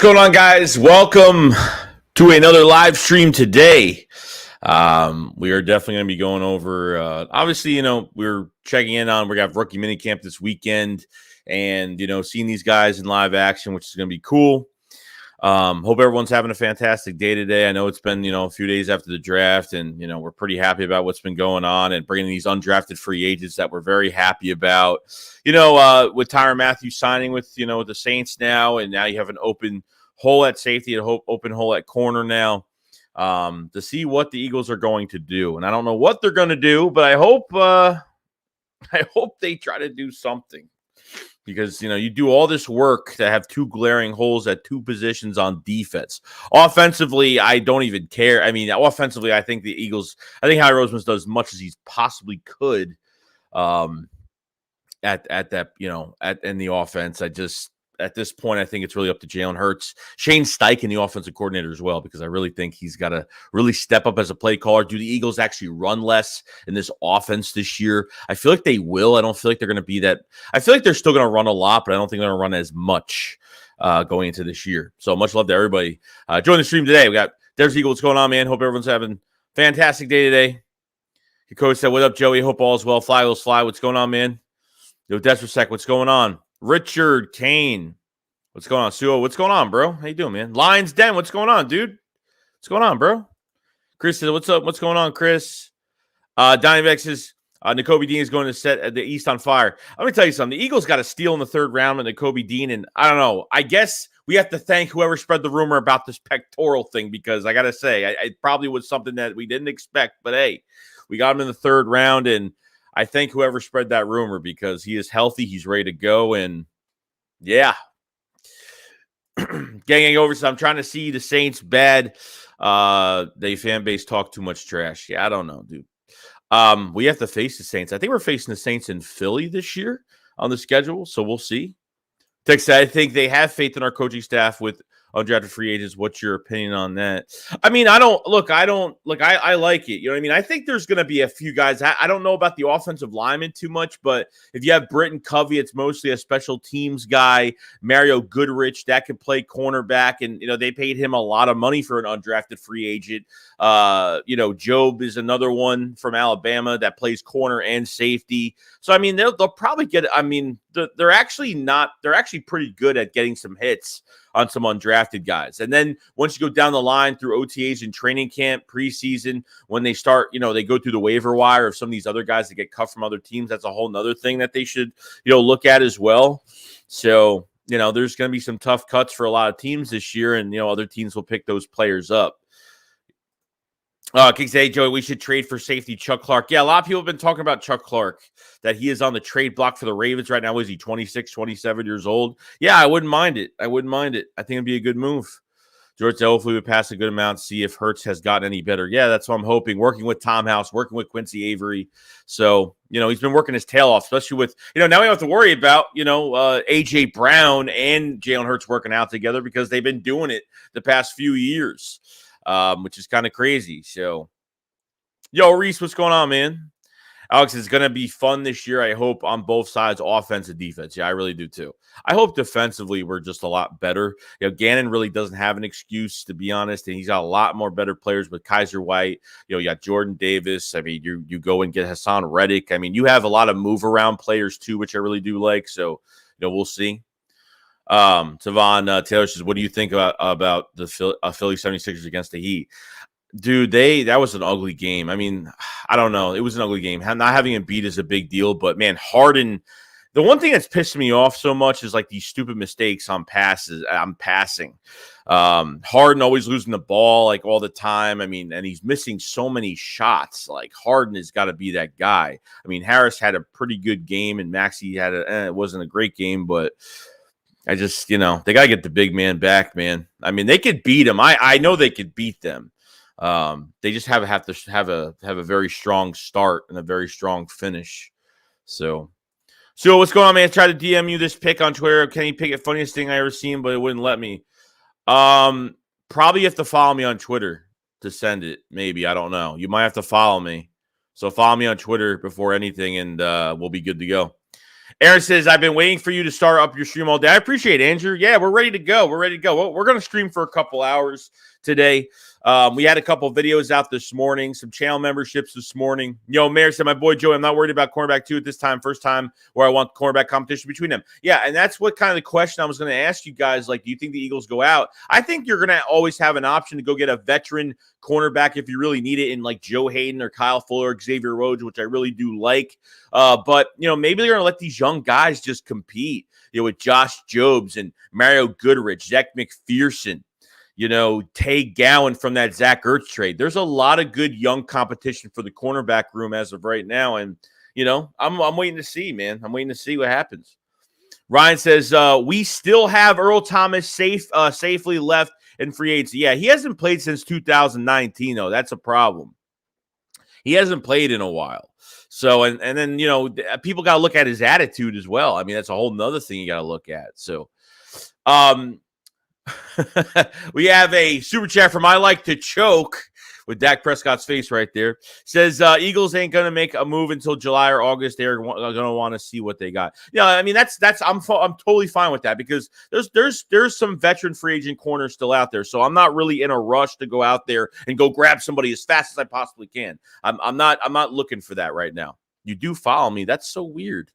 going on, guys? Welcome to another live stream today. We are definitely going to be going over, obviously, we're checking in on, we got rookie minicamp this weekend and, seeing these guys in live action, which is going to be cool. Hope everyone's having a fantastic day today. I know it's been, a few days after the draft and, we're pretty happy about what's been going on and bringing these undrafted free agents that we're very happy about. With Tyrann Mathieu signing with the Saints now, and now you have an open hole at safety, an open hole at corner now, to see what the Eagles are going to do. And I don't know what they're going to do, but I hope they try to do something. Because, you do all this work to have two glaring holes at two positions on defense. Offensively, I don't even care. I mean, offensively, I think Howie Roseman does as much as he possibly could at that, in the offense. At this point, I think it's really up to Jalen Hurts, Shane Steichen, the offensive coordinator as well, because I really think he's got to really step up as a play caller. Do the Eagles actually run less in this offense this year? I feel like they will. I don't feel like they're going to be that. I feel like they're still going to run a lot, but I don't think they're going to run as much going into this year. So much love to everybody. Join the stream today. We got There's Eagle. What's going on, man? Hope everyone's having a fantastic day today. Your coach said, what up, Joey? Hope all is well. Fly, Eagles, fly. What's going on, man? Yo, Despersec, what's going on? Richard Kane, what's going on? Suo, what's going on, bro? How you doing, man? Lions Den, what's going on, dude? What's going on, bro? Chris said, what's up? What's going on, Chris? Donnie Vex says, Nakobe Dean is going to set the East on fire. Let me tell you something. The Eagles got a steal in the third round with Nakobe Dean, and I don't know. I guess we have to thank whoever spread the rumor about this pectoral thing, because I got to say, it probably was something that we didn't expect, but hey, we got him in the third round, and I thank whoever spread that rumor because he is healthy. He's ready to go. And yeah, gang over. So I'm trying to see the Saints bad. They fan base talk too much trash. Yeah, I don't know, dude. We have to face the Saints. I think we're facing the Saints in Philly this year on the schedule. So we'll see. Tex, I think they have faith in our coaching staff with undrafted free agents. What's your opinion on that? I mean, I like it. You know what I mean? I think there's going to be a few guys. I don't know about the offensive linemen too much, but if you have Britton Covey, it's mostly a special teams guy. Mario Goodrich, that could play cornerback. And, they paid him a lot of money for an undrafted free agent. Job is another one from Alabama that plays corner and safety. So, I mean, they'll probably get, they're actually pretty good at getting some hits on some undrafted guys. And then once you go down the line through OTAs and training camp, preseason, when they start, they go through the waiver wire of some of these other guys that get cut from other teams. That's a whole nother thing that they should, look at as well. So, there's going to be some tough cuts for a lot of teams this year, and, other teams will pick those players up. Kicks, hey, Joey, we should trade for safety Chuck Clark. Yeah, a lot of people have been talking about Chuck Clark, that he is on the trade block for the Ravens right now. Is he 26, 27 years old? Yeah, I wouldn't mind it. I think it'd be a good move. George said, hopefully we pass a good amount, see if Hurts has gotten any better. Yeah, that's what I'm hoping. Working with Tom House, working with Quincy Avery. So, he's been working his tail off, especially with, now we don't have to worry about, A.J. Brown and Jalen Hurts working out together because they've been doing it the past few years. Which is kind of crazy. So, yo, Reese, what's going on, man? Alex, it's going to be fun this year, I hope, on both sides, offense and defense. Yeah, I really do, too. I hope defensively we're just a lot better. Gannon really doesn't have an excuse, to be honest, and he's got a lot more better players with Kaiser White. You got Jordan Davis. I mean, you go and get Hassan Reddick. I mean, you have a lot of move-around players, too, which I really do like. So, we'll see. Tavon Taylor says, what do you think about the Philly 76ers against the Heat? Dude, that was an ugly game. I mean, I don't know. It was an ugly game. Not having him beat is a big deal, but man, Harden, the one thing that's pissed me off so much is like these stupid mistakes on passes. I'm passing. Harden always losing the ball like all the time. I mean, and he's missing so many shots. Like Harden has got to be that guy. I mean, Harris had a pretty good game and Maxey had it wasn't a great game, but I just, they got to get the big man back, man. I mean, they could beat him. I know they could beat them. They just have to have a very strong start and a very strong finish. So what's going on, man? I tried to DM you this pick on Twitter. Can you pick it? Funniest thing I ever seen, but it wouldn't let me. Probably have to follow me on Twitter to send it. Maybe, I don't know. You might have to follow me. So follow me on Twitter before anything, and we'll be good to go. Aaron says, I've been waiting for you to start up your stream all day. I appreciate it, Andrew. Yeah, we're ready to go. We're ready to go. We're going to stream for a couple hours today. We had a couple videos out this morning, some channel memberships this morning. Mayor said, my boy Joey, I'm not worried about cornerback 2 at this time. First time where I want cornerback competition between them. Yeah, and that's what kind of the question I was going to ask you guys. Like, do you think the Eagles go out? I think you're going to always have an option to go get a veteran cornerback if you really need it in like Joe Hayden or Kyle Fuller or Xavier Rhodes, which I really do like. But, maybe they're going to let these young guys just compete, with Josh Jobs and Mario Goodrich, Zach McPherson, Tay Gowan from that Zach Ertz trade. There's a lot of good young competition for the cornerback room as of right now. And, I'm waiting to see, man. I'm waiting to see what happens. Ryan says, we still have Earl Thomas safely left in free agency. Yeah, he hasn't played since 2019, though. That's a problem. He hasn't played in a while. So, and then, people got to look at his attitude as well. I mean, that's a whole nother thing you got to look at. So, we have a super chat from I Like to Choke with Dak Prescott's face right there. Says, Eagles ain't going to make a move until July or August. They're going to want to see what they got. I mean, I'm totally fine with that because there's some veteran free agent corners still out there. So I'm not really in a rush to go out there and go grab somebody as fast as I possibly can. I'm not looking for that right now. You do follow me. That's so weird.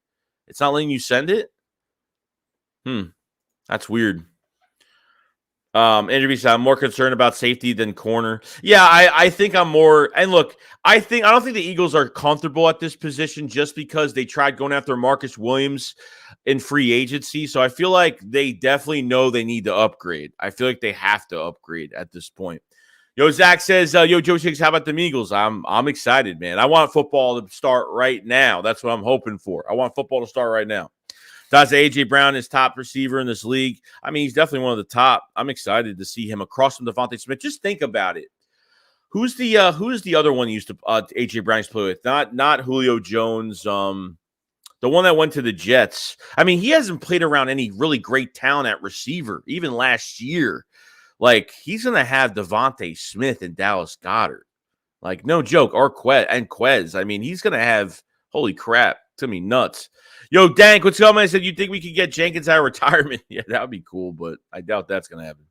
It's not letting you send it. That's weird. Andrew said, I'm more concerned about safety than corner. Yeah, I think I'm more. And look, I don't think the Eagles are comfortable at this position just because they tried going after Marcus Williams in free agency. So I feel like they definitely know they need to upgrade. I feel like they have to upgrade at this point. Zach says, Joe Shiggs, how about the Eagles? I'm excited, man. I want football to start right now. That's what I'm hoping for. I want football to start right now. Todd A.J. Brown is top receiver in this league. I mean, he's definitely one of the top. I'm excited to see him across from Devontae Smith. Just think about it. Who's the other one used to A.J. Brown used to play with? Not Julio Jones. The one that went to the Jets. I mean, he hasn't played around any really great talent at receiver, even last year. Like, he's going to have Devontae Smith and Dallas Goedert. Like, no joke. Or Quez. I mean, he's going to have, holy crap, to me, nuts. Yo, Dank, what's going on? I said, you think we could get Jenkins out of retirement? Yeah, that would be cool, but I doubt that's going to happen.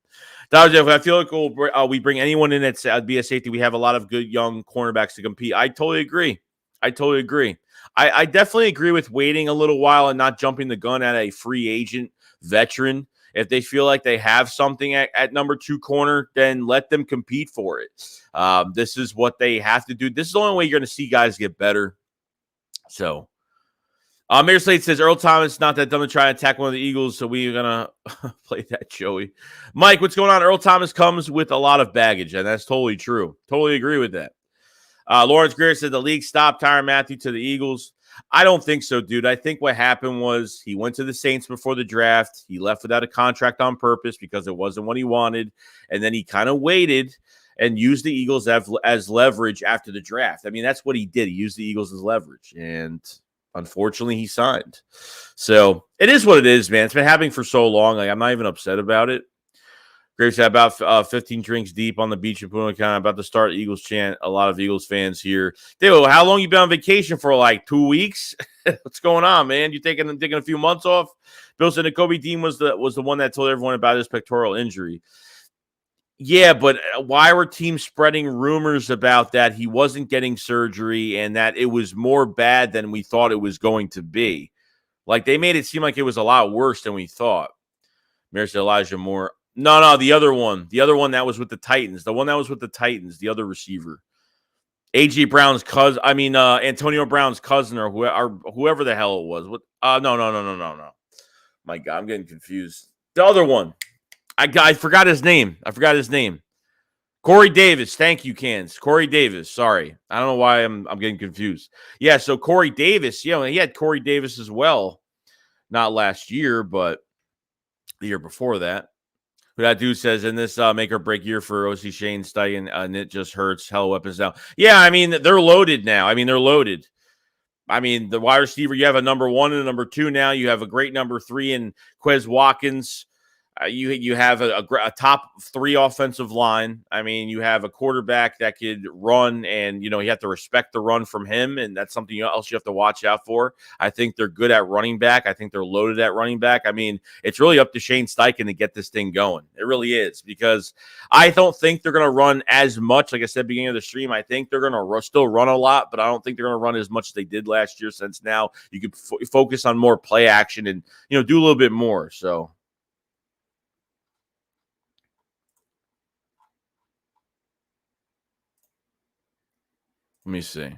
I feel like we bring anyone in at be a safety. We have a lot of good young cornerbacks to compete. I totally agree. I definitely agree with waiting a little while and not jumping the gun at a free agent veteran. If they feel like they have something at number 2 corner, then let them compete for it. This is what they have to do. This is the only way you're going to see guys get better. So, Mayor Slade says, Earl Thomas not that dumb to try and attack one of the Eagles, so we're going to play that, Joey. Mike, what's going on? Earl Thomas comes with a lot of baggage, and that's totally true. Totally agree with that. Lawrence Greer said the league stopped Tyrann Mathieu to the Eagles. I don't think so, dude. I think what happened was he went to the Saints before the draft. He left without a contract on purpose because it wasn't what he wanted, and then he kind of waited and used the Eagles as leverage after the draft. I mean, that's what he did. He used the Eagles as leverage, and unfortunately, he signed. So it is what it is, man. It's been happening for so long. Like, I'm not even upset about it. Graves said about 15 drinks deep on the beach in Punta Cana, about to start Eagles chant. A lot of Eagles fans here. Dude, how long you been on vacation for? Like 2 weeks? What's going on, man? You taking a few months off? Bill said Nakobe Dean was the one that told everyone about his pectoral injury. Yeah, but why were teams spreading rumors about that he wasn't getting surgery and that it was more bad than we thought it was going to be? Like, they made it seem like it was a lot worse than we thought. Mayor said Elijah Moore. No, the other one. The other one that was with the Titans. The one that was with the Titans, the other receiver. A.J. Brown's cousin. I mean, Antonio Brown's cousin or whoever the hell it was. No. My God, I'm getting confused. The other one. I forgot his name. Corey Davis. Thank you, Cans. Corey Davis. Sorry. I don't know why I'm getting confused. Yeah, so Corey Davis. Yeah, he had Corey Davis as well. Not last year, but the year before that. Who that dude says, in this make or break year for O.C. Shane Steichen, and it just hurts. Hell weapons now. Yeah, I mean, they're loaded now. They're loaded. The wide receiver, you have a number 1 and a number 2 now. You have a great number 3 in Quez Watkins. You have a top 3 offensive line. I mean, you have a quarterback that could run, and you have to respect the run from him, and that's something else you have to watch out for. I think they're good at running back. I think they're loaded at running back. I mean, it's really up to Shane Steichen to get this thing going. It really is, because I don't think they're going to run as much. Like I said, beginning of the stream, I think they're going to still run a lot, but I don't think they're going to run as much as they did last year. Since now you could focus on more play action and do a little bit more. So. Let me see.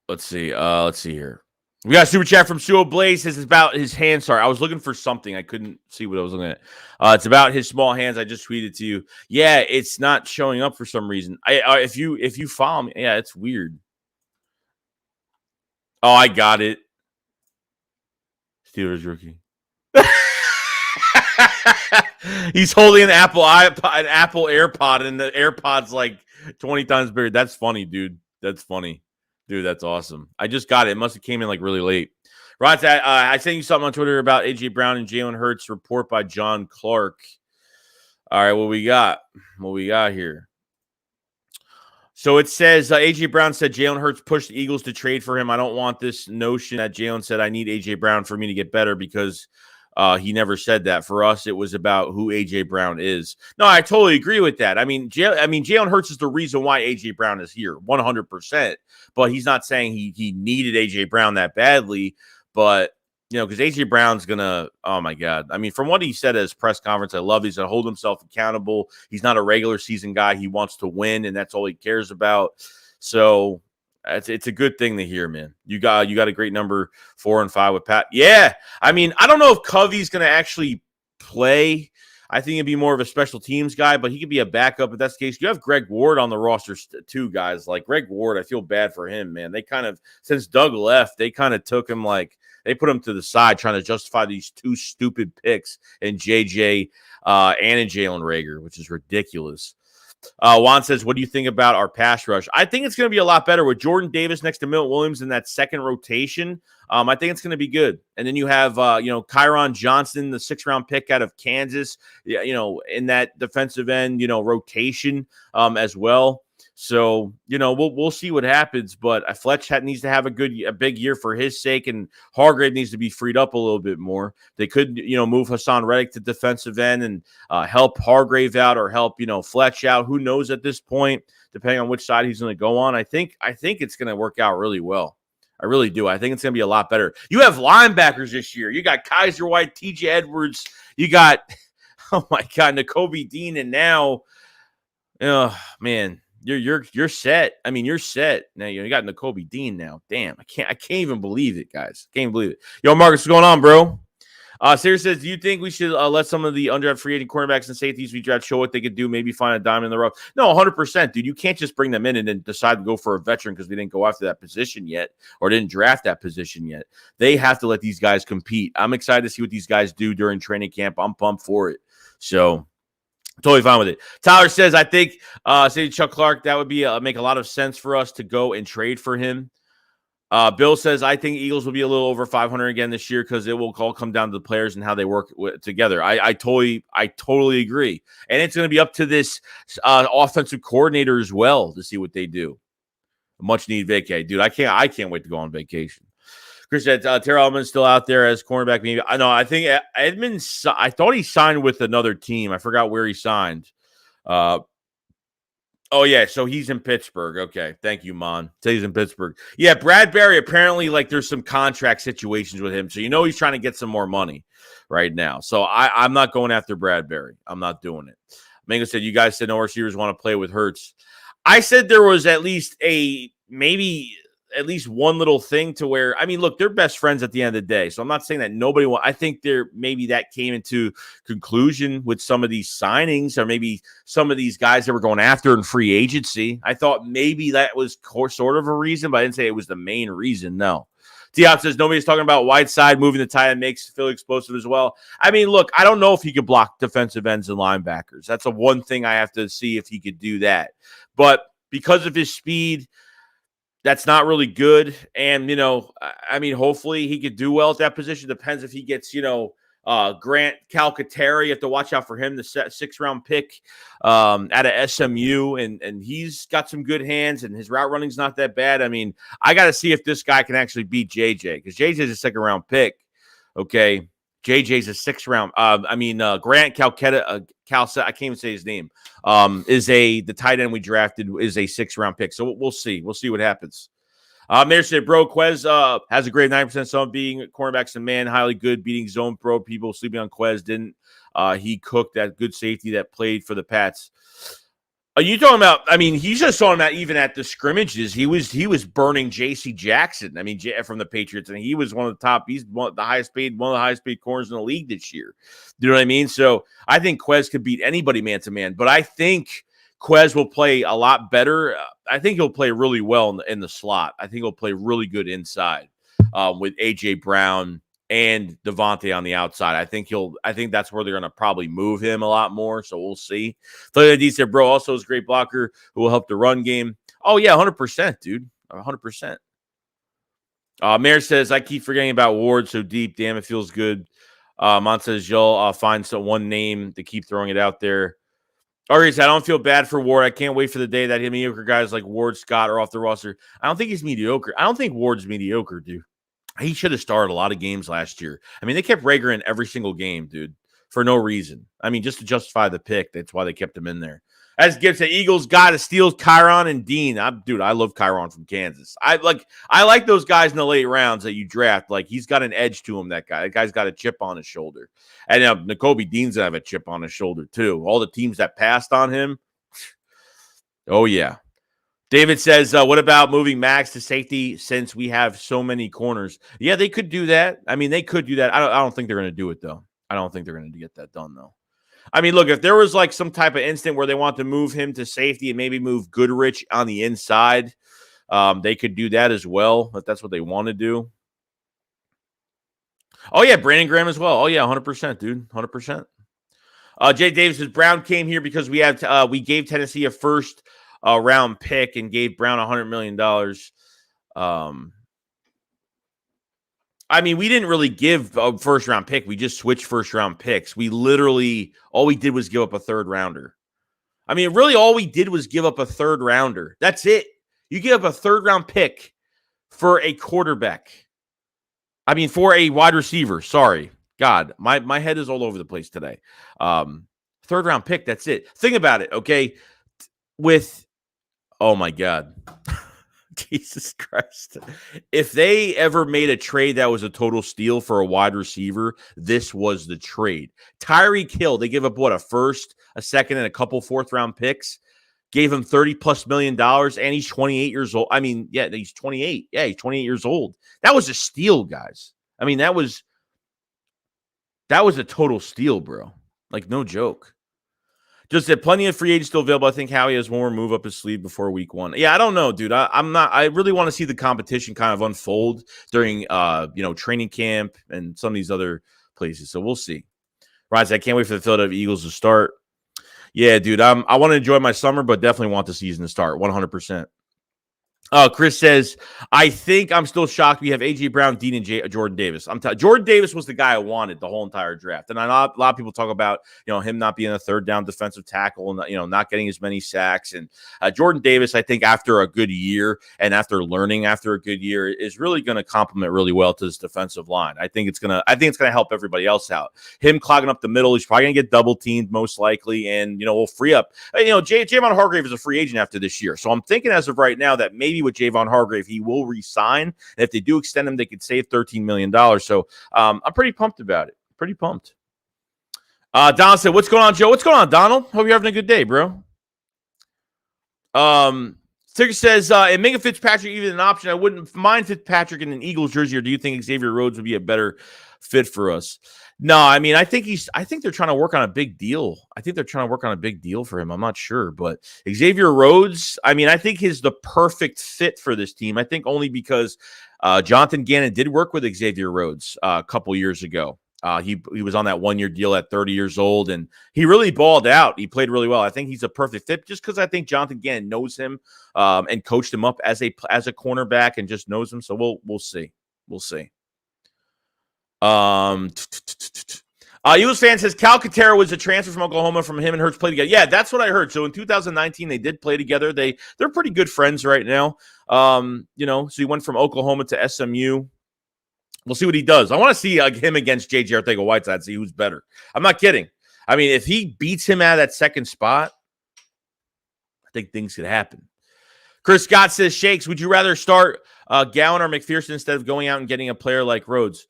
Let's see. Let's see here. We got a super chat from Suo Blaze. This is about his hands. Sorry, I was looking for something. I couldn't see what I was looking at. It's about his small hands. I just tweeted to you. Yeah, it's not showing up for some reason. If you follow me, yeah, it's weird. Oh, I got it. Steelers rookie. He's holding an Apple AirPod, and the AirPod's like 20 times bigger. That's funny, dude. That's funny. Dude, that's awesome. I just got it. It must have came in like really late. Right, I sent you something on Twitter about A.J. Brown and Jalen Hurts, report by John Clark. All right, what we got? What we got here? So it says A.J. Brown said Jalen Hurts pushed the Eagles to trade for him. I don't want this notion that Jalen said I need A.J. Brown for me to get better, because he never said that. For us, it was about who A.J. Brown is. No, I totally agree with that. I mean, Jalen Hurts is the reason why A.J. Brown is here, 100%. But he's not saying he needed A.J. Brown that badly. But, because A.J. Brown's going to, oh, my God. I mean, from what he said at his press conference, I love he's going to hold himself accountable. He's not a regular season guy. He wants to win, and that's all he cares about. So it's a good thing to hear, man. You got a great number 4 and 5 with Pat. Yeah. I mean, I don't know if Covey's going to actually play. I think he'd be more of a special teams guy, but he could be a backup if that's the case. You have Greg Ward on the roster too, guys. Like Greg Ward, I feel bad for him, man. They kind of, since Doug left, they kind of took him they put him to the side trying to justify these 2 stupid picks in JJ and in Jalen Reagor, which is ridiculous. Juan says, what do you think about our pass rush? I think it's going to be a lot better with Jordan Davis next to Milton Williams in that second rotation. I think it's going to be good. And then you have, Kyron Johnson, the 6th-round pick out of Kansas, in that defensive end, rotation as well. So, we'll see what happens. But Fletch needs to have a big year for his sake, and Hargrave needs to be freed up a little bit more. They could, move Hassan Reddick to defensive end and help Hargrave out, or help, Fletch out. Who knows at this point, depending on which side he's going to go on. I think it's going to work out really well. I really do. I think it's going to be a lot better. You have linebackers this year. You got Kaiser White, TJ Edwards. You got, oh my God, Nakobe Dean, and now, man. You're set. I mean, you're set. Now you got Nakobe Dean now. Damn, I can't even believe it, guys. Can't believe it. Yo, Marcus, what's going on, bro? Sarah says, do you think we should let some of the undrafted free agent cornerbacks and safeties we draft show what they could do? Maybe find a diamond in the rough. No, 100%, dude. You can't just bring them in and then decide to go for a veteran because we didn't go after that position yet, or didn't draft that position yet. They have to let these guys compete. I'm excited to see what these guys do during training camp. I'm pumped for it. So totally fine with it. Tyler says, I think, say Chuck Clark, that would be make a lot of sense for us to go and trade for him. Bill says, I think Eagles will be a little over 500 again this year because it will all come down to the players and how they work together. I totally agree. And it's going to be up to this offensive coordinator as well to see what they do. Much need vacay. Dude, I can't wait to go on vacation. Chris said, Terrell Edmonds still out there as cornerback. Maybe I know. I think Edmonds. I thought he signed with another team. I forgot where he signed. Oh yeah, so he's in Pittsburgh. Okay, thank you, Mon. So he's in Pittsburgh. Yeah, Bradbury. Apparently, there's some contract situations with him, so he's trying to get some more money right now. So I'm not going after Bradbury. I'm not doing it. Mango said, you guys said no receivers want to play with Hurts. I said there was at least one little thing to where, I mean, look, they're best friends at the end of the day. So I'm not saying that nobody will. I think maybe that came into conclusion with some of these signings, or maybe some of these guys that were going after in free agency. I thought maybe that was sort of a reason, but I didn't say it was the main reason. No. Diop says nobody's talking about Whiteside moving the tight end makes Philly explosive as well. I mean, look, I don't know if he could block defensive ends and linebackers. That's one thing I have to see if he could do that. But because of his speed, That's not really good. And, I mean, hopefully he could do well at that position. Depends if he gets, Grant Calcaterra. You have to watch out for him, the 6th-round pick out of SMU. And he's got some good hands, and his route running's not that bad. I mean, I got to see if this guy can actually beat JJ, because JJ's a 2nd-round pick. Okay. JJ's a 6th-round. Grant Calcaterra, I can't even say his name. The tight end we drafted is a 6th-round pick. So we'll see. We'll see what happens. Mayor said, bro, Quez has a great 9% zone being cornerbacks and man, highly good beating zone pro. People sleeping on Quez didn't. He cooked that good safety that played for the Pats. Are you talking about? I mean, he's just talking about even at the scrimmages. He was burning J.C. Jackson. I mean, from the Patriots, and he was one of the top. He's one of the highest paid corners in the league this year. You know what I mean? So I think Quez could beat anybody man to man. But I think Quez will play a lot better. I think he'll play really well in the slot. I think he'll play really good inside with A.J. Brown and Devontae on the outside. I think that's where they're going to probably move him a lot more. So we'll see. Thibodeaux D said, bro, also is a great blocker who will help the run game. Oh, yeah, 100%, dude. 100%. Mayor says, I keep forgetting about Ward so deep. Damn, it feels good. Mont says, y'all find one name to keep throwing it out there. Ari said, I don't feel bad for Ward. I can't wait for the day that mediocre guys like Ward, Scott are off the roster. I don't think he's mediocre. I don't think Ward's mediocre, dude. He should have started a lot of games last year. I mean, they kept Rager in every single game, dude, for no reason. I mean, just to justify the pick. That's why they kept him in there. As Gibbs said, Eagles got to steal Kyron and Dean. I love Kyron from Kansas. I like those guys in the late rounds that you draft. Like, he's got an edge to him, that guy. That guy's got a chip on his shoulder. And Nakobe Dean's going to have a chip on his shoulder, too. All the teams that passed on him. Oh, yeah. David says, what about moving Max to safety since we have so many corners? Yeah, they could do that. I mean, they could do that. I don't think they're going to do it, though. I don't think they're going to get that done, though. I mean, look, if there was like some type of instant where they want to move him to safety and maybe move Goodrich on the inside, they could do that as well, if that's what they want to do. Oh, yeah, Brandon Graham as well. Oh, yeah, 100%, dude, 100%. Jay Davis says, Brown came here because we gave Tennessee a first round pick and gave Brown $100 million. I mean, we didn't really give a first round pick. We just switched first round picks. We literally, all we did was give up a 3rd rounder. I mean, really all we did was give up a 3rd rounder. That's it. You give up a 3rd round pick for a quarterback. I mean, for a wide receiver. Sorry. God, my head is all over the place today. 3rd round pick. That's it. Think about it. Okay. Oh my God. Jesus Christ. If they ever made a trade that was a total steal for a wide receiver, this was the trade. Tyreek Hill, they give up what, a 1st, a 2nd, and a couple 4th round picks. Gave him $30+ million, and he's 28 years old. I mean, yeah, he's 28. Yeah, he's 28 years old. That was a steal, guys. I mean, that was a total steal, bro. Like, no joke. Just said plenty of free agents still available. I think Howie has more move up his sleeve before week 1. Yeah, I don't know, dude. I really want to see the competition kind of unfold during training camp and some of these other places. So we'll see. Right, I can't wait for the Philadelphia Eagles to start. Yeah, dude. I want to enjoy my summer, but definitely want the season to start 100%. Chris says, I think I'm still shocked we have A.J. Brown, Dean, and Jordan Davis. Jordan Davis was the guy I wanted the whole entire draft. And I know a lot of people talk about, him not being a 3rd down defensive tackle and, not getting as many sacks. And Jordan Davis, I think after a good year and after learning after a good year is really going to complement really well to this defensive line. I think it's going to help everybody else out. Him clogging up the middle, he's probably going to get double teamed most likely. And, we'll free up, Javon Hargrave is a free agent after this year. So I'm thinking as of right now that maybe with Javon Hargrave, he will resign. And if they do extend him, they could save $13 million. So I'm pretty pumped about it. Pretty pumped. Donald said, what's going on, Joe? What's going on, Donald? Hope you're having a good day, bro. Sticker says, and Minka Fitzpatrick even an option. I wouldn't mind Fitzpatrick in an Eagles jersey, or do you think Xavier Rhodes would be a better fit for us? No, I mean, I think they're trying to work on a big deal. I think they're trying to work on a big deal for him. I'm not sure, but Xavier Rhodes, I mean, I think he's the perfect fit for this team. I think only because Jonathan Gannon did work with Xavier Rhodes a couple years ago. He was on that 1-year deal at 30 years old, and he really balled out. He played really well. I think he's a perfect fit just because I think Jonathan Gannon knows him and coached him up as a cornerback and just knows him. So we'll see. We'll see. Eagles fan says Calcaterra was a transfer from Oklahoma. From him and Hurts played together. Yeah, that's what I heard. So in 2019, they did play together. They're pretty good friends right now. So he went from Oklahoma to SMU. We'll see what he does. I want to see him against J.J. Arcega-Whiteside, see who's better. I'm not kidding. I mean, if he beats him out of that second spot, I think things could happen. Chris Scott says, Shakes, would you rather start Gowan or McPherson instead of going out and getting a player like Rhodes?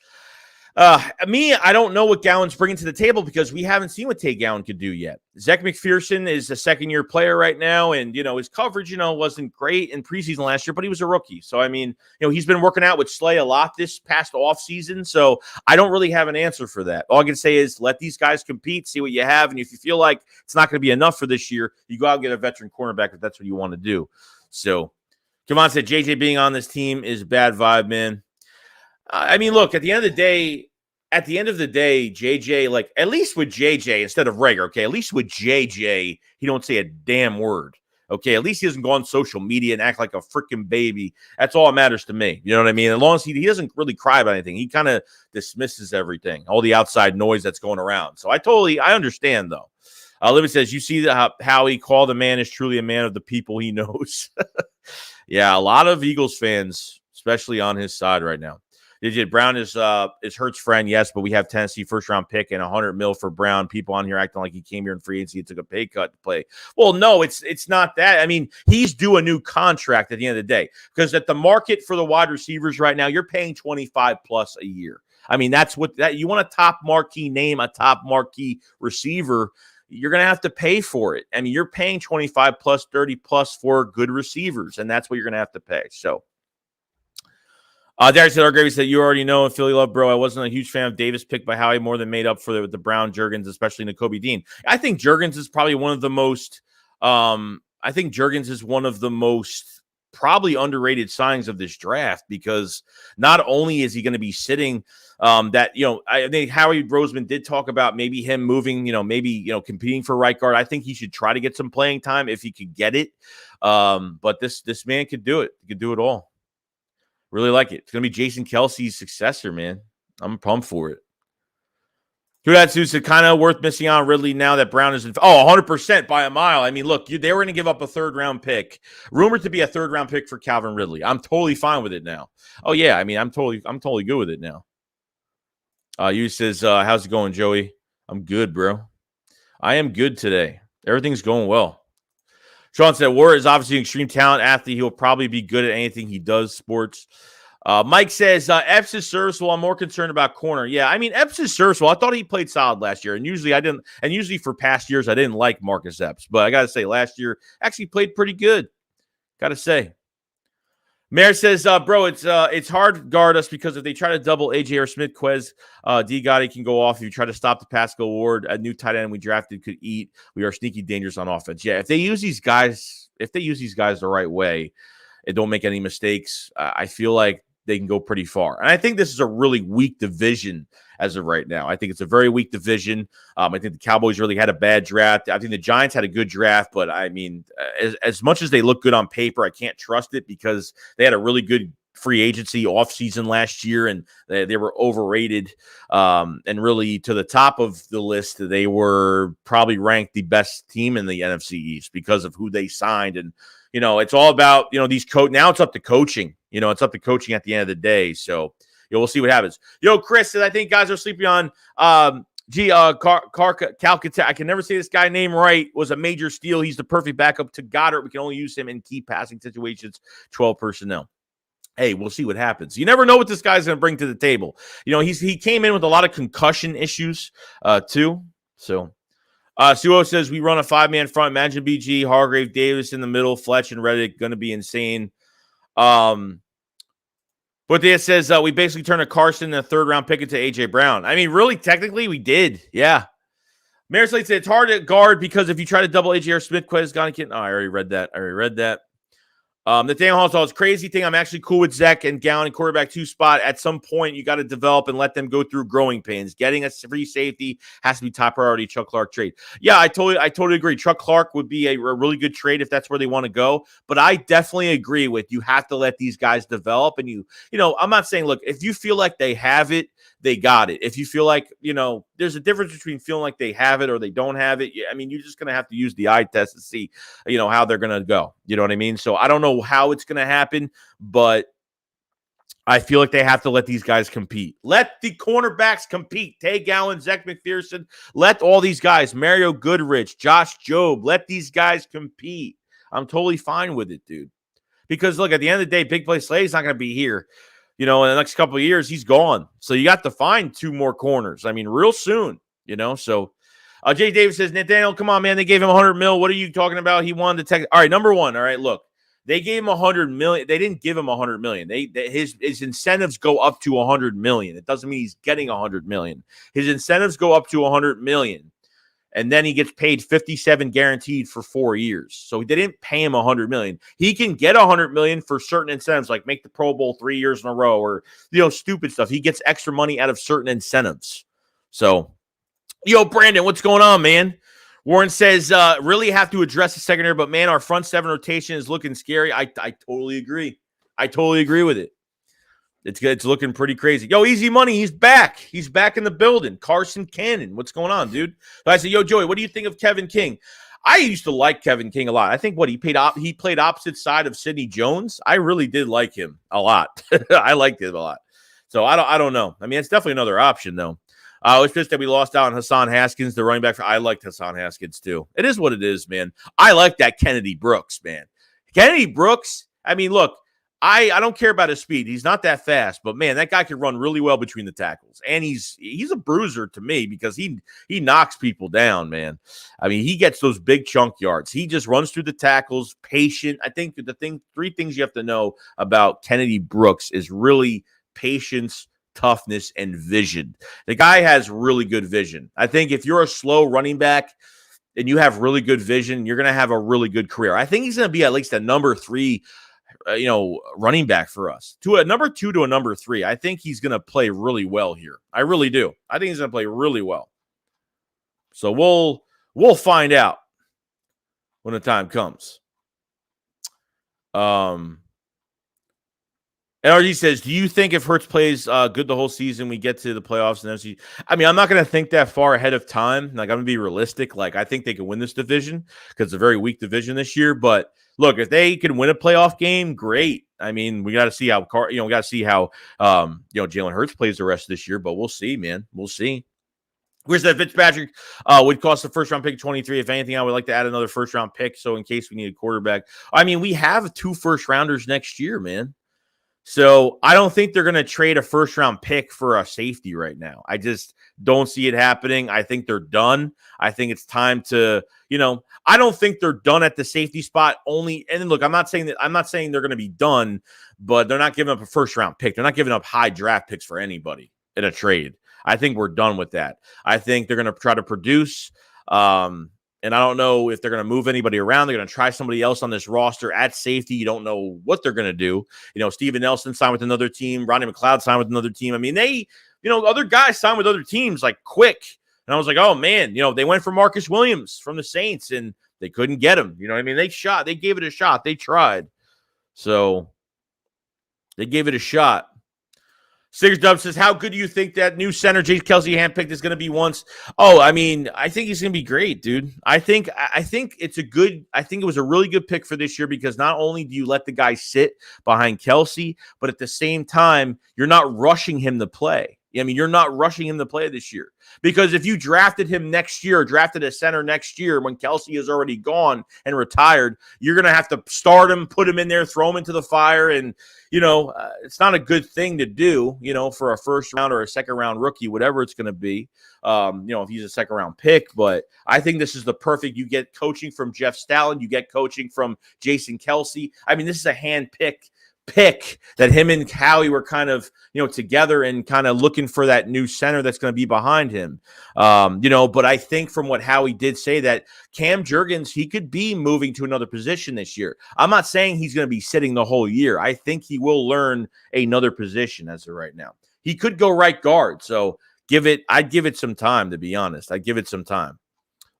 I don't know what Gowan's bringing to the table because we haven't seen what Tay Gowan could do yet. Zach McPherson is a second-year player right now, and, his coverage, wasn't great in preseason last year, but he was a rookie. So, he's been working out with Slay a lot this past offseason, so I don't really have an answer for that. All I can say is let these guys compete, see what you have, and if you feel like it's not going to be enough for this year, you go out and get a veteran cornerback if that's what you want to do. So, Kevon said JJ being on this team is a bad vibe, man. Look, at the end of the day, JJ, at least with JJ instead of Rager, okay, at least with JJ, he don't say a damn word, okay? At least he doesn't go on social media and act like a freaking baby. That's all that matters to me. You know what I mean? As long as he doesn't really cry about anything. He kind of dismisses everything, all the outside noise that's going around. So I understand, though. Libby says, you see how he called a man is truly a man of the people he knows. Yeah, a lot of Eagles fans, especially on his side right now. Brown is Hurts' friend, yes, but we have Tennessee first-round pick and $100 million for Brown. People on here acting like he came here in free agency and took a pay cut to play. Well, no, it's not that. He's due a new contract at the end of the day because at the market for the wide receivers right now, you're paying 25 plus a year. That's what you want a top marquee name, a top marquee receiver. You're going to have to pay for it. You're paying 25 plus, 30 plus for good receivers, and that's what you're going to have to pay. So. Derek said, our Gravy said, you already know in Philly love, bro. I wasn't a huge fan of Davis pick by Howie, more than made up for the Brown Jurgens, especially Nakobe Dean. I think Jurgens is probably one of the most probably underrated signings of this draft because not only is he going to be sitting I think Howie Roseman did talk about maybe him moving, competing for right guard. I think he should try to get some playing time if he could get it. But this man could do it. He could do it all. Really like it. It's going to be Jason Kelsey's successor, man. I'm pumped for it. Who that said kind of worth missing on Ridley now that Brown is 100% by a mile. Look, they were going to give up a third-round pick. Rumored to be a third-round pick for Calvin Ridley. I'm totally fine with it now. Oh, yeah. I'm totally good with it now. You says, how's it going, Joey? I'm good, bro. I am good today. Everything's going well. Sean said, Warren is obviously an extreme talent athlete. He will probably be good at anything he does, sports. Mike says, Epps is serviceable. I'm more concerned about corner. Yeah, Epps is serviceable. I thought he played solid last year, and usually I didn't. And usually for past years, I didn't like Marcus Epps. But I got to say, last year actually played pretty good. Got to say. Mayor says, bro, it's hard to guard us because if they try to double AJ or Smith, Quez, D. Gotti can go off. If you try to stop the Pascal Ward, a new tight end we drafted could eat. We are sneaky dangerous on offense. Yeah, if they use these guys the right way and don't make any mistakes, I feel like they can go pretty far. And I think this is a really weak division as of right now. I think it's a very weak division. I think the Cowboys really had a bad draft. I think the Giants had a good draft, but as much as they look good on paper, I can't trust it because they had a really good free agency offseason last year, and they were overrated. And really, to the top of the list, they were probably ranked the best team in the NFC East because of who they signed. And, it's all about, these now it's up to coaching. It's up to coaching at the end of the day. So, we'll see what happens. Chris says, I think guys are sleeping on Calcutta. I can never say this guy's name right. Was a major steal. He's the perfect backup to Goddard. We can only use him in key passing situations, 12 personnel. Hey, we'll see what happens. You never know what this guy's going to bring to the table. He came in with a lot of concussion issues, too. So, Suo says, we run a 5-man front. Imagine BG, Hargrave, Davis in the middle, Fletch, and Reddick. Going to be insane. But it says we basically turned a Carson and a third-round pick into A.J. Brown. Really, technically, we did. Yeah. Mayor Slate said it's hard to guard because if you try to double A.J. or Smith, Quez, Gonikin. Oh, I already read that. Nathaniel Hall's all crazy thing. I'm actually cool with Zach and Gowan and quarterback 2 spot. At some point, you got to develop and let them go through growing pains. Getting a free safety has to be top priority. Chuck Clark trade. Yeah, I totally agree. Chuck Clark would be a really good trade if that's where they want to go. But I definitely agree with you have to let these guys develop. And you know, I'm not saying, look, if you feel like they have it, they got it. If you feel like, you know, there's a difference between feeling like they have it or they don't have it. I mean, you're just going to have to use the eye test to see, you know, how they're going to go. You know what I mean? So I don't know how it's going to happen, but I feel like they have to let these guys compete. Let the cornerbacks compete. Tay Gowan, Zach McPherson. Let all these guys, Mario Goodrich, Josh Jobe, let these guys compete. I'm totally fine with it, dude. Because, look, at the end of the day, Big Play Slay's not going to be here. You know, in the next couple of years, he's gone. So you got to find 2 more corners. I mean, real soon, you know. So Jay Davis says, Nathaniel, come on, man. They gave him $100 million. What are you talking about? He wanted to all right, number one. All right, look. They gave him $100 million. They didn't give him $100 million. His incentives go up to $100 million. It doesn't mean he's getting $100 million. His incentives go up to $100 million. And then he gets paid $57 guaranteed for 4 years. So they didn't pay him $100 million. He can get $100 million for certain incentives, like make the Pro Bowl 3 years in a row, or, you know, stupid stuff. He gets extra money out of certain incentives. So, yo, Brandon, what's going on, man? Warren says, really have to address the secondary, but man, our front 7 rotation is looking scary. I totally agree. I totally agree with it. It's good. It's looking pretty crazy. Yo, Easy Money, he's back. He's back in the building. Carson Cannon, what's going on, dude? So I said, yo, Joey, what do you think of Kevin King? I used to like Kevin King a lot. I think he played opposite side of Sidney Jones. I really did like him a lot. I liked him a lot. So I don't know. I mean, it's definitely another option, though. It's just that we lost out on Hassan Haskins, the running back. I liked Hassan Haskins, too. It is what it is, man. I like that Kennedy Brooks, man. Kennedy Brooks, I mean, look, I don't care about his speed. He's not that fast, but man, that guy can run really well between the tackles. And he's a bruiser to me because he knocks people down, man. I mean, he gets those big chunk yards. He just runs through the tackles, patient. I think three things you have to know about Kennedy Brooks is really patience, toughness, and vision. The guy has really good vision. I think if you're a slow running back and you have really good vision, you're going to have a really good career. I think he's going to be at least a number 3 running back for us. To a number 2 to a number 3. I think he's going to play really well here. I really do. I think he's going to play really well. So we'll find out when the time comes. NRG says, do you think if Hurts plays good the whole season, we get to the playoffs and NFC? I mean, I'm not going to think that far ahead of time. Like, I'm going to be realistic. Like, I think they can win this division because it's a very weak division this year. But look, if they can win a playoff game, great. I mean, we got to see how Jalen Hurts plays the rest of this year. But we'll see, man. We'll see. Where's that Fitzpatrick would cost the first round pick 23. If anything, I would like to add another first round pick. So in case we need a quarterback, I mean, we have 2 first rounders next year, man. So I don't think they're going to trade a first-round pick for a safety right now. I just don't see it happening. I think they're done. I think it's time to, I don't think they're done at the safety spot only. And then look, I'm not saying they're going to be done, but they're not giving up a first-round pick. They're not giving up high draft picks for anybody in a trade. I think we're done with that. I think they're going to try to produce. And I don't know if they're going to move anybody around. They're going to try somebody else on this roster at safety. You don't know what they're going to do. Steven Nelson signed with another team. Ronnie McLeod signed with another team. I mean, other guys signed with other teams like quick. And I was like, oh, man, they went for Marcus Williams from the Saints and they couldn't get him. You know what I mean? They gave it a shot. They tried. So they gave it a shot. Stickers Dub says, how good do you think that new center Jace Kelce handpicked is going to be once? Oh, I mean, I think he's going to be great, dude. I think it was a really good pick for this year because not only do you let the guy sit behind Kelce, but at the same time, you're not rushing him to play. I mean, you're not rushing him to play this year because if you drafted him next year or drafted a center next year when Kelce is already gone and retired, you're going to have to start him, put him in there, throw him into the fire. And, it's not a good thing to do, for a first round or a second round rookie, whatever it's going to be, if he's a second round pick. But I think this is the perfect, you get coaching from Jeff Stalin, you get coaching from Jason Kelce. I mean, this is a hand pick pick that him and Howie were kind of, together and kind of looking for that new center that's going to be behind him. But I think from what Howie did say that Cam Jurgens, he could be moving to another position this year. I'm not saying he's going to be sitting the whole year. I think he will learn another position as of right now. He could go right guard. So I'd give it some time, to be honest. I'd give it some time.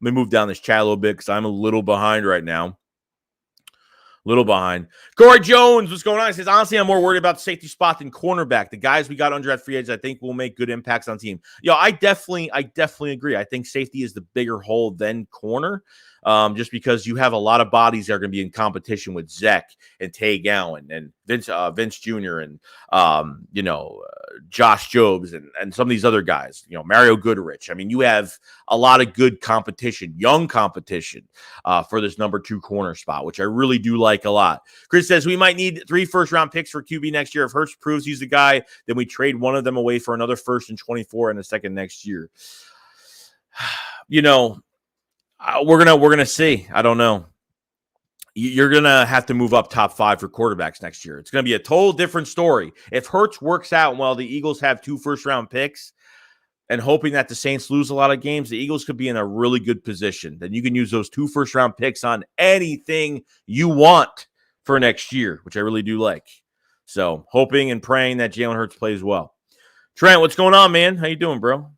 Let me move down this chat a little bit because I'm a little behind right now. Corey Jones, what's going on? He says, honestly, I'm more worried about the safety spot than cornerback. The guys we got undrafted free agents, I think, will make good impacts on the team. I definitely agree. I think safety is the bigger hole than corner, just because you have a lot of bodies that are going to be in competition with Zach and Tay Gowan and Vince Jr. and Josh Jobs and some of these other guys. Mario Goodrich. I mean, you have a lot of good competition, young competition for this number 2 corner spot, which I really do like a lot. Chris says we might need 3 first-round picks for QB next year. If Hurts proves he's the guy, then we trade one of them away for another first and 24 and a second next year. We're gonna see. I don't know. You're gonna have to move up top 5 for quarterbacks next year. It's gonna be a total different story. If Hurts works out while the Eagles have 2 first-round picks, and hoping that the Saints lose a lot of games, the Eagles could be in a really good position. Then you can use those 2 first-round picks on anything you want for next year, which I really do like. So hoping and praying that Jalen Hurts plays well. Trent, what's going on, man? How you doing, bro?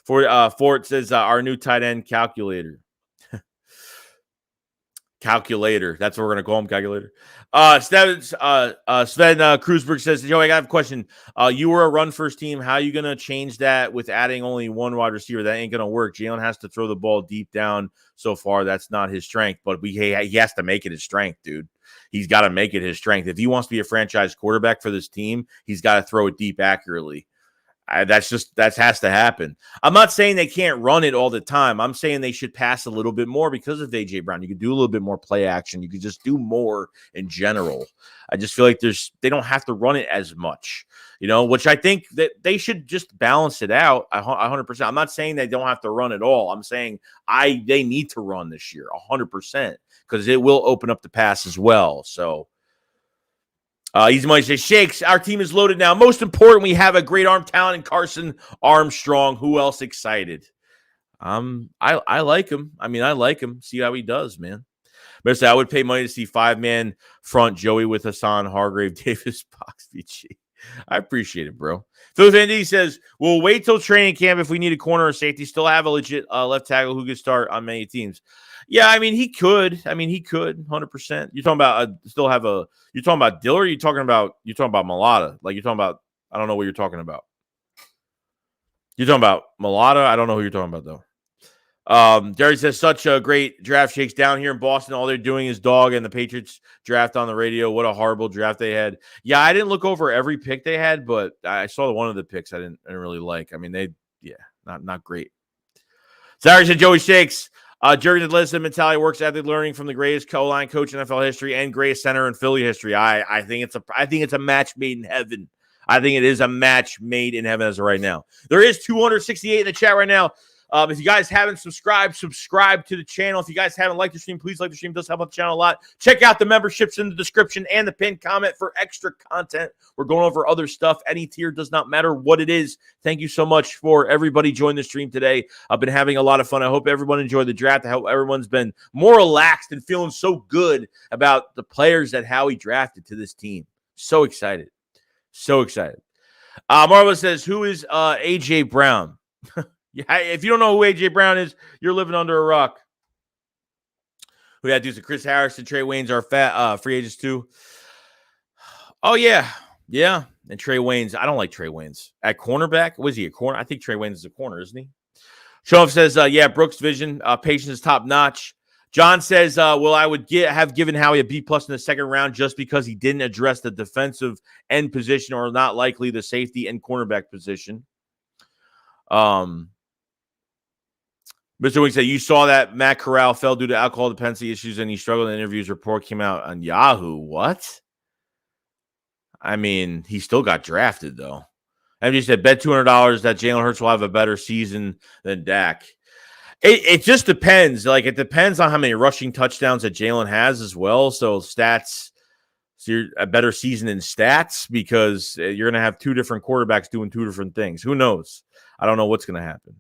Fort says our new tight end calculator. Calculator. That's what we're going to call him, calculator. Sven Kruzberg says, Joe, I got a question. You were a run-first team. How are you going to change that with adding only 1 wide receiver? That ain't going to work. Jalen has to throw the ball deep down. So far, that's not his strength. But he has to make it his strength, dude. He's got to make it his strength. If he wants to be a franchise quarterback for this team, he's got to throw it deep accurately. That has to happen. I'm not saying they can't run it all the time. I'm saying they should pass a little bit more because of A.J. Brown. You could do a little bit more play action. You could just do more in general. I just feel like they don't have to run it as much, which I think that they should just balance it out 100%. I'm not saying they don't have to run at all. I'm saying they need to run this year 100% because it will open up the pass as well. So. Easy Money says, Shakes, our team is loaded now. Most important, we have a great arm talent in Carson Armstrong. Who else excited? I like him. I like him. See how he does, man. But I would pay money to see 5-man front Joey with Hassan, Hargrave, Davis, Box, VG. I appreciate it, bro. Phil Van D says, we'll wait till training camp if we need a corner or safety. Still have a legit left tackle who could start on many teams. Yeah, he could. He could 100%. You're talking about you're talking about Diller, or you're talking about Malata? Like you're talking about, I don't know what you're talking about. You're talking about Malata? I don't know who you're talking about though. Jerry says, such a great draft, Shakes. Down here in Boston, all they're doing is dog and the Patriots draft on the radio. What a horrible draft they had. Yeah, I didn't look over every pick they had, but I saw one of the picks I didn't really like. Not great. Sorry, said Joey Shakes. Jurgens Listen mentality works ethic learning from the greatest O-line coach in NFL history and greatest center in Philly history. I think it's a match made in heaven. I think it is a match made in heaven as of right now. There is 268 in the chat right now. If you guys haven't subscribe to the channel. If you guys haven't liked the stream, please like the stream. It does help out the channel a lot. Check out the memberships in the description and the pinned comment for extra content. We're going over other stuff. Any tier does not matter what it is. Thank you so much for everybody joining the stream today. I've been having a lot of fun. I hope everyone enjoyed the draft. I hope everyone's been more relaxed and feeling so good about the players that Howie drafted to this team. So excited. So excited. Marva says, who is A.J. Brown? Yeah, if you don't know who A.J. Brown is, you're living under a rock. We had to do some Chris Harris and Trey Waynes are free agents too. Oh, yeah. Yeah. And Trey Waynes, I don't like Trey Waynes. At cornerback, was he a corner? I think Trey Waynes is a corner, isn't he? Shonoff says, yeah, Brooks' vision, patience is top notch. John says, well, I would have given Howie a B+ in the second round just because he didn't address the defensive end position or not likely the safety and cornerback position. Mr. Wing said, you saw that Matt Corral fell due to alcohol dependency issues and he struggled in interviews. Report came out on Yahoo. What? He still got drafted, though. MJ said, bet $200 that Jalen Hurts will have a better season than Dak. It just depends. It depends on how many rushing touchdowns that Jalen has as well. So stats So you're a better season in stats because you're going to have two different quarterbacks doing two different things. Who knows? I don't know what's going to happen.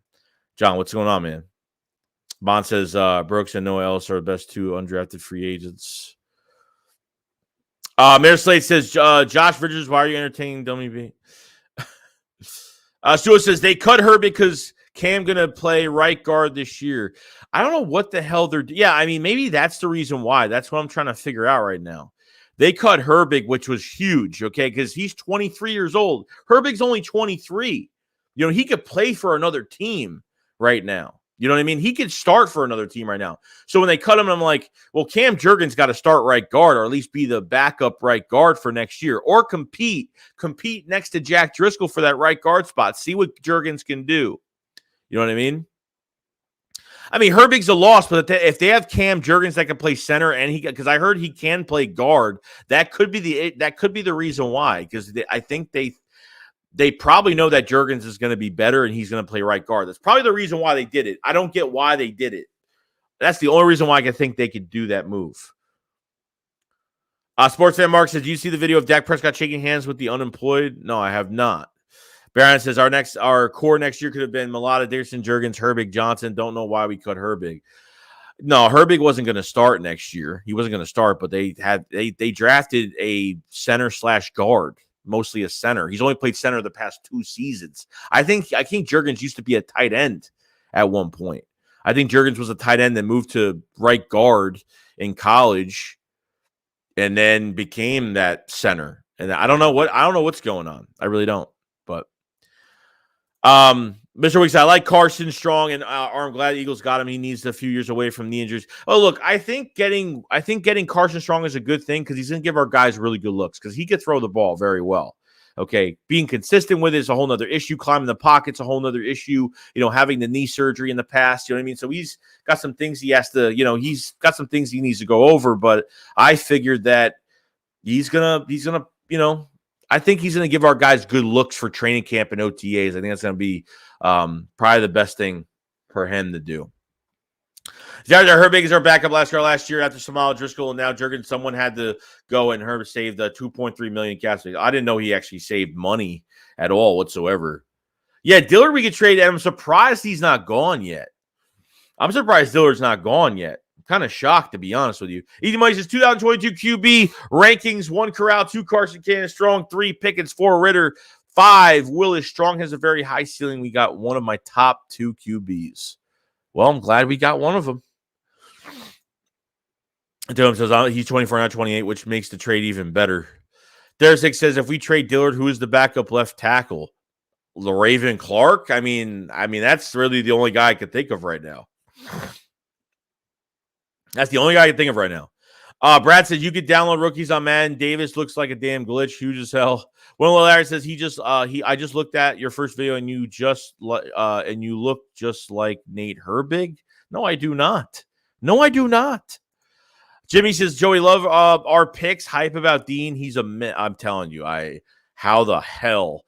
John, what's going on, man? Bond says Brooks and Noah Ellis are the best two undrafted free agents. Mayor Slade says, Josh Bridges, why are you entertaining WB? Stuart says, they cut her because Cam going to play right guard this year. I don't know what the hell they're doing. Yeah, I mean, maybe that's the reason why. That's what I'm trying to figure out right now. They cut Herbig, which was huge, okay, because he's 23 years old. Herbig's only 23. You know, he could play for another team right now. You know what I mean? He could start for another team right now. So when they cut him, I'm like, well, Cam Jurgens got to start right guard or at least be the backup right guard for next year or compete next to Jack Driscoll for that right guard spot. See what Jurgens can do. You know what I mean? I mean, Herbig's a loss, but if they have Cam Jurgens that can play center and because I heard he can play guard, that could be the reason why. Because I think they probably know that Jurgens is going to be better and he's going to play right guard. That's probably the reason why they did it. I don't get why they did it. That's the only reason why I can think they could do that move. Sports fan Mark says, do you see the video of Dak Prescott shaking hands with the unemployed? No, I have not. Baron says, our core next year could have been Mulata, Dickerson, Jurgens, Herbig, Johnson. Don't know why we cut Herbig. No, Herbig wasn't going to start next year. He wasn't going to start, but they drafted a center/guard. Mostly a center. He's only played center the past 2 seasons. I think Jurgens used to be a tight end at one point. I think Jurgens was a tight end that moved to right guard in college and then became that center. And I don't know what's going on. I really don't. But Mr. Weeks, I like Carson Strong, and I'm glad the Eagles got him. He needs a few years away from knee injuries. Oh, look, I think getting Carson Strong is a good thing because he's going to give our guys really good looks because he can throw the ball very well. Okay, being consistent with it is a whole nother issue. Climbing the pocket's a whole nother issue. You know, having the knee surgery in the past. You know what I mean? So he's got some things he has to. You know, he's got some things he needs to go over. But I figured that he's gonna. You know, I think he's gonna give our guys good looks for training camp and OTAs. I think that's gonna be probably the best thing for him to do. Jared Herbig is our backup last year after Samal Driscoll and now Jurgens. Someone had to go and Herb saved the $2.3 million cap space. I didn't know he actually saved money at all whatsoever. Yeah, Dillard we could trade, and I'm surprised he's not gone yet. I'm surprised Dillard's not gone yet. I'm kind of shocked, to be honest with you. Easy Money says 2022 QB rankings: 1 Corral, 2 Carson Cannon Strong, 3 Pickens, 4 Ritter, 5 Willis. Strong has a very high ceiling. We got one of my top 2 QBs. Well, I'm glad we got one of them. Dylan says he's 24, not 28, which makes the trade even better. Derek says if we trade Dillard, who is the backup left tackle? LaRaven Clark? I mean, that's really the only guy I could think of right now. That's the only guy I can think of right now. Brad says you could download rookies on Madden. Davis looks like a damn glitch, huge as hell. Will Larry says I just looked at your first video and you look just like Nate Herbig. No, I do not. Jimmy says, Joey, love our picks. Hype about Dean. He's I'm telling you, how the hell?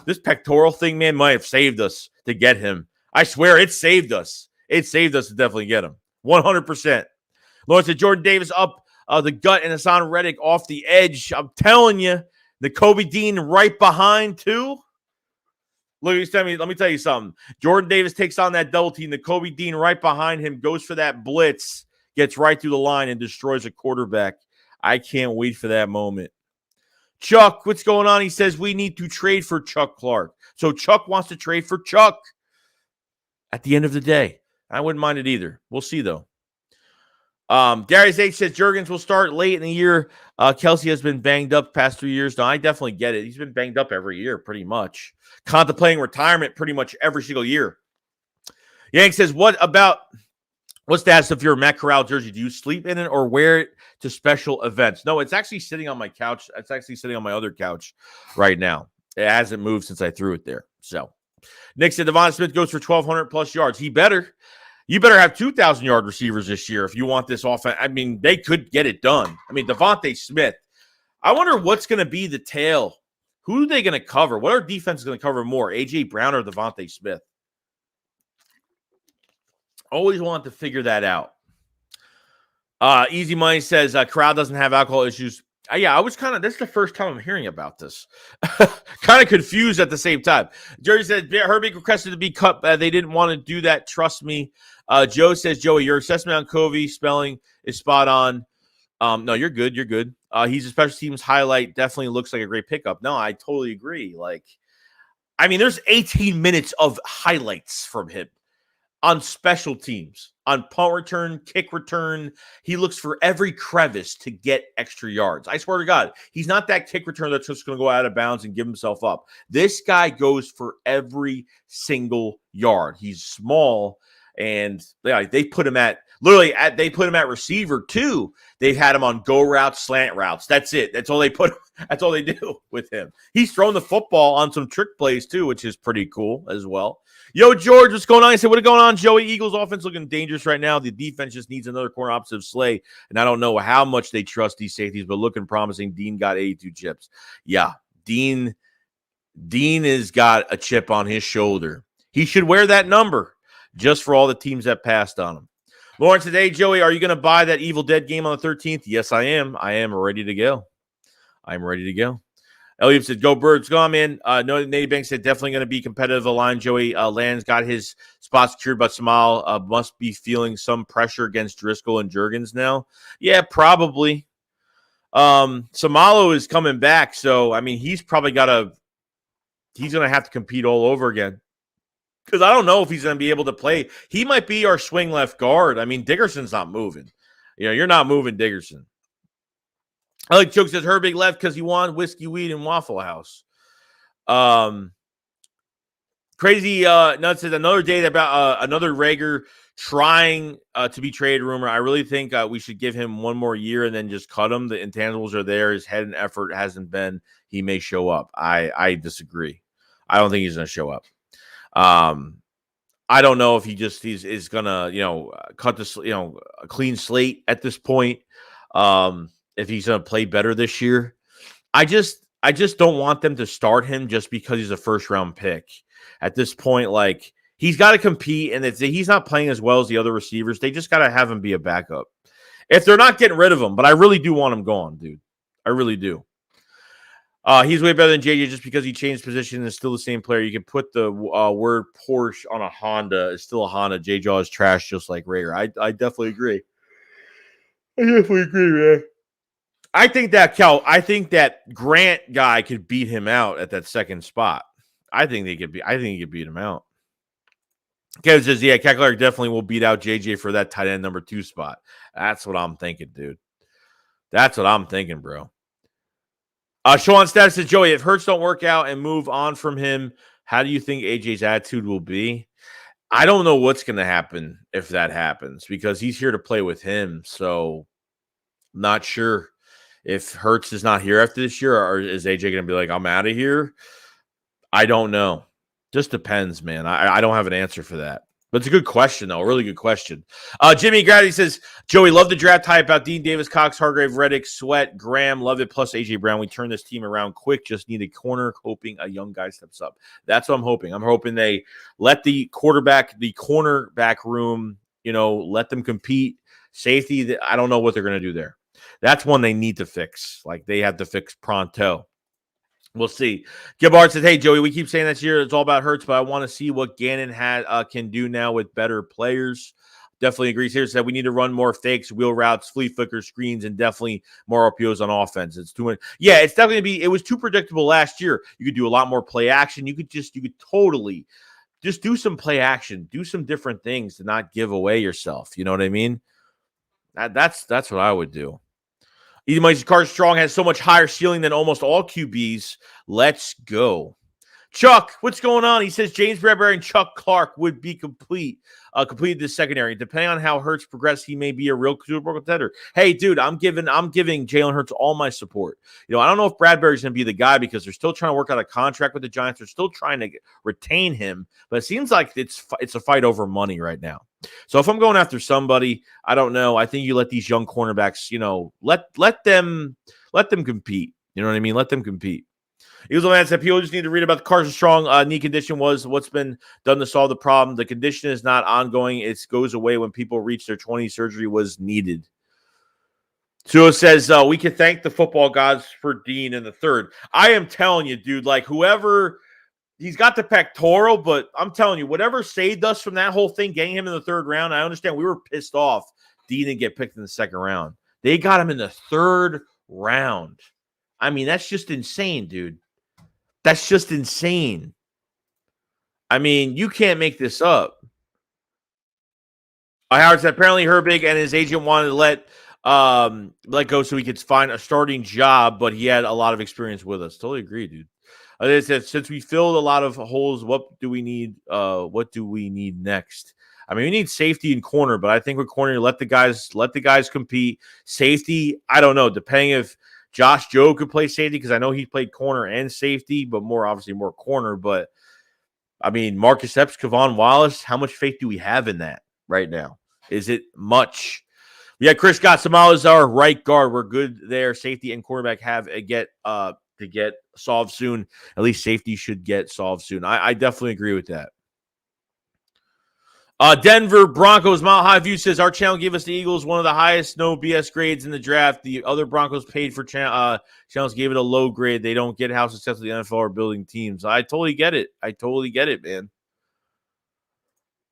This pectoral thing, man, might have saved us to get him. I swear it saved us. It saved us to definitely get him. 100%. Lawrence said, Jordan Davis up the gut and Hassan Reddick off the edge. I'm telling you, Nakobe Dean right behind, too. Look, let me tell you something. Jordan Davis takes on that double team. Nakobe Dean right behind him goes for that blitz. Gets right through the line and destroys a quarterback. I can't wait for that moment. Chuck, what's going on? He says we need to trade for Chuck Clark. So Chuck wants to trade for Chuck at the end of the day. I wouldn't mind it either. We'll see, though. Darius H. says Jurgens will start late in the year. Kelsey has been banged up past 3 years. No, I definitely get it. He's been banged up every year, pretty much. Contemplating retirement pretty much every single year. Yank says, what's that if you're a Matt Corral jersey? Do you sleep in it or wear it to special events? No, it's actually sitting on my couch. It's actually sitting on my other couch right now. It hasn't moved since I threw it there. So, Nick said Devonta Smith goes for 1,200 plus yards. You better have 2,000-yard receivers this year if you want this offense. I mean, they could get it done. I mean, Devonta Smith. I wonder what's going to be the tail. Who are they going to cover? What are defenses going to cover more, A.J. Brown or Devonta Smith? Always want to figure that out. Easy Money says crowd doesn't have alcohol issues. Yeah, I was this is the first time I'm hearing about this. Kind of confused at the same time. Jerry said Herbie requested to be cut. They didn't want to do that. Trust me. Joe says, Joey, your assessment on Covey spelling is spot on. No, you're good. You're good. He's a special teams highlight. Definitely looks like a great pickup. No, I totally agree. There's 18 minutes of highlights from him on special teams, on punt return, kick return. He looks for every crevice to get extra yards. I swear to God, he's not that kick return that's just going to go out of bounds and give himself up. This guy goes for every single yard. He's small, and they put him at receiver too. They've had him on go routes, slant routes. That's it. That's all they put. That's all they do with him. He's thrown the football on some trick plays too, which is pretty cool as well. Yo, George, what's going on? I said, what's going on, Joey? Eagles offense looking dangerous right now. The defense just needs another corner opposite of Slay, and I don't know how much they trust these safeties, but looking promising. Dean got 82 chips. Yeah, Dean has got a chip on his shoulder. He should wear that number just for all the teams that passed on him. Lauren, today, Joey, are you going to buy that Evil Dead game on the 13th? Yes, I am. I am ready to go. I'm ready to go. Elliot said, go Birds. Go on, man. No, Nate Banks said, definitely going to be competitive line. Joey Land's got his spot secured, but Samal must be feeling some pressure against Driscoll and Juergens now. Yeah, probably. Samalo is coming back, so, he's probably he's going to have to compete all over again. Because I don't know if he's going to be able to play. He might be our swing left guard. Dickerson's not moving. You're not moving Dickerson. I like Choke says Herbig left because he wanted whiskey, weed, and Waffle House. Crazy Nuts says another day about another Rager trying to be traded rumor. I really think we should give him one more year and then just cut him. The intangibles are there. His head and effort hasn't been. He may show up. I disagree. I don't think he's going to show up. I don't know if he's gonna, cut this, a clean slate at this point. If he's gonna play better this year, I just don't want them to start him just because he's a first round pick. At this point, he's got to compete, and if he's not playing as well as the other receivers, they just got to have him be a backup. If they're not getting rid of him, but I really do want him gone, dude. I really do. He's way better than JJ just because he changed position and is still the same player. You can put the word Porsche on a Honda. It's still a Honda. JJ is trash just like Rager. I definitely agree. Man. I think that Grant guy could beat him out at that second spot. I think he could beat him out. Kevin says, yeah, Keckler definitely will beat out JJ for that tight end number 2 spot. That's what I'm thinking, dude. That's what I'm thinking, bro. Sean Status says, Joey, if Hurts don't work out and move on from him, how do you think AJ's attitude will be? I don't know what's going to happen if that happens because he's here to play with him. So I'm not sure if Hurts is not here after this year, or is AJ going to be like, I'm out of here? I don't know. Just depends, man. I don't have an answer for that. But it's a good question, though. A really good question. Jimmy Grady says, Joey, love the draft type about Dean Davis, Cox, Hargrave, Reddick, Sweat, Graham. Love it. Plus A.J. Brown. We turn this team around quick. Just need a corner, hoping a young guy steps up. That's what I'm hoping. I'm hoping they let the cornerback room, let them compete. Safety, I don't know what they're going to do there. That's one they need to fix. They have to fix pronto. We'll see. Gibbard said, hey, Joey, we keep saying this year it's all about Hurts, but I want to see what Gannon can do now with better players. Definitely agrees here. Said we need to run more fakes, wheel routes, flea flicker screens, and definitely more RPOs on offense. It's too much. Yeah, it's definitely going to be. It was too predictable last year. You could do a lot more play action. You could totally just do some play action, do some different things to not give away yourself. You know what I mean? That's what I would do. Either Mike Carter Strong has so much higher ceiling than almost all QBs. Let's go. Chuck, what's going on? He says James Bradbury and Chuck Clark would be completed this secondary. Depending on how Hurts progress, he may be a real Super Bowl contender. Hey, dude, I'm giving Jalen Hurts all my support. I don't know if Bradbury's going to be the guy because they're still trying to work out a contract with the Giants. They're still trying to retain him, but it seems like it's a fight over money right now. So if I'm going after somebody, I don't know. I think you let these young cornerbacks, let them compete. You know what I mean? Let them compete. Eagles man said people just need to read about the Carson Strong knee condition was what's been done to solve the problem. The condition is not ongoing. It goes away when people reach their 20s. Surgery was needed. So it says we can thank the football gods for Dean in the third. I am telling you, dude, like whoever he's got the pectoral, but I'm telling you, whatever saved us from that whole thing, getting him in the third round, I understand we were pissed off Dean didn't get picked in the second round. They got him in the third round. I mean, that's just insane, dude. That's just insane. I mean, you can't make this up. Howard said apparently Herbig and his agent wanted to let go so he could find a starting job, but he had a lot of experience with us. Totally agree, dude. They said since we filled a lot of holes, what do we need? What do we need next? I mean, we need safety and corner, but I think with corner, let the guys compete. Safety, I don't know. Depending if Josh Joe could play safety, because I know he played corner and safety, but obviously more corner. But I mean, Marcus Epps, Kevon Wallace, how much faith do we have in that right now? Is it much? Yeah, Chris got Samalazar, right guard. We're good there. Safety and quarterback have to get solved soon. At least safety should get solved soon. I definitely agree with that. Denver Broncos Mile High View says our channel gave us the Eagles one of the highest no BS grades in the draft. The other Broncos paid for channels gave it a low grade. They don't get how successful the NFL are building teams. I totally get it. Man.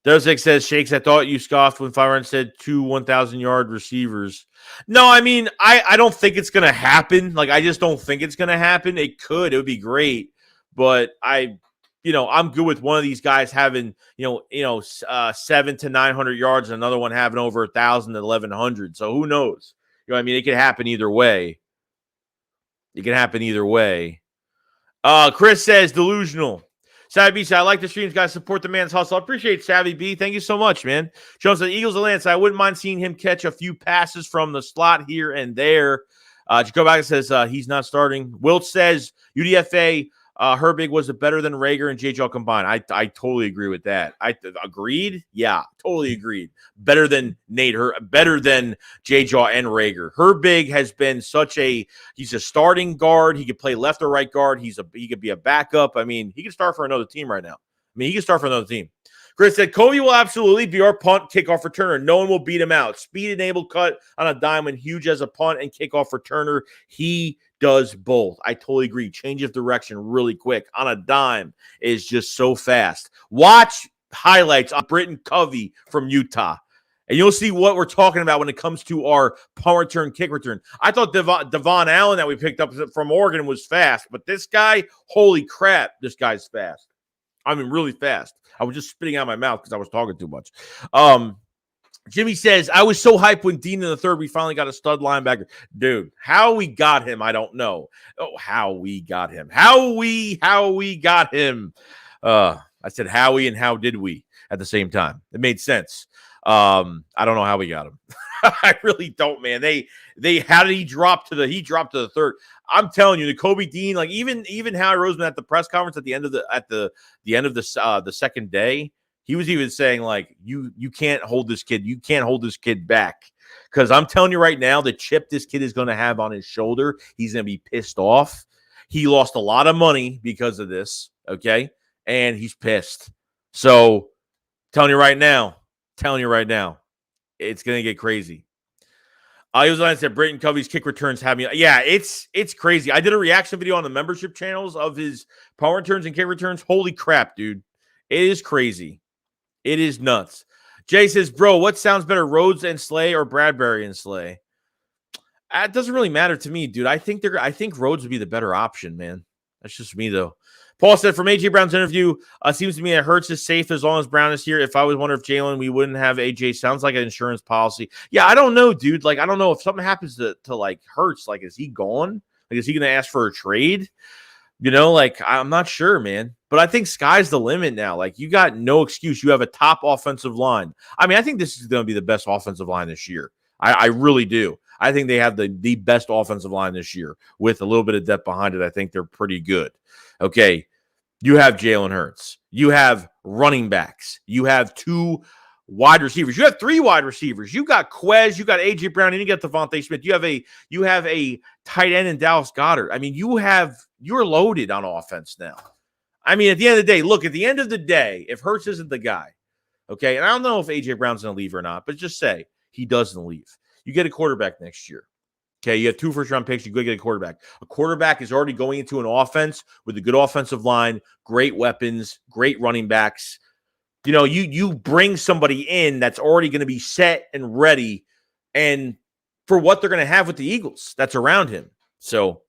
Dozek says, Shakes, I thought you scoffed when Firearm said 2 1,000-yard receivers. No, I mean, I don't think it's going to happen. Like, I just don't think it's going to happen. It could. It would be great. But I'm good with one of these guys having, 700 to 900 yards and another one having over 1,000 to 1,100. So who knows? I mean, it could happen either way. Chris says, delusional. Savvy B said, I like the streams, guys. Support the man's hustle. I appreciate Savvy B. Thank you so much, man. Jones said, Eagles of Lance. I wouldn't mind seeing him catch a few passes from the slot here and there. Jacob says he's not starting. Wilt says, UDFA, Herbig was better than Rager and J-Jaw combined. I totally agree with that. I agreed. Yeah, totally agreed. Better than Nate, better than J-Jaw and Rager. Herbig has been he's a starting guard. He could play left or right guard. He could be a backup. I mean, he could start for another team right now. Chris said, Kobe will absolutely be our punt kickoff returner. No one will beat him out. Speed-enabled cut on a dime and huge as a punt and kickoff returner. He does both. I totally agree. Change of direction really quick on a dime is just so fast. Watch highlights on Britton Covey from Utah, and you'll see what we're talking about when it comes to our punt return, kick return. I thought Devon Allen that we picked up from Oregon was fast, but this guy, holy crap, this guy's fast. I mean, really fast. I was just spitting out my mouth because I was talking too much. Jimmy says, I was so hyped when Dean in the third, we finally got a stud linebacker. Dude, how we got him, I don't know. Oh, how we got him. How we got him. I said Howie and how did we at the same time. It made sense. I don't know how we got him. I really don't, man. How did he drop to the third? I'm telling you, Nakobe Dean, like even Howie Roseman at the press conference at the end of the second day, he was even saying, like, you can't hold this kid. You can't hold this kid back. Because I'm telling you right now, the chip this kid is going to have on his shoulder, he's going to be pissed off. He lost a lot of money because of this, okay? And he's pissed. So, telling you right now, it's going to get crazy. He was on said Brayton Covey's kick returns have me. Yeah, it's crazy. I did a reaction video on the membership channels of his punt returns and kick returns. Holy crap, dude. It is crazy. It is nuts. Jay says, bro, what sounds better, Rhodes and Slay or Bradbury and Slay? It doesn't really matter to me, dude. I think Rhodes would be the better option, man. That's just me, though. Paul said, from A.J. Brown's interview, seems to me that Hurts is safe as long as Brown is here. If I was wondering if Jalen, we wouldn't have A.J. Sounds like an insurance policy. Yeah, I don't know, dude. Like, I don't know if something happens to like Hurts. Like, is he gone? Like, is he going to ask for a trade? Like, I'm not sure, man. But I think sky's the limit now. Like, you got no excuse. You have a top offensive line. I mean, I think this is going to be the best offensive line this year. I really do. I think they have the best offensive line this year with a little bit of depth behind it. I think they're pretty good. Okay, you have Jalen Hurts. You have running backs. You have 2 wide receivers. You have 3 wide receivers. You got Quez. You got A.J. Brown, and you got Devontae Smith. You have a tight end in Dallas Goedert. I mean, you're loaded on offense now. I mean, at the end of the day, if Hurts isn't the guy, okay, and I don't know if A.J. Brown's going to leave or not, but just say he doesn't leave. You get a quarterback next year. Okay, you have 2 first-round picks. You go get a quarterback. A quarterback is already going into an offense with a good offensive line, great weapons, great running backs. You know, you bring somebody in that's already going to be set and ready, and for what they're going to have with the Eagles that's around him. So,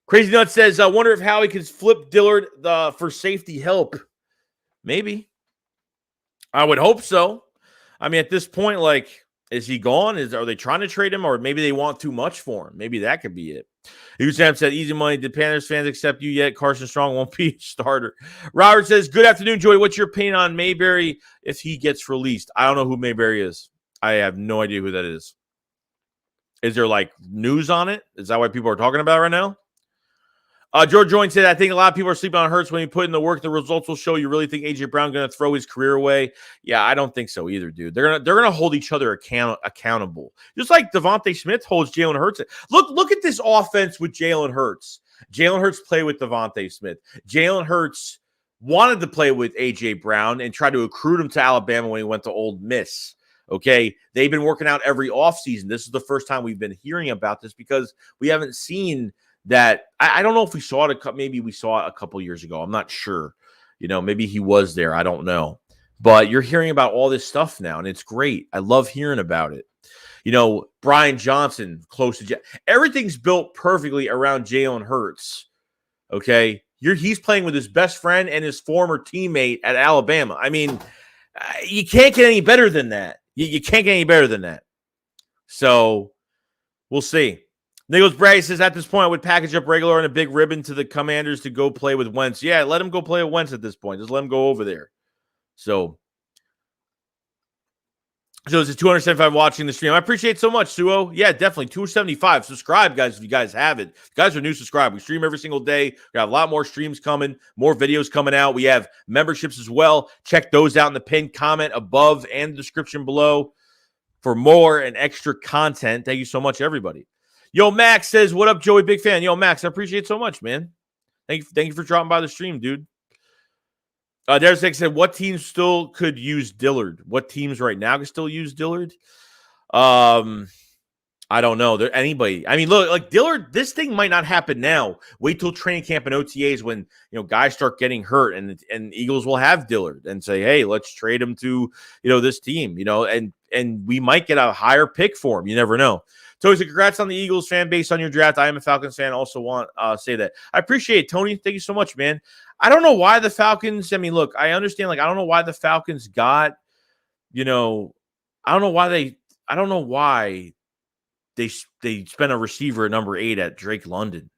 Crazy Nut says, I wonder if Howie could flip Dillard for safety help. Maybe. I would hope so. I mean, at this point, like, is he gone? Are they trying to trade him, or maybe they want too much for him? Maybe that could be it. Sam said, easy money. Did Panthers fans accept you yet? Carson Strong won't be a starter. Robert says, good afternoon, Joey. What's your opinion on Mayberry if he gets released? I don't know who Mayberry is. I have no idea who that is. Is there, like, news on it? Is that why people are talking about it right now? George Joyne said, I think a lot of people are sleeping on Hurts when he put in the work. The results will show. You really think A.J. Brown going to throw his career away? Yeah, I don't think so either, dude. They're gonna hold each other accountable. Just like Devontae Smith holds Jalen Hurts. Look at this offense with Jalen Hurts. Jalen Hurts played with Devontae Smith. Jalen Hurts wanted to play with A.J. Brown and tried to recruit him to Alabama when he went to Ole Miss. Okay, they've been working out every offseason. This is the first time we've been hearing about this because we haven't seen that. I don't know if we saw it. Maybe we saw it a couple years ago. I'm not sure. You know, maybe he was there. I don't know. But you're hearing about all this stuff now, and it's great. I love hearing about it. You know, Brian Johnson, close to everything's built perfectly around Jalen Hurts. Okay, he's playing with his best friend and his former teammate at Alabama. I mean, you can't get any better than that. You can't get any better than that. So we'll see. Nicholas Bragg says, at this point, I would package up Regular and a big ribbon to the Commanders to go play with Wentz. Yeah, let him go play with Wentz at this point. Just let him go over there. So it's 275 watching the stream. I appreciate it so much, Suo. Yeah, definitely. 275. Subscribe, guys, if you guys have it. If you guys are new, subscribe. We stream every single day. We have a lot more streams coming, more videos coming out. We have memberships as well. Check those out in the pinned comment above and the description below for more and extra content. Thank you so much, everybody. Yo, Max says, what up, Joey? Big fan. Yo, Max, I appreciate it so much, man. Thank you for dropping by the stream, dude. Derek said, what teams still could use Dillard? What teams right now can still use Dillard? I don't know. Anybody. I mean, look, like Dillard, this thing might not happen now. Wait till training camp and OTAs when, guys start getting hurt and Eagles will have Dillard and say, hey, let's trade him to, this team, and we might get a higher pick for him. You never know. Tony said, congrats on the Eagles fan base on your draft. I am a Falcons fan. Also want to say that. I appreciate it, Tony. Thank you so much, man. I don't know why the Falcons, I mean, look, I understand, I don't know why the Falcons got, I don't know why they spent a receiver at number 8 at Drake London.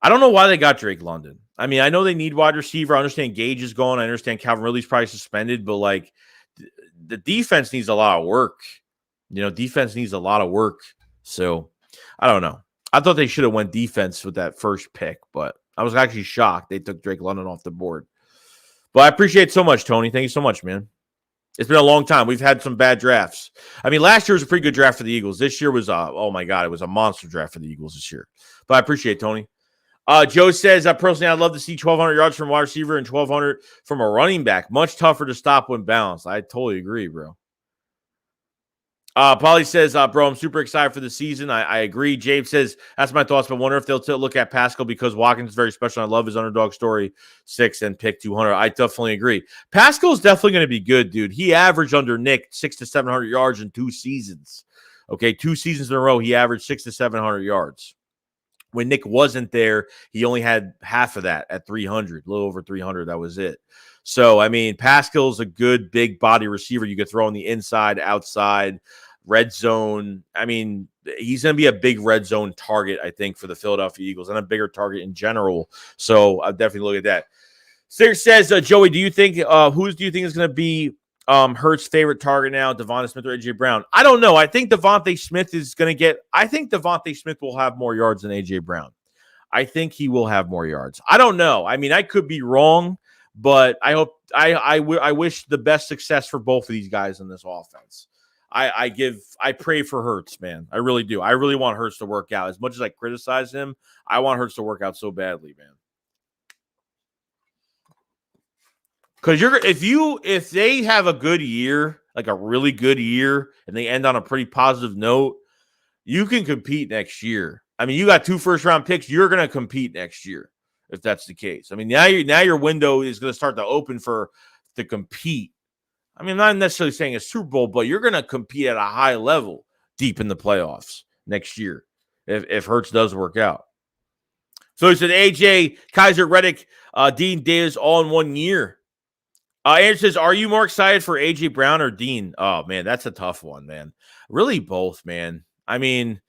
I don't know why they got Drake London. I mean, I know they need wide receiver. I understand Gage is gone. I understand Calvin Ridley's probably suspended, but the defense needs a lot of work. Defense needs a lot of work. So I don't know. I thought they should have went defense with that first pick, but I was actually shocked they took Drake London off the board. But I appreciate it so much, Tony. Thank you so much, man. It's been a long time. We've had some bad drafts. I mean, last year was a pretty good draft for the Eagles. This year was, oh my God, it was a monster draft for the Eagles this year. But I appreciate it, Tony. Joe says, personally, I'd love to see 1,200 yards from a wide receiver and 1,200 from a running back. Much tougher to stop when balanced. I totally agree, bro. Polly says, bro, I'm super excited for the season. I agree. James says, that's my thoughts, but wonder if they'll look at Pascal because Watkins is very special. I love his underdog story, 6 and pick 200. I definitely agree. Pascal is definitely going to be good, dude. He averaged under Nick 600 to 700 yards in 2 seasons. Okay, 2 seasons in a row, he averaged 600 to 700 yards. When Nick wasn't there, he only had half of that at 300, a little over 300. That was it. So, I mean, Pascal's a good big body receiver. You could throw on the inside, outside, red zone. I mean, he's going to be a big red zone target, I think, for the Philadelphia Eagles and a bigger target in general. So, I'll definitely look at that. Sarah says, Joey, do you think is going to be Hurts' favorite target now, Devontae Smith or A.J. Brown? I don't know. I think Devontae Smith will have more yards than A.J. Brown. I think he will have more yards. I don't know. I mean, I could be wrong, but I wish the best success for both of these guys in this offense. I pray for Hurts, man. I really do. I really want Hurts to work out. As much as I criticize him, I want Hurts to work out so badly, man. Because if they have a good year, like a really good year, and they end on a pretty positive note, you can compete next year. I mean, you got 2 first-round picks. You're going to compete next year if that's the case. I mean, now your window is going to start to open to compete. I mean, I'm not necessarily saying a Super Bowl, but you're going to compete at a high level deep in the playoffs next year if Hurts does work out. So he said AJ, Kaiser, Reddick, Dean, Davis all in 1 year. Andrew says, are you more excited for AJ Brown or Dean? Oh, man, that's a tough one, man. Really both, man. I mean,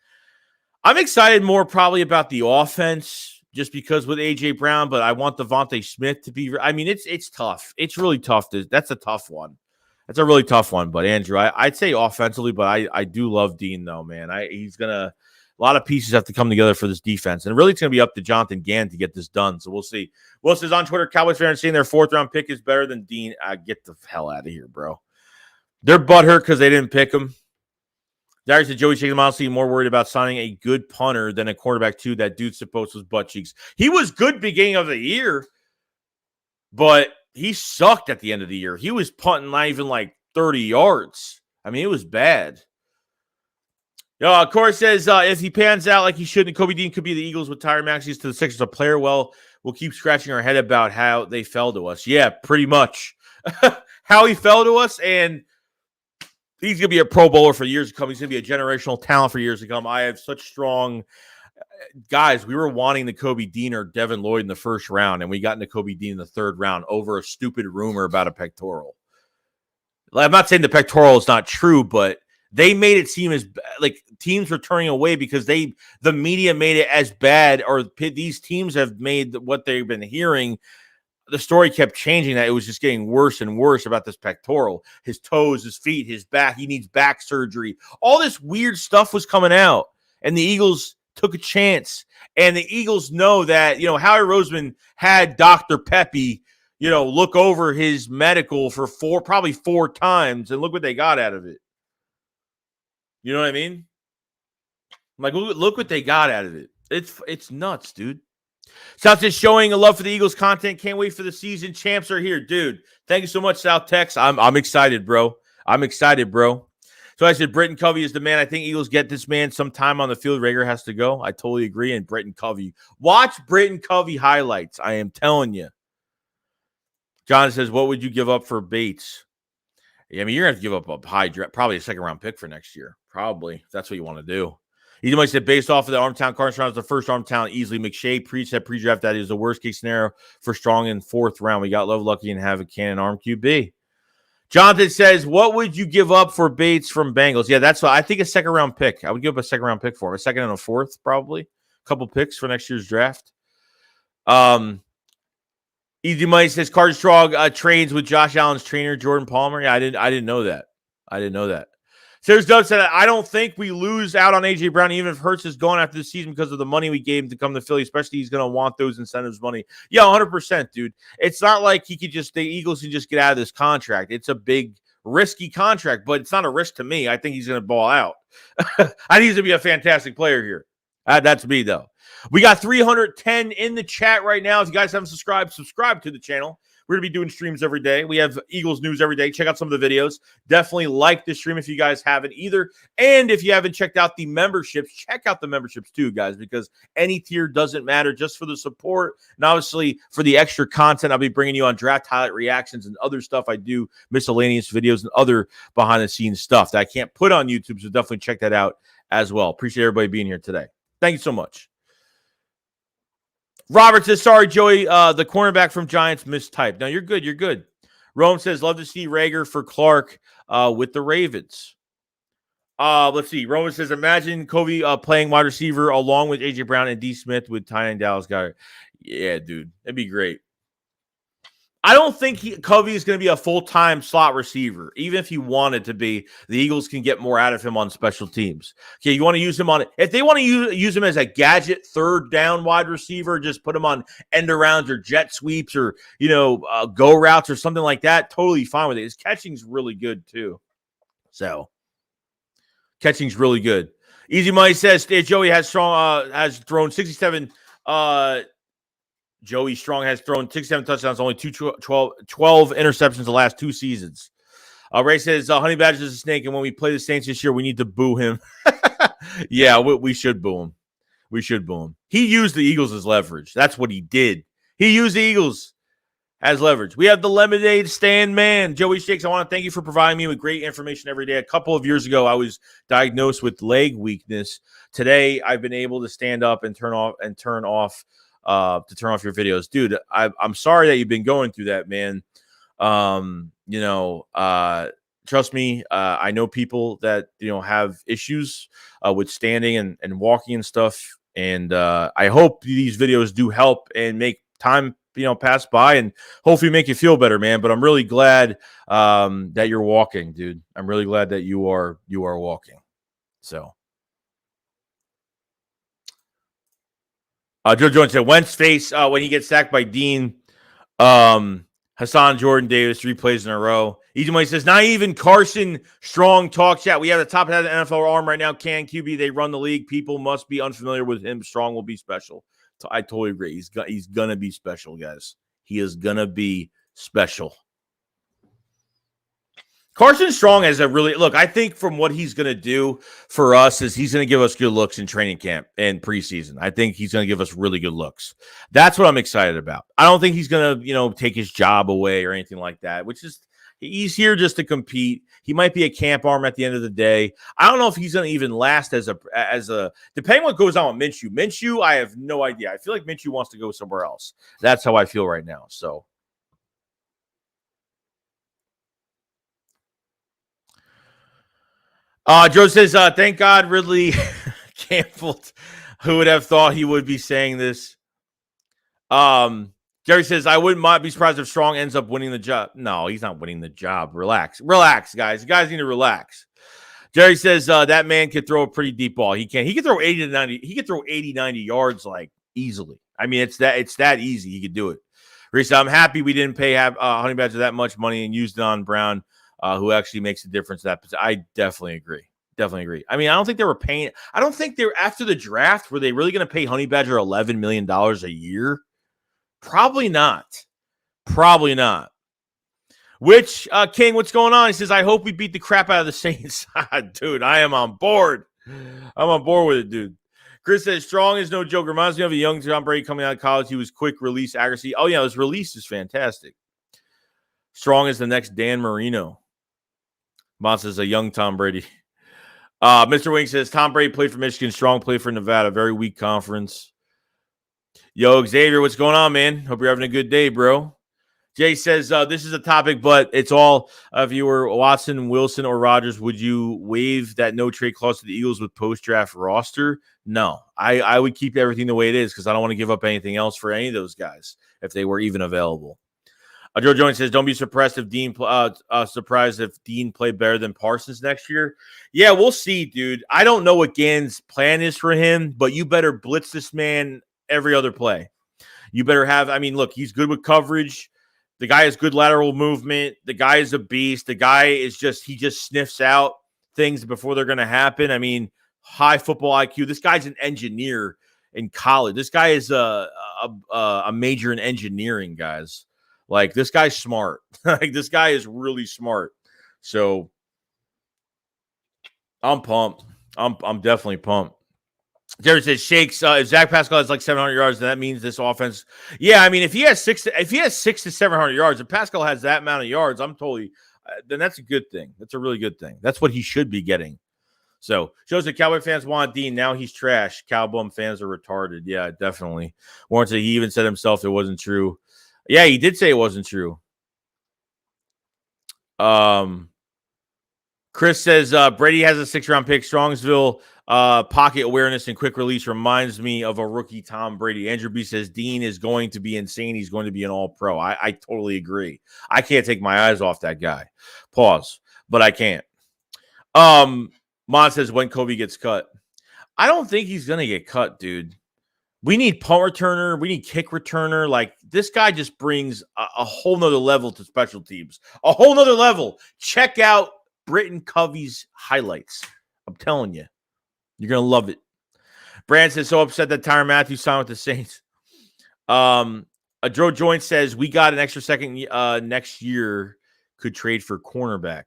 I'm excited more probably about the offense just because with AJ Brown, but I want Devontae Smith to be – I mean, it's tough. It's really tough. That's a tough one. That's a really tough one. But, Andrew, I'd say offensively, but I do love Dean, though, man. He's going to – a lot of pieces have to come together for this defense. And really, it's going to be up to Jonathan Gann to get this done. So we'll see. Will says on Twitter, Cowboys fans saying their 4th-round pick is better than Dean. Get the hell out of here, bro. They're butthurt because they didn't pick him. Darius said Joey Shaking honestly more worried about signing a good punter than a quarterback, too. That dude supposed was butt cheeks. He was good beginning of the year, but he sucked at the end of the year. He was punting not even like 30 yards. I mean, it was bad. Corey says, if he pans out like he should, Nakobe Dean could be the Eagles with Tyrann Matthew to the Sixers. A player, well, we'll keep scratching our head about how they fell to us. Yeah, pretty much. How he fell to us, and he's going to be a Pro Bowler for years to come. He's going to be a generational talent for years to come. I have such strong guys. We were wanting Nakobe Dean or Devin Lloyd in the 1st round, and we got Nakobe Dean in the 3rd round over a stupid rumor about a pectoral. I'm not saying the pectoral is not true, but they made it seem as like teams were turning away because the media made it as bad, or these teams have made what they've been hearing. The story kept changing that it was just getting worse and worse about this pectoral, his toes, his feet, his back. He needs back surgery. All this weird stuff was coming out, and the Eagles took a chance. And the Eagles know that, Howie Roseman had Dr. Pepe, look over his medical for probably 4 times, and look what they got out of it. You know what I mean? Like, look what they got out of it. It's nuts, dude. South just showing a love for the Eagles content. Can't wait for the season. Champs are here, dude. Thank you so much, South Tex. I'm excited, bro. So I said Britton Covey is the man. I think Eagles get this man some time on the field. Rager has to go. I totally agree. And Britton Covey. Watch Britton Covey highlights. I am telling you. John says, what would you give up for Bates? I mean, you're going to have to give up a high draft, probably a 2nd-round pick for next year. Probably, if that's what you want to do. He might say, based off of the Armtown Cardinals round, the 1st Armtown easily. McShay pre-draft that is the worst-case scenario for Strong in 4th round. We got Love Lucky and have a cannon arm QB. Jonathan says, what would you give up for Bates from Bengals? Yeah, that's what I think a 2nd-round pick. I would give up a 2nd-round pick for him. A 2nd and a 4th, probably. A couple picks for next year's draft. Easy Money says Carter Strong trains with Josh Allen's trainer, Jordan Palmer. Yeah, I didn't know that. Sarah's Doug said, I don't think we lose out on A.J. Brown, even if Hurts is gone after the season because of the money we gave him to come to Philly, especially he's going to want those incentives money. Yeah, 100%, dude. It's not like the Eagles can just get out of this contract. It's a big, risky contract, but it's not a risk to me. I think he's going to ball out. I think he's going to be a fantastic player here. That's me, though. We got 310 in the chat right now. If you guys haven't subscribed to the channel. We're going to be doing streams every day. We have Eagles news every day. Check out some of the videos. Definitely like the stream if you guys haven't either. And if you haven't checked out the memberships, check out the memberships too, guys, because any tier doesn't matter, just for the support and obviously for the extra content. I'll be bringing you on draft highlight reactions and other stuff. I do miscellaneous videos and other behind-the-scenes stuff that I can't put on YouTube, so definitely check that out as well. Appreciate everybody being here today. Thank you so much. Robert says, sorry, Joey, the cornerback from Giants mistyped. No, you're good. Rome says, love to see Rager for Clark with the Ravens. Let's see. Roman says, imagine Covey playing wide receiver along with A.J. Brown and D. Smith with Ty and Dallas Goedert. Yeah, dude. That'd be great. I don't think Covey is going to be a full-time slot receiver. Even if he wanted to be, the Eagles can get more out of him on special teams. Okay, you want to use him on – if they want to use him as a gadget third-down wide receiver, just put him on end-arounds or jet sweeps or, go routes or something like that, totally fine with it. His catching's really good too. So, catching's really good. Easy Money says Joey has thrown 67 Joey Strong has thrown 67 touchdowns, only 12 interceptions the last 2 seasons. Ray says, Honey Badger is a snake, and when we play the Saints this year, we need to boo him. Yeah, we should boo him. We should boo him. He used the Eagles as leverage. That's what he did. He used the Eagles as leverage. We have the Lemonade Stand Man. Joey Shakes, I want to thank you for providing me with great information every day. A couple of years ago, I was diagnosed with leg weakness. Today, I've been able to stand up and turn off your videos. Dude, I'm sorry that you've been going through that, man. Trust me, I know people that, have issues with standing and walking and stuff. And I hope these videos do help and make time, pass by and hopefully make you feel better, man. But I'm really glad that you're walking, dude. I'm really glad that you are walking. So. Joe Jones said, Wentz face when he gets sacked by Dean. Hassan Jordan Davis, 3 plays in a row. Easy Money says, not even Carson Strong talk chat. We have the top head of the NFL arm right now. Can QB, they run the league. People must be unfamiliar with him. Strong will be special. So I totally agree. He's going to be special, guys. He is going to be special. Carson Strong has a really look. I think from what he's going to do for us is he's going to give us good looks in training camp and preseason. I think he's going to give us really good looks. That's what I'm excited about. I don't think he's going to, take his job away or anything like that, which is he's here just to compete. He might be a camp arm at the end of the day. I don't know if he's going to even last as a depending what goes on with Minshew. Minshew, I have no idea. I feel like Minshew wants to go somewhere else. That's how I feel right now. So. Joe says, thank God Ridley canceled. Who would have thought he would be saying this? Jerry says, I wouldn't be surprised if Strong ends up winning the job. No, he's not winning the job. Relax, guys. You guys need to relax. Jerry says, that man could throw a pretty deep ball. He can. He could throw 80 to 90. He could throw 80, 90 yards like easily. I mean, it's that easy. He could do it. Reese, I'm happy we didn't pay Honey Badger that much money and used it on Brown. Who actually makes a difference. I definitely agree. I mean, I don't think they were paying. I don't think they're after the draft. Were they really going to pay Honey Badger $11 million a year? Probably not. Which King, what's going on? He says, I hope we beat the crap out of the Saints. Dude, I am on board. I'm on board with it, dude. Chris says, Strong is no joke. Reminds me of a young Tom Brady coming out of college. He was quick release accuracy. Oh, yeah, his release is fantastic. Strong is the next Dan Marino. Mons says a young Tom Brady. Mr. Wing says Tom Brady played for Michigan. Strong played for Nevada. Very weak conference. Yo, Xavier, what's going on, man? Hope you're having a good day, bro. Jay says this is a topic, but it's all if you were Watson, Wilson, or Rodgers, would you waive that no trade clause to the Eagles with post-draft roster? No. I would keep everything the way it is because I don't want to give up anything else for any of those guys if they were even available. Joe Jones says, don't be surprised if Dean played better than Parsons next year. Yeah, we'll see, dude. I don't know what Gannon's plan is for him, but you better blitz this man every other play. You better look, he's good with coverage. The guy has good lateral movement. The guy is a beast. The guy is he just sniffs out things before they're going to happen. I mean, high football IQ. This guy's an engineer in college. This guy is a major in engineering, guys. Like, this guy's smart. Like, this guy is really smart. So, I'm pumped. I'm definitely pumped. Jerry says, Shakes, if Zach Pascal has like 700 yards, then that means this offense. Yeah, I mean, if he has 600 to 700 yards, if Pascal has that amount of yards, I'm totally then that's a good thing. That's a really good thing. That's what he should be getting. So, shows that Cowboy fans want Dean. Now he's trash. Cowboy fans are retarded. Yeah, definitely. Warren said he even said himself it wasn't true. Yeah, he did say it wasn't true. Chris says Brady has a 6th-round pick. Strongsville pocket awareness and quick release reminds me of a rookie Tom Brady. Andrew B says Dean is going to be insane. He's going to be an all-pro. I totally agree. I can't take my eyes off that guy. Pause. But I can't. Mon says when Kobe gets cut. I don't think he's going to get cut, dude. We need punt returner. We need kick returner. Like, this guy just brings a whole nother level to special teams. A whole nother level. Check out Britton Covey's highlights. I'm telling you. You're going to love it. Brand says, so upset that Tyrann Matthew signed with the Saints. A Joe Joint says, we got an extra second next year. Could trade for cornerback.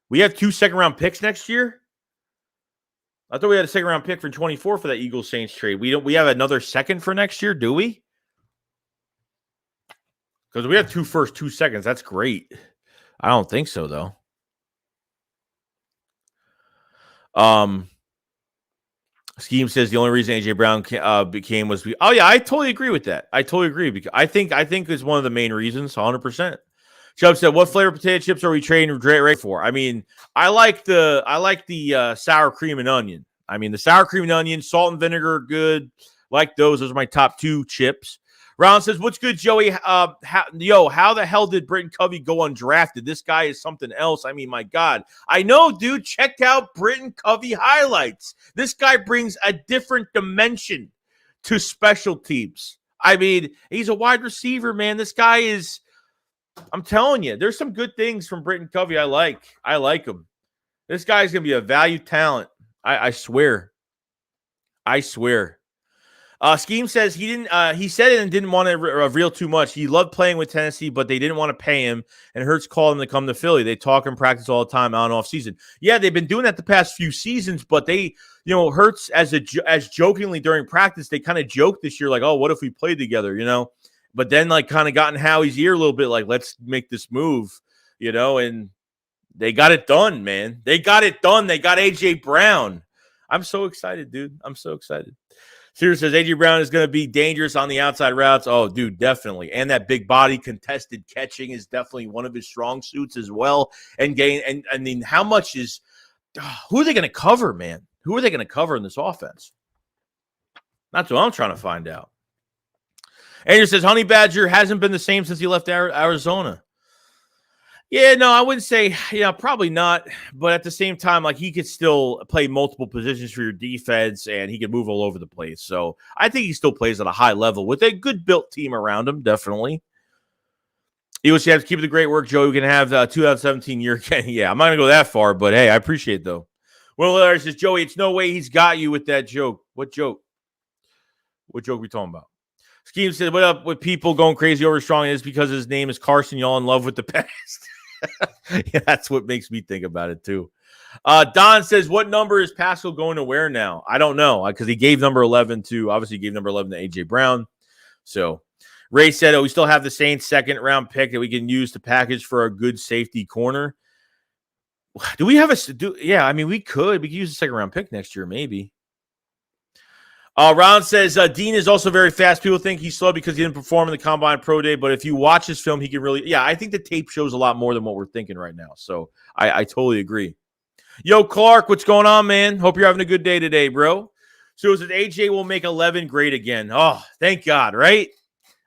We have 2 second-round picks next year? I thought we had a second round pick for 24 for that Eagles Saints trade. We have another second for next year, do we? Because we have 2 firsts, 2 seconds. That's great. I don't think so though. Scheme says the only reason AJ Brown became was oh yeah, I totally agree with that. I totally agree because I think is one of the main reasons. 100%. Chubb said, "What flavor potato chips are we trading right for?" I mean, I like the sour cream and onion. I mean, the sour cream and onion, salt and vinegar, good. Like those. Those are my top 2 chips. Ron says, "What's good, Joey? How the hell did Britton Covey go undrafted? This guy is something else. I mean, my God. I know, dude. Check out Britton Covey highlights. This guy brings a different dimension to special teams. I mean, he's a wide receiver, man. This guy is, I'm telling you, there's some good things from Britton Covey I like. I like him. This guy's going to be a value talent. I swear. I swear. Scheme says he didn't. He said it and didn't want to reveal too much. He loved playing with Tennessee, but they didn't want to pay him. And Hurts called him to come to Philly. They talk and practice all the time on and off season. Yeah, they've been doing that the past few seasons, but they, Hurts as jokingly during practice, they kind of joked this year, like, oh, what if we played together, But then like kind of got in Howie's ear a little bit, like, let's make this move, and they got it done, man. They got it done. They got AJ Brown. I'm so excited, dude. I'm so excited. Sirius says AJ Brown is going to be dangerous on the outside routes. Oh, dude, definitely. And that big body contested catching is definitely one of his strong suits as well. And I mean, how much is who are they going to cover, man? Who are they going to cover in this offense? That's what I'm trying to find out. Andrew says Honey Badger hasn't been the same since he left Arizona. Yeah, no, I wouldn't say, probably not. But at the same time, like, he could still play multiple positions for your defense, and he could move all over the place. So I think he still plays at a high level with a good built team around him, definitely. Eagles, you have to keep the great work, Joe. We can have 2017 year again. Yeah, I'm not going to go that far, but hey, I appreciate it, though. Will Larry says, Joey, it's no way he's got you with that joke. What joke? What joke are we talking about? Scheme said, what up with people going crazy over Strong is because his name is Carson. Y'all in love with the past. Yeah, that's what makes me think about it, too. Don says, what number is Pascal going to wear now? I don't know, because he gave number 11 to, obviously, he gave number 11 to A.J. Brown. So, Ray said, we still have the same second-round pick that we can use to package for a good safety corner. Do we have yeah, I mean, we could. We could use a second-round pick next year, maybe. Ron says, Dean is also very fast. People think he's slow because he didn't perform in the Combine Pro Day, but if you watch his film, he can really, I think the tape shows a lot more than what we're thinking right now. So I totally agree. Yo, Clark, what's going on, man? Hope you're having a good day today, bro. So is it AJ will make 11 great again? Oh, thank God, right?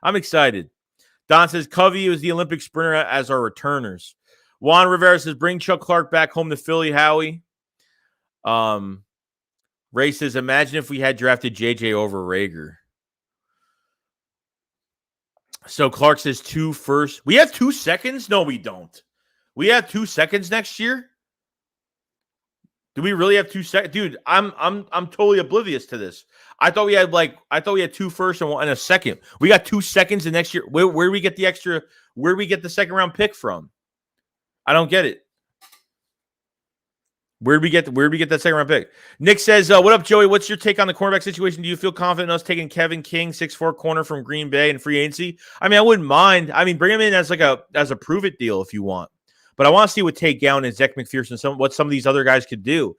I'm excited. Don says, Covey is the Olympic sprinter as our returners. Juan Rivera says, bring Chuck Clark back home to Philly, Howie. Ray says, imagine if we had drafted JJ over Rager. So Clark says 2 first. We have 2 seconds? No, we don't. We have 2 seconds next year? Do we really have 2 seconds? Dude, I'm totally oblivious to this. I thought we had 2 first and a second. We got 2 seconds in next year. Where do we get the extra? Where do we get the second round pick from? I don't get it. Where did we get that second round pick? Nick says, what up, Joey? What's your take on the cornerback situation? Do you feel confident in us taking Kevin King, 6'4" corner from Green Bay in free agency? I mean, I wouldn't mind. I mean, bring him in as a prove it deal if you want. But I want to see what Tate Gowan and Zach McPherson, what some of these other guys could do.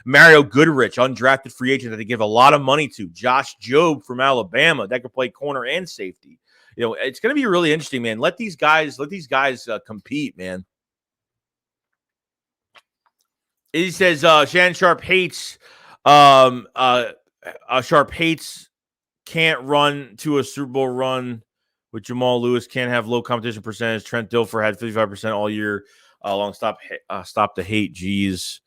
Mario Goodrich, undrafted free agent that they give a lot of money to. Josh Jobe from Alabama that could play corner and safety. It's going to be really interesting, man. Let these guys compete, man. He says Shannon Sharp hates can't run to a Super Bowl run with Jamal Lewis, can't have low competition percentage. Trent Dilfer had 55% all year. Long stop the hate. Jeez.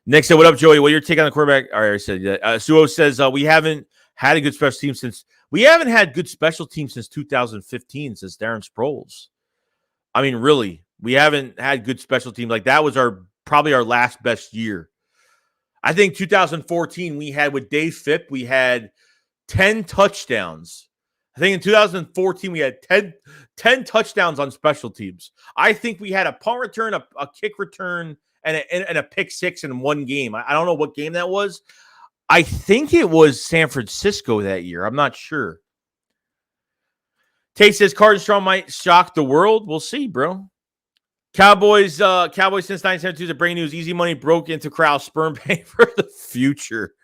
Nick said, what up, Joey? What your take on the quarterback? All right, I said that. Suo says we haven't had good special teams since 2015 since Darren Sproles. I mean, really, we haven't had good special teams. Like that was probably our last best year. I think 2014 we had with Dave Phipp, we had 10 touchdowns. I think in 2014 we had 10 touchdowns on special teams. I think we had a punt return, a kick return, and a pick six in one game. I don't know what game that was. I think it was San Francisco that year. I'm not sure. Tate says Carton Strong might shock the world. We'll see, bro. Cowboys since 1972 is a breaking news. Easy money broke into Corral sperm bank for the future.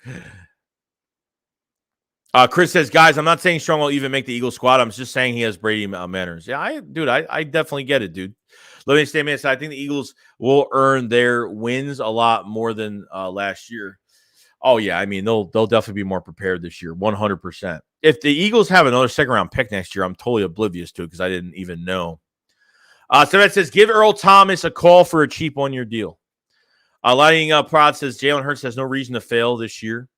Chris says, guys, I'm not saying Strong will even make the Eagles squad. I'm just saying he has Brady manners. Yeah, I definitely get it, dude. Let me stay a minute. I think the Eagles will earn their wins a lot more than last year. Oh, yeah. I mean, they'll definitely be more prepared this year, 100%. If the Eagles have another second-round pick next year, I'm totally oblivious to it because I didn't even know. So that says, give Earl Thomas a call for a cheap one-year deal. Lighting Prod says, Jalen Hurts has no reason to fail this year.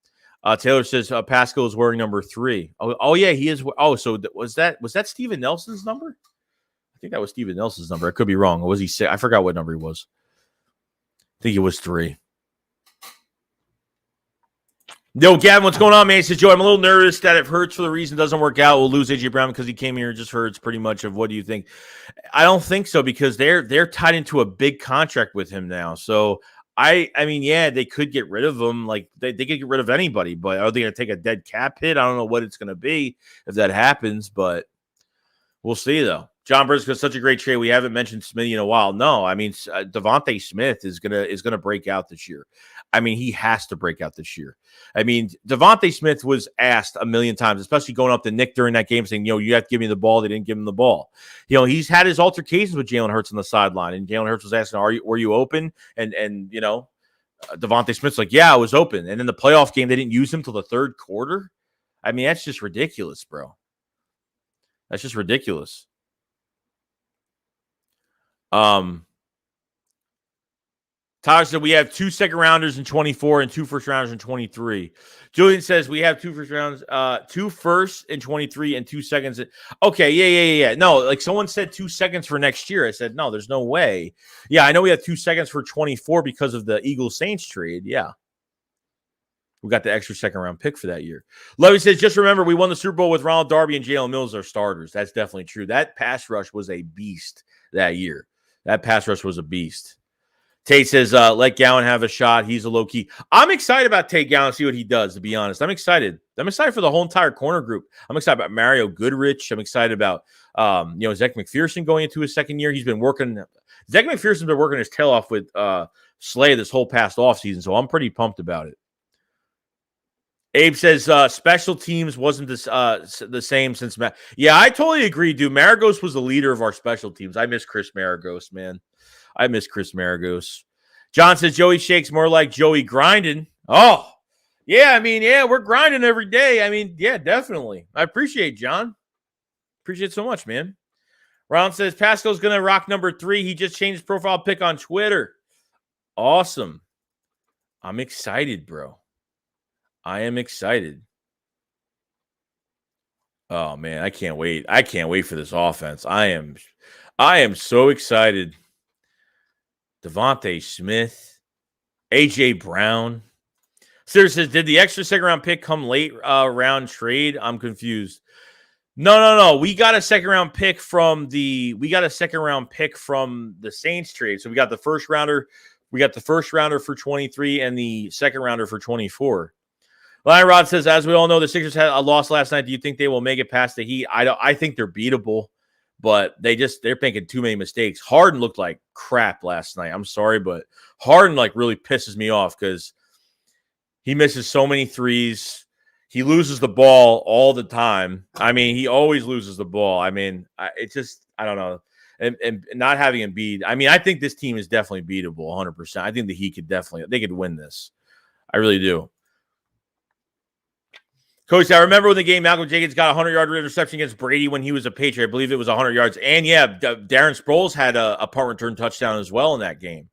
Taylor says, Pascal is wearing number 3. Oh, yeah, he is. Oh, so was that Steven Nelson's number? I think that was Steven Nelson's number. I could be wrong. Or was he 6? I forgot what number he was. I think it was 3. Yo, Gavin, what's going on, man? He says, Joe, I'm a little nervous that if Hurts for the reason doesn't work out, we'll lose A.J. Brown because he came here and just Hurts pretty much of what do you think? I don't think so because they're tied into a big contract with him now. So, I mean, yeah, they could get rid of him. Like, they could get rid of anybody, but are they going to take a dead cap hit? I don't know what it's going to be if that happens, but we'll see, though. John Briscoe, such a great trade. We haven't mentioned Smithy in a while. No, I mean, Devontae Smith is gonna break out this year. I mean, he has to break out this year. I mean, Devontae Smith was asked a million times, especially going up to Nick during that game, saying, you have to give me the ball. They didn't give him the ball. He's had his altercations with Jalen Hurts on the sideline, and Jalen Hurts was asking, were you open? And Devontae Smith's like, yeah, I was open. And in the playoff game, they didn't use him till the third quarter. I mean, that's just ridiculous, bro. That's just ridiculous. Tyler said we have 2 second rounders in 24 and 2 first rounders in 23. Julian says we have 2 first rounds, 2 firsts in 23 and 2 seconds. Okay, yeah. No, like someone said 2 seconds for next year. I said no, there's no way. Yeah, I know we have 2 seconds for 24 because of the Eagles Saints trade. Yeah. We got the extra second round pick for that year. Levy says, just remember, we won the Super Bowl with Ronald Darby and Jalen Mills as starters. That's definitely true. That pass rush was a beast that year. That pass rush was a beast. Tate says, let Gowan have a shot. He's a low-key. I'm excited about Tate Gowan, see what he does, to be honest. I'm excited. I'm excited for the whole entire corner group. I'm excited about Mario Goodrich. I'm excited about, Zach McPherson going into his second year. He's been working. Zach McPherson's been working his tail off with Slay this whole past offseason, so I'm pretty pumped about it. Abe says special teams wasn't the same since Yeah, I totally agree, dude. Maragos was the leader of our special teams. I miss Chris Maragos, man. I miss Chris Maragos. John says Joey Shakes more like Joey grinding. Oh, yeah. I mean, yeah, we're grinding every day. I mean, yeah, definitely. I appreciate John. Appreciate it so much, man. Ron says Pascal's going to rock number 3. He just changed his profile pic on Twitter. Awesome. I'm excited, bro. I am excited. Oh, man, I can't wait. I can't wait for this offense. I am so excited. Devontae Smith, A.J. Brown. Sarah says, did the extra second round pick come late round trade? I'm confused. No. We got a second round pick from the Saints trade. So we got the first rounder. We got the first rounder for 23 and the second rounder for 24. Lion Rod says, as we all know, the Sixers had a loss last night. Do you think they will make it past the Heat? I think they're beatable, but they're making too many mistakes. Harden looked like crap last night. I'm sorry, but Harden really pisses me off because he misses so many threes. He loses the ball all the time. I mean, he always loses the ball. I mean, I don't know. And not having Embiid, I mean, I think this team is definitely beatable 100%. I think the Heat they could win this. I really do. Coach, I remember when the game MalcolmJenkins got a 100-yard interception against Brady when he was a Patriot. I believe it was 100 yards. And, yeah, Darren Sproles had a punt return touchdown as well in that game.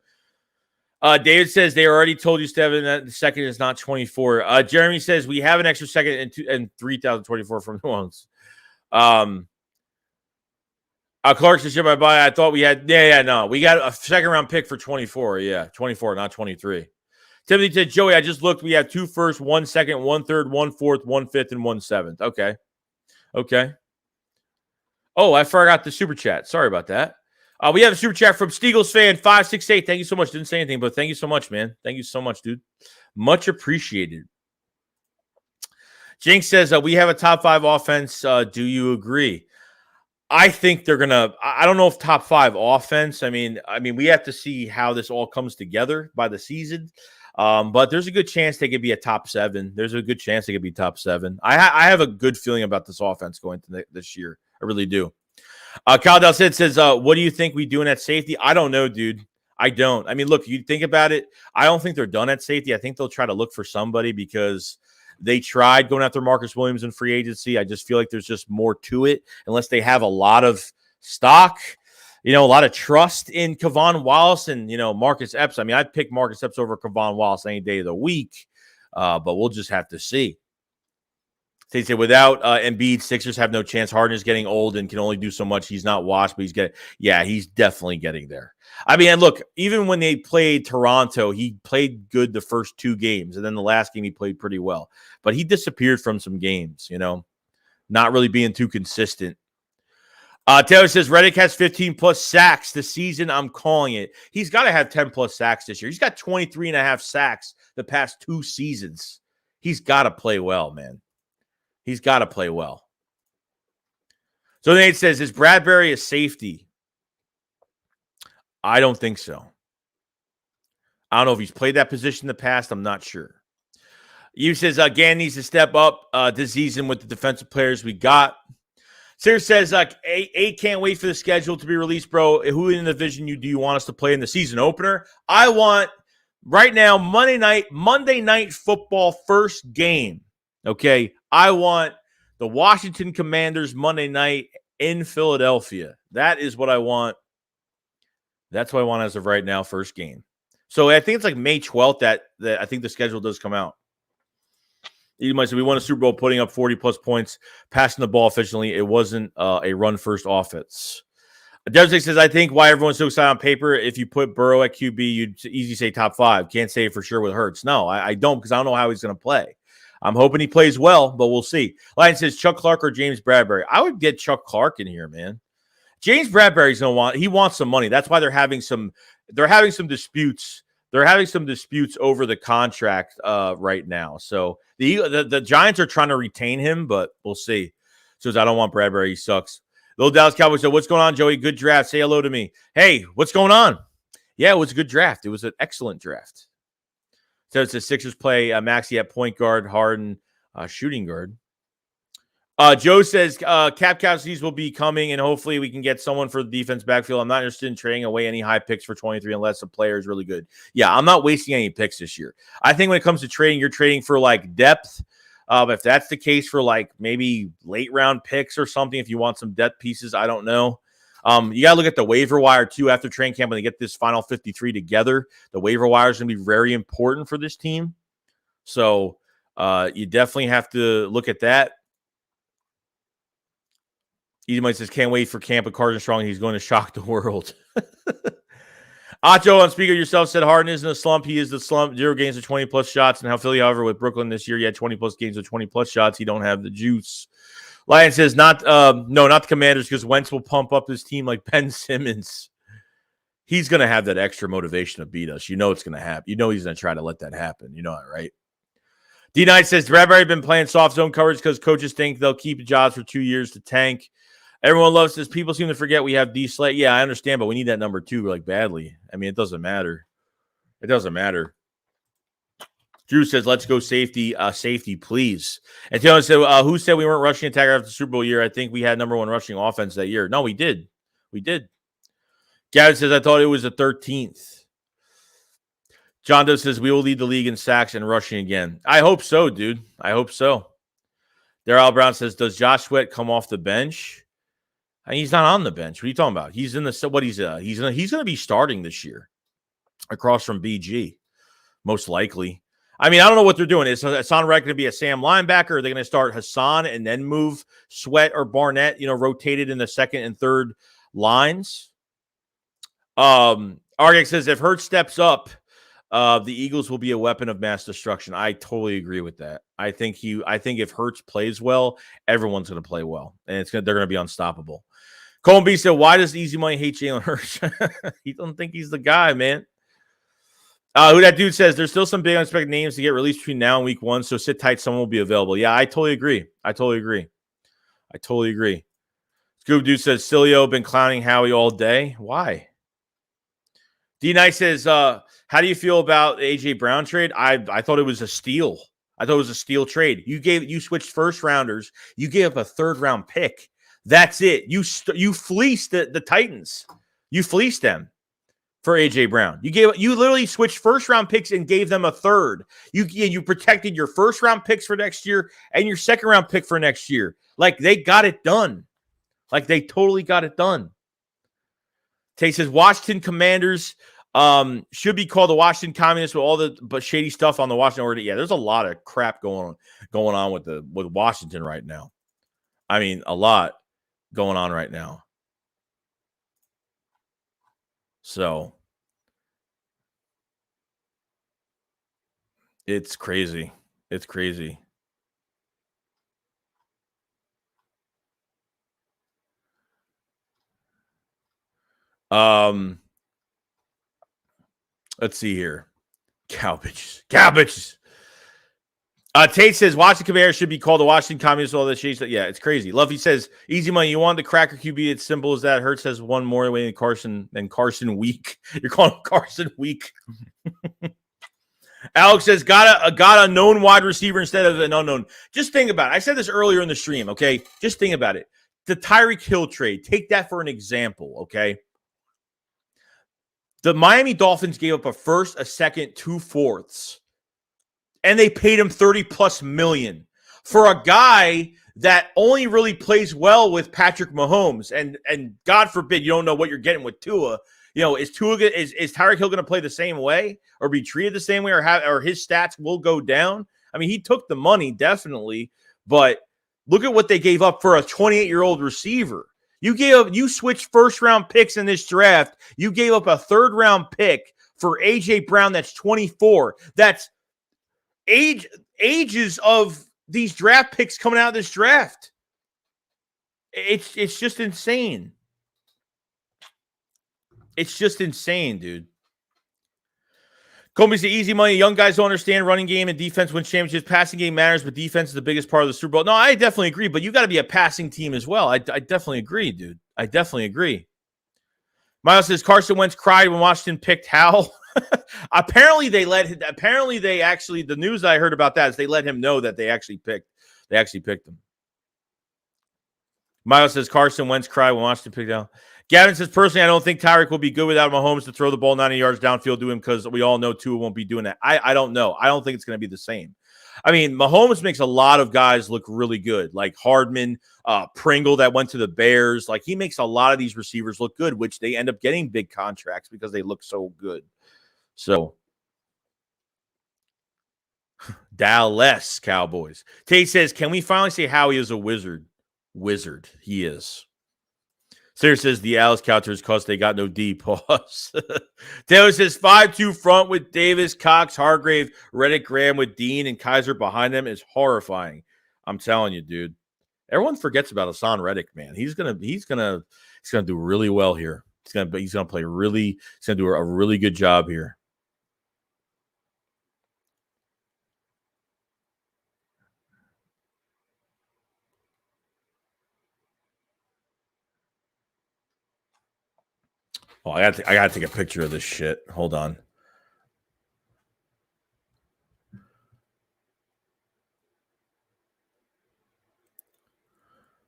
David says they already told you, Steven, that the second is not 24. Jeremy says we have an extra second and 3,024 from New Orleans. Clark says, bye. I thought we had no. We got a second-round pick for 24. Yeah, 24, not 23. Timothy said, Joey, I just looked. We have 2 firsts, 1 second, 1 third, 1 fourth, 1 fifth, and 1 seventh. Okay. Oh, I forgot the super chat. Sorry about that. We have a super chat from Steagles fan 568. Thank you so much. Didn't say anything, but thank you so much, man. Thank you so much, dude. Much appreciated. Jinx says we have a top 5 offense. Do you agree? I think they're gonna. I don't know if top 5 offense. I mean, we have to see how this all comes together by the season. But there's a good chance they could be a top 7. There's a good chance they could be top 7. I have a good feeling about this offense going to this year. I really do. Kyle Dalcid says, what do you think we doing at safety? I don't know, dude. I don't. I mean, look, you think about it. I don't think they're done at safety. I think they'll try to look for somebody because they tried going after Marcus Williams in free agency. I just feel like there's just more to it unless they have a lot of stock, a lot of trust in Kevon Wallace and, Marcus Epps. I mean, I'd pick Marcus Epps over Kevon Wallace any day of the week, but we'll just have to see. They say without Embiid, Sixers have no chance. Harden is getting old and can only do so much. He's not washed, but he's definitely getting there. I mean, and look, even when they played Toronto, he played good the first 2 games, and then the last game he played pretty well. But he disappeared from some games, not really being too consistent. Taylor says Reddick has 15-plus sacks this season. I'm calling it. He's got to have 10-plus sacks this year. He's got 23.5 sacks the past 2 seasons. He's got to play well, man. He's got to play well. So Nate says, is Bradbury a safety? I don't think so. I don't know if he's played that position in the past. I'm not sure. You says, Gann needs to step up this season with the defensive players we got. Sarah says, A can't wait for the schedule to be released, bro. Who in the division do you want us to play in the season opener? I want, right now, Monday night football first game. Okay, I want the Washington Commanders Monday night in Philadelphia. That is what I want. That's what I want as of right now, first game. So I think it's like May 12th that I think the schedule does come out. You might say we won a Super Bowl putting up 40-plus points, passing the ball efficiently. It wasn't a run-first offense. Devsik says, I think why everyone's so excited on paper, if you put Burrow at QB, you'd easily say top 5. Can't say it for sure with Hurts. No, I don't because I don't know how he's going to play. I'm hoping he plays well, but we'll see. Lion says Chuck Clark or James Bradbury. I would get Chuck Clark in here, man. James Bradbury's he wants some money. That's why they're having some disputes. They're having some disputes over the contract right now. So the Giants are trying to retain him, but we'll see. Says I don't want Bradbury. He sucks. Little Dallas Cowboys said, what's going on, Joey? Good draft. Say hello to me. Hey, what's going on? Yeah, it was a good draft. It was an excellent draft. So it's the Sixers play Maxey at point guard, Harden shooting guard. Joe says cap casualties will be coming, and hopefully we can get someone for the defense backfield. I'm not interested in trading away any high picks for 23 unless the player is really good. Yeah, I'm not wasting any picks this year. I think when it comes to trading, you're trading for like depth. If that's the case for like maybe late round picks or something, if you want some depth pieces, I don't know. You got to look at the waiver wire too after training camp when they get this final 53 together. The waiver wire is going to be very important for this team. So you definitely have to look at that. Edomite says, can't wait for camp with Carson Strong. He's going to shock the world. Acho on speaker yourself said Harden isn't a slump. He is the slump. 0 games with 20-plus shots. And how Philly, however, with Brooklyn this year, he had 20-plus games with 20-plus shots. He don't have the juice. Lion says, not the Commanders, because Wentz will pump up his team like Ben Simmons. He's going to have that extra motivation to beat us. You know it's going to happen. You know he's going to try to let that happen. You know that, right? D9 says, Bradbury been playing soft zone coverage because coaches think they'll keep jobs for 2 years to tank. Everyone loves this. People seem to forget we have D Slate. Yeah, I understand, but we need that number 2 like badly. I mean, it doesn't matter. It doesn't matter. Drew says, let's go safety. Safety, please. And Taylor said, who said we weren't rushing attacker after the Super Bowl year? I think we had number 1 rushing offense that year. No, we did. We did. Gavin says, I thought it was the 13th. John Doe says, we will lead the league in sacks and rushing again. I hope so, dude. I hope so. Darrell Brown says, does Josh Sweat come off the bench? He's not on the bench. What are you talking about? He's in the what? He's going to be starting this year across from BG, most likely. I mean, I don't know what they're doing. Is Hassan Reddick going to be a Sam linebacker? Are they going to start Hassan and then move Sweat or Barnett? Rotated in the second and third lines. Argex says if Hurts steps up, the Eagles will be a weapon of mass destruction. I totally agree with that. I think if Hurts plays well, everyone's going to play well, and they're going to be unstoppable. Colin B said, why does Easy Money hate Jalen Hurts? He don't think he's the guy, man. Who that dude says, there's still some big unexpected names to get released between now and week 1, so sit tight. Someone will be available. Yeah, I totally agree. Scoob Dude says, Cilio been clowning Howie all day. Why? D Knight says, how do you feel about the A.J. Brown trade? I thought it was a steal. I thought it was a steal trade. You switched first rounders. You gave up a 3rd-round pick. That's it. You fleeced the Titans. You fleeced them for A.J. Brown. You literally switched first-round picks and gave them a 3rd. You protected your first-round picks for next year and your second-round pick for next year. Like, they got it done. Like, they totally got it done. Tay says, Washington Commanders should be called the Washington Communists with all the shady stuff on the Washington order. Yeah, there's a lot of crap going on with Washington right now. I mean, a lot going on right now. So it's crazy. It's crazy. Let's see here. Cow bitches. Tate says Washington Commanders should be called the Washington Communists. All that shit. Yeah, it's crazy. Luffy says, easy money. You want the cracker QB? It's simple as that. Hurts has one more way than Carson Week. You're calling him Carson Week. Alex says, got a known wide receiver instead of an unknown. Just think about it. I said this earlier in the stream, okay? Just think about it. The Tyreek Hill trade. Take that for an example, okay? The Miami Dolphins gave up a first, a second, 2 fourths, and they paid him $30+ million for a guy that only really plays well with Patrick Mahomes. And God forbid you don't know what you're getting with Tua. You know, is Tyreek Hill going to play the same way or be treated the same way or his stats will go down? I mean, he took the money definitely, but look at what they gave up for a 28-year-old receiver. You switched first-round picks in this draft. You gave up a 3rd-round pick for A.J. Brown that's 24. That's ages of these draft picks coming out of this draft. It's just insane. It's just insane, dude. Kobe's the easy money. Young guys don't understand running game and defense wins championships. Passing game matters, but defense is the biggest part of the Super Bowl. No, I definitely agree, but you got to be a passing team as well. I definitely agree, dude. I definitely agree. Miles says Carson Wentz cried when Washington picked Howell. Apparently, the news I heard about that is they let him know that they actually picked him. Miles says Carson Wentz cried when Washington picked Howell. Gavin says, personally, I don't think Tyreek will be good without Mahomes to throw the ball 90 yards downfield to him because we all know Tua won't be doing that. I don't know. I don't think it's going to be the same. I mean, Mahomes makes a lot of guys look really good, like Hardman, Pringle that went to the Bears. Like, he makes a lot of these receivers look good, which they end up getting big contracts because they look so good. So, Dallas Cowboys. Tate says, can we finally say Howie is a wizard? Wizard. He is. Sarah says the Alice Counters because they got no D. Pause. Taylor says 5-2 front with Davis, Cox, Hargrave, Reddick, Graham with Dean and Kaiser behind them is horrifying. I'm telling you, dude. Everyone forgets about Hassan Reddick, man. He's gonna do really well here. He's gonna do a really good job here. Oh, I got to take a picture of this shit. Hold on.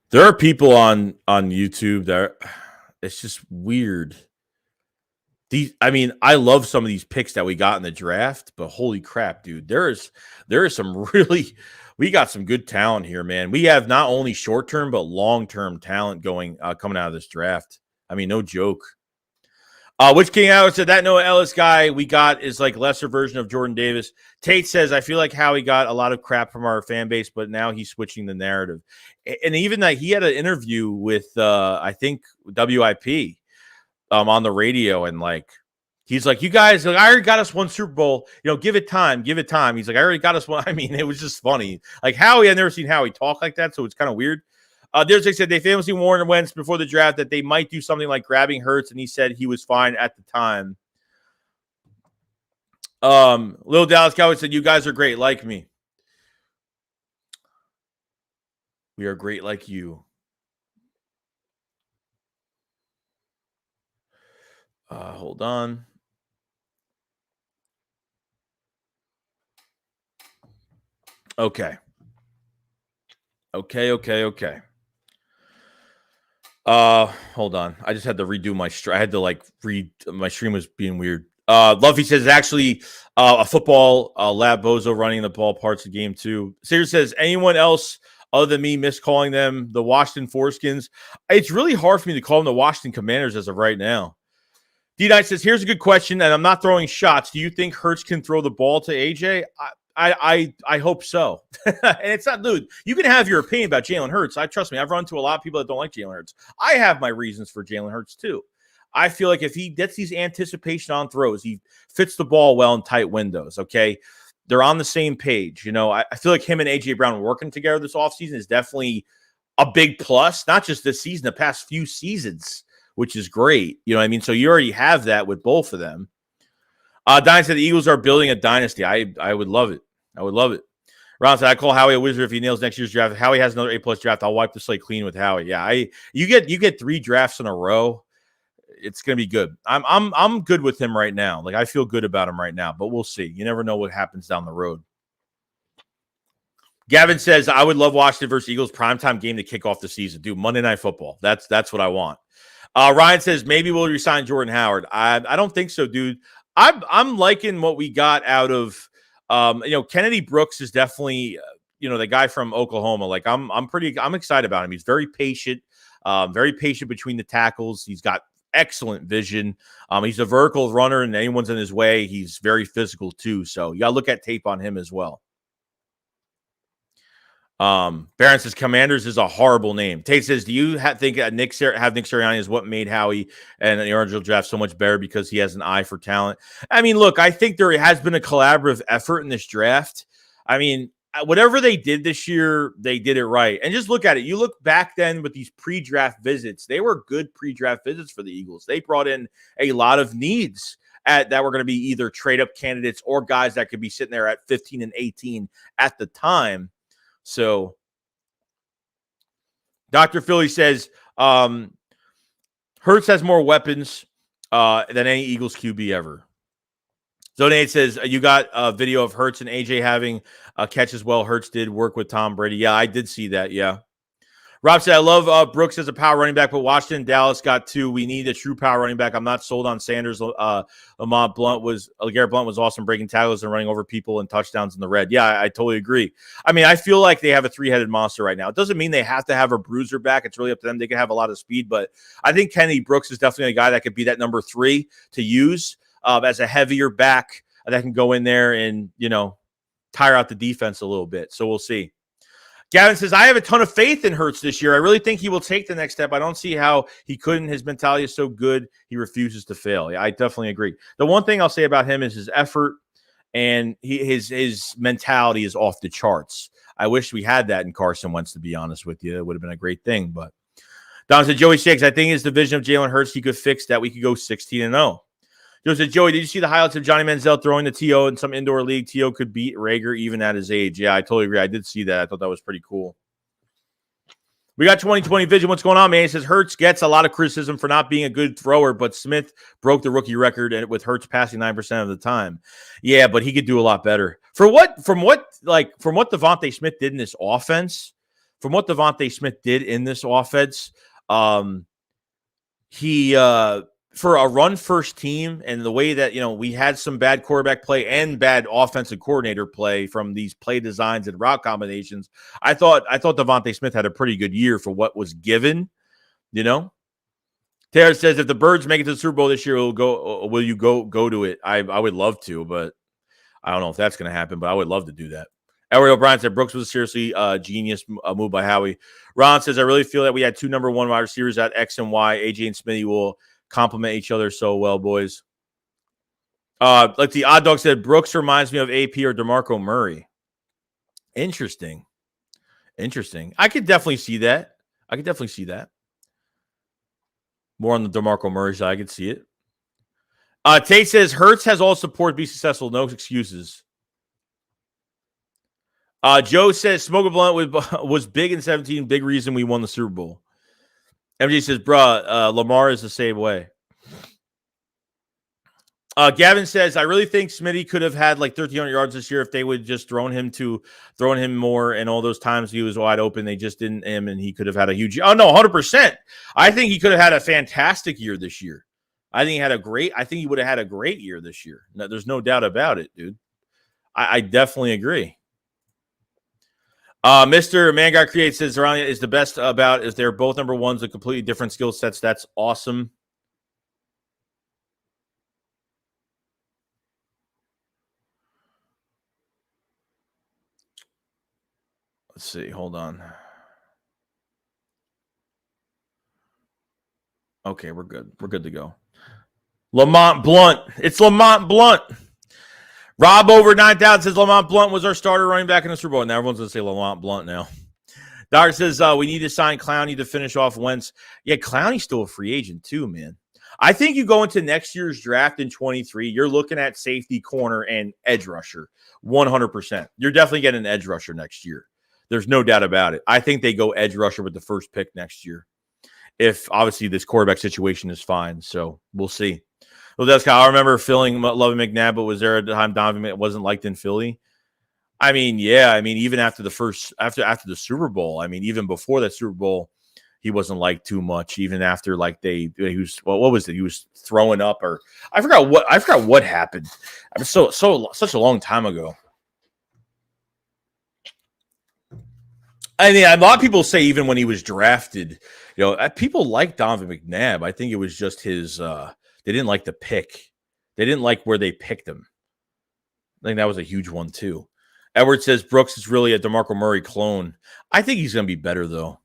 There are people on YouTube that it's just weird. I love some of these picks that we got in the draft, but holy crap, dude. There is some we got some good talent here, man. We have not only short-term but long-term talent coming out of this draft. I mean, no joke. Which King Howard said that Noah Ellis guy we got is like lesser version of Jordan Davis. Tate says, I feel like Howie got a lot of crap from our fan base, but now he's switching the narrative. And even that he had an interview with, I think, WIP on the radio. And like, he's like, you guys, like, I already got us one Super Bowl. You know, give it time. He's like, I already got us one. I mean, it was just funny. Like Howie, I've never seen Howie talk like that. So it's kind of weird. There's they said they famously warned Wentz before the draft that they might do something like grabbing Hurts, and he said he was fine at the time. Little Dallas Cowboy said, "You guys are great, like me. We are great, like you." Hold on. Okay. Hold on. I just had to redo my stream. I had to my stream was being weird. Luffy says actually a football lab bozo running the ball parts of game 2. Sears says anyone else other than me miscalling them the Washington Foreskins. It's really hard for me to call them the Washington Commanders as of right now. D-Knight says, here's a good question, and I'm not throwing shots. Do you think Hurts can throw the ball to AJ? I hope so. And it's not, dude, you can have your opinion about Jalen Hurts. Trust me, I've run into a lot of people that don't like Jalen Hurts. I have my reasons for Jalen Hurts too. I feel like if he gets these anticipation on throws, he fits the ball well in tight windows, okay? They're on the same page. You know, I feel like him and A.J. Brown working together this offseason is definitely a big plus, not just this season, the past few seasons, which is great. You know what I mean? So you already have that with both of them. Diane said the Eagles are building a dynasty. I would love it. I would love it. Ron said, I call Howie a wizard if he nails next year's draft. If Howie has another A+ draft, I'll wipe the slate clean with Howie. Yeah, you get 3 drafts in a row. It's gonna be good. I'm good with him right now. Like I feel good about him right now, but we'll see. You never know what happens down the road. Gavin says, I would love Washington versus Eagles primetime game to kick off the season. Dude, Monday Night Football. That's what I want. Ryan says, maybe we'll resign Jordan Howard. I don't think so, dude. I'm liking what we got out of Kennedy Brooks is definitely the guy from Oklahoma. Like I'm excited about him. He's very patient between the tackles. He's got excellent vision. He's a vertical runner, and anyone's in his way, he's very physical too. So you gotta look at tape on him as well. Barron says Commanders is a horrible name. Tate says, do you think Nick Sirianni is what made Howie and the original draft so much better because he has an eye for talent? I mean, look, I think there has been a collaborative effort in this draft. I mean, whatever they did this year, they did it right. And just look at it. You look back then with these pre-draft visits, they were good pre-draft visits for the Eagles. They brought in a lot of needs that were going to be either trade-up candidates or guys that could be sitting there at 15 and 18 at the time. So Dr. Philly says Hurts has more weapons than any Eagles QB ever. Zonate says you got a video of Hurts and AJ having a catch as well. Hurts did work with Tom Brady. Yeah, I did see that. Yeah. Rob said, I love Brooks as a power running back, but Washington and Dallas got 2. We need a true power running back. I'm not sold on Sanders. LeGarrette Blunt was awesome breaking tackles and running over people and touchdowns in the red. Yeah, I totally agree. I mean, I feel like they have a 3-headed monster right now. It doesn't mean they have to have a bruiser back. It's really up to them. They can have a lot of speed, but I think Kennedy Brooks is definitely a guy that could be that number 3 to use as a heavier back that can go in there and, tire out the defense a little bit. So we'll see. Gavin says, I have a ton of faith in Hurts this year. I really think he will take the next step. I don't see how he couldn't. His mentality is so good. He refuses to fail. Yeah, I definitely agree. The one thing I'll say about him is his effort and his mentality is off the charts. I wish we had that in Carson Wentz, to be honest with you. It would have been a great thing. But Don said, Joey Shakes, I think his division of Jalen Hurts, he could fix that. We could go 16-0. Joe said, Joey, did you see the highlights of Johnny Manziel throwing the TO in some indoor league? TO could beat Rager even at his age. Yeah, I totally agree. I did see that. I thought that was pretty cool. We got 2020 vision. What's going on, man? He says, Hurts gets a lot of criticism for not being a good thrower, but Smith broke the rookie record with Hurts passing 9% of the time. Yeah, but he could do a lot better. From what Devontae Smith did in this offense, he for a run-first team and the way that, we had some bad quarterback play and bad offensive coordinator play from these play designs and route combinations, I thought Devontae Smith had a pretty good year for what was given, Taylor says, if the Birds make it to the Super Bowl this year, will you go to it? I would love to, but I don't know if that's going to happen, but I would love to do that. Elroy O'Brien said Brooks was a seriously genius move by Howie. Ron says, I really feel that we had 2 number 1 wide receivers at X and Y. AJ and Smitty will complement each other so well, boys. Like the odd dog said, Brooks reminds me of AP or DeMarco Murray. Interesting. I could definitely see that. I could definitely see that. More on the DeMarco Murray side, I could see it. Tate says Hurts has all support to be successful. No excuses. Joe says Smoke a Blunt was big in 17. Big reason we won the Super Bowl. MJ says, bruh, Lamar is the same way. Gavin says, I really think Smitty could have had like 1,300 yards this year if they would just thrown him more. And all those times he was wide open, they just didn't him, and he could have had a huge. Oh no, 100%. I think he could have had a fantastic year this year. I think he would have had a great year this year. No, there's no doubt about it, dude. I definitely agree. Mr. Man God Creates says Zarania is the best about is they're both number ones with completely different skill sets. That's awesome. Let's see. Hold on. Okay, we're good. We're good to go. Lamont Blunt. It's Lamont Blunt. Rob over 9,000 says Lamont Blunt was our starter running back in the Super Bowl. Now everyone's going to say Lamont Blunt now. Doctor says we need to sign Clowney to finish off Wentz. Yeah, Clowney's still a free agent too, man. I think you go into next year's draft in 23, you're looking at safety, corner, and edge rusher 100%. You're definitely getting an edge rusher next year. There's no doubt about it. I think they go edge rusher with the first pick next year. If obviously this quarterback situation is fine. So we'll see. Well, that's I remember loving McNabb, but was there a time Donovan wasn't liked in Philly? I mean, yeah. I mean, even after after the Super Bowl, I mean, even before that Super Bowl, he wasn't liked too much. Even after like he was what was it? He was throwing up, or I forgot what happened. I mean, such a long time ago. I mean, a lot of people say even when he was drafted, people liked Donovan McNabb. I think it was just his. They didn't like the pick. They didn't like where they picked him. I think that was a huge one too. Edward says Brooks is really a DeMarco Murray clone. I think he's going to be better though.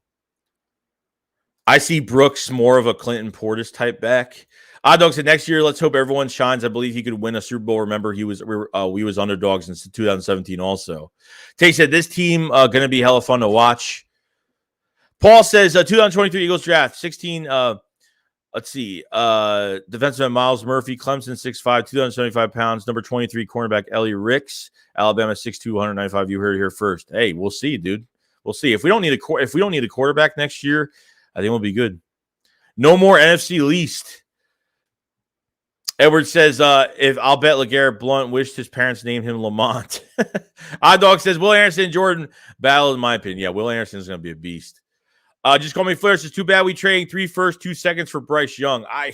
I see Brooks more of a Clinton Portis type back. Odd Dog said next year, let's hope everyone shines. I believe he could win a Super Bowl. Remember, we was underdogs in 2017 also. Tay said this team going to be hella fun to watch. Paul says 2023 Eagles draft 16. Let's see. Defenseman Miles Murphy, Clemson 6'5", 275 pounds. Number 23 cornerback Ellie Ricks, Alabama 6'2", 195. You heard it here first. Hey, we'll see, dude. We'll see. If we don't need a quarterback next year, I think we'll be good. No more NFC least. Edward says, if I'll bet LeGarrette Blount wished his parents named him Lamont. Odd Dog says, Will Anderson and Jordan battle, in my opinion. Yeah, Will Anderson is going to be a beast. Just call me Flair. Says, too bad we trading 3 firsts, 2 seconds for Bryce Young. I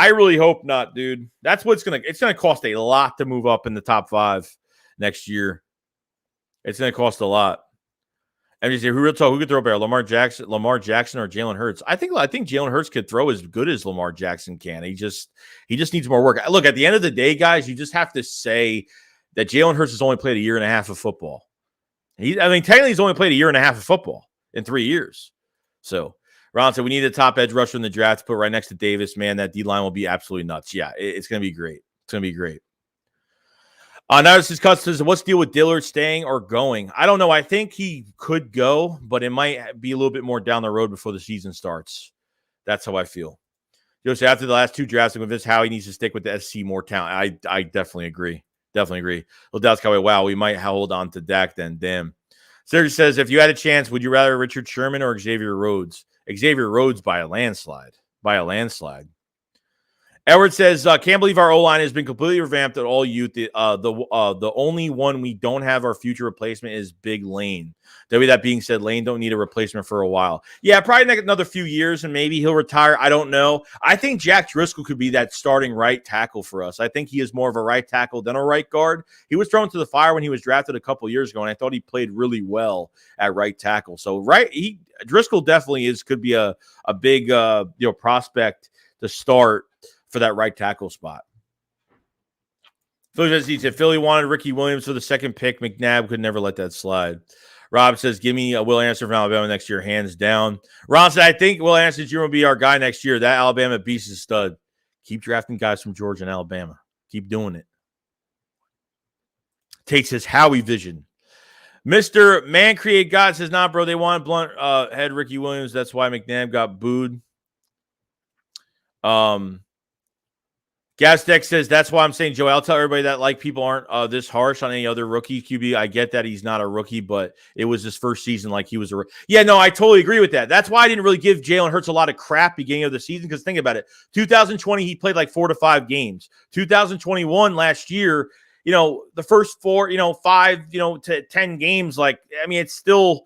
really hope not, dude. That's what's it's gonna cost a lot to move up in the top 5 next year. It's gonna cost a lot. And you say, who could throw better, Lamar Jackson, or Jalen Hurts? I think Jalen Hurts could throw as good as Lamar Jackson can. He just needs more work. Look, at the end of the day, guys, you just have to say that Jalen Hurts has only played a year and a half of football. Technically, he's only played a year and a half of football in 3 years. So Ron said we need a top edge rusher in the draft to put right next to Davis. Man, that D-line will be absolutely nuts. Yeah, it's going to be great. It's going to be great. Now this is Custis. What's the deal with Dillard staying or going? I don't know. I think he could go, but it might be a little bit more down the road before the season starts. That's how I feel. Just after the last 2 drafts, I'm convinced Howie needs to stick with the SC more talent. I definitely agree. Definitely agree. Well, Dallas Cowboy, wow, we might hold on to Dak then. Damn. Sergio says, if you had a chance, would you rather Richard Sherman or Xavier Rhodes? Xavier Rhodes by a landslide. Edward says, can't believe our O-line has been completely revamped at all youth. The only one we don't have our future replacement is Big Lane. That being said, Lane don't need a replacement for a while. Yeah, probably another few years, and maybe he'll retire. I don't know. I think Jack Driscoll could be that starting right tackle for us. I think he is more of a right tackle than a right guard. He was thrown to the fire when he was drafted a couple years ago, and I thought he played really well at right tackle. So Driscoll definitely could be a big prospect to start for that right tackle spot. Philly said Philly wanted Ricky Williams for the second pick. McNabb could never let that slide. Rob says, give me a Will Anderson from Alabama next year, hands down. Ron said, I think Will Anderson Jr. will be our guy next year. That Alabama beast is a stud. Keep drafting guys from Georgia and Alabama. Keep doing it. Tate says, Howie vision. Mr. Man Create God says, nah, bro, they wanted blunt head Ricky Williams. That's why McNabb got booed. Gasdeck says, that's why I'm saying, Joey, I'll tell everybody that like people aren't this harsh on any other rookie QB. I get that he's not a rookie, but it was his first season like he was a rookie. Yeah, no, I totally agree with that. That's why I didn't really give Jalen Hurts a lot of crap beginning of the season, because think about it. 2020, he played like 4 to 5 games. 2021, last year, the first 4, 5, to 10 games, it's still,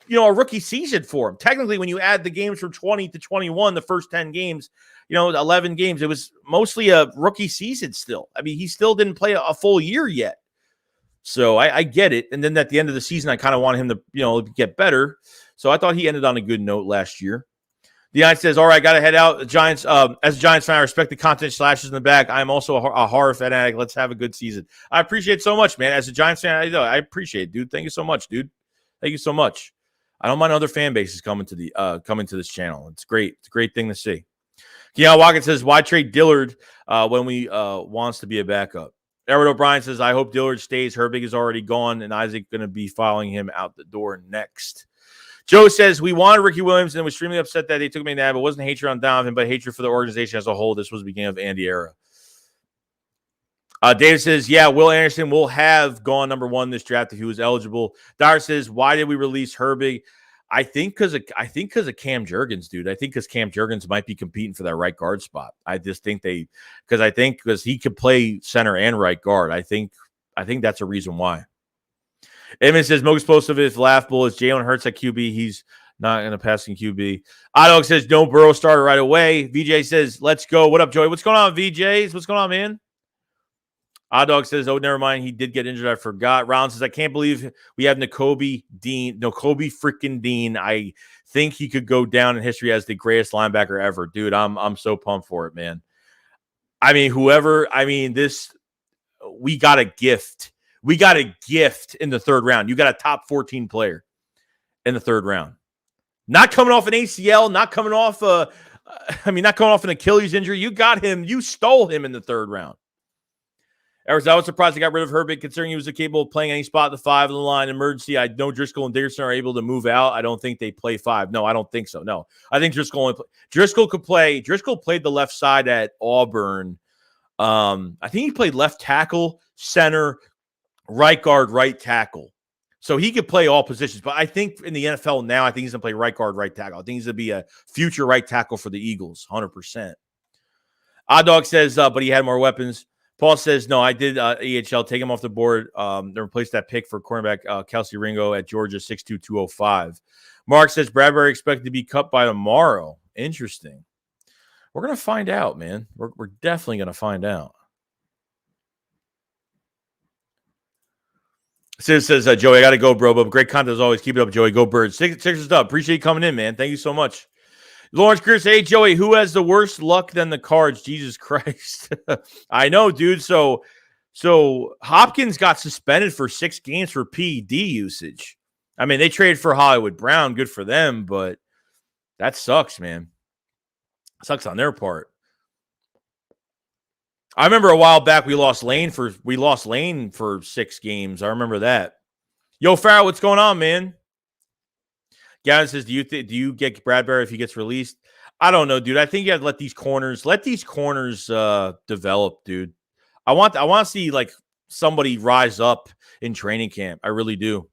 a rookie season for him. Technically, when you add the games from 20 to 21, the first 10 games, 11 games, it was mostly a rookie season still. I mean, he still didn't play a full year yet. So I get it. And then at the end of the season, I kind of wanted him to, get better. So I thought he ended on a good note last year. Deion says, all right, got to head out. The Giants, as a Giants fan, I respect the content slashes in the back. I'm also a horror fanatic. Let's have a good season. I appreciate it so much, man. As a Giants fan, I appreciate it, dude. Thank you so much, dude. Thank you so much. I don't mind other fan bases coming to this channel. It's great. It's a great thing to see. Keon Watkins says, why trade Dillard when we wants to be a backup? Edward O'Brien says, I hope Dillard stays. Herbig is already gone, and Isaac going to be following him out the door next. Joe says, we wanted Ricky Williams and was extremely upset that they took him in. It wasn't hatred on Donovan, but hatred for the organization as a whole. This was the beginning of Andy era. David says, yeah, Will Anderson will have gone number 1 this draft if he was eligible. Dyer says, why did we release Herbig? I think because of Cam Jurgens, dude. I think because Cam Jurgens might be competing for that right guard spot. I just think because he could play center and right guard. I think that's a reason why. Evan says, most explosive is laughable. Is Jalen Hurts at QB? He's not going to pass in QB. Oddog says, no Burrow starter right away. VJ says, let's go. What up, Joey? What's going on, VJs? What's going on, man? Oddog says, oh, never mind. He did get injured. I forgot. Round says, I can't believe we have Nakobe freaking Dean. I think he could go down in history as the greatest linebacker ever. Dude, I'm so pumped for it, man. I mean, we got a gift. We got a gift in the 3rd round. You got a top 14 player in the 3rd round. Not coming off an ACL, not coming off an Achilles injury. You got him. You stole him in the 3rd round. I was surprised they got rid of Herbig, considering he was capable of playing any spot at the 5 of the line. Emergency, I know Driscoll and Dickerson are able to move out. I don't think they play 5. No, I don't think so. No, I think Driscoll could play. Driscoll played the left side at Auburn. I think he played left tackle, center, right guard, right tackle. So he could play all positions. But I think in the NFL now, I think he's going to play right guard, right tackle. I think he's going to be a future right tackle for the Eagles, 100%. Odd Dog says, but he had more weapons. Paul says, no, I did EHL. Take him off the board. They replaced that pick for cornerback Kelsey Ringo at Georgia, 6'2", 205. Mark says, Bradbury expected to be cut by tomorrow. Interesting. We're going to find out, man. We're definitely going to find out. Sid says, Joey, I got to go, bro. But great content as always. Keep it up, Joey. Go Birds. Sixers up. Appreciate you coming in, man. Thank you so much. Lawrence Greer says, hey, Joey, who has the worst luck than the Cards? Jesus Christ. I know, dude. So Hopkins got suspended for 6 games for PED usage. I mean, they traded for Hollywood Brown. Good for them, but that sucks, man. Sucks on their part. I remember a while back we lost Lane for 6 games. I remember that. Yo, Farrell, what's going on, man? Gavin says, do you get Bradbury if he gets released? I don't know, dude. I think you have to let these corners develop, dude. I want to see like somebody rise up in training camp. I really do.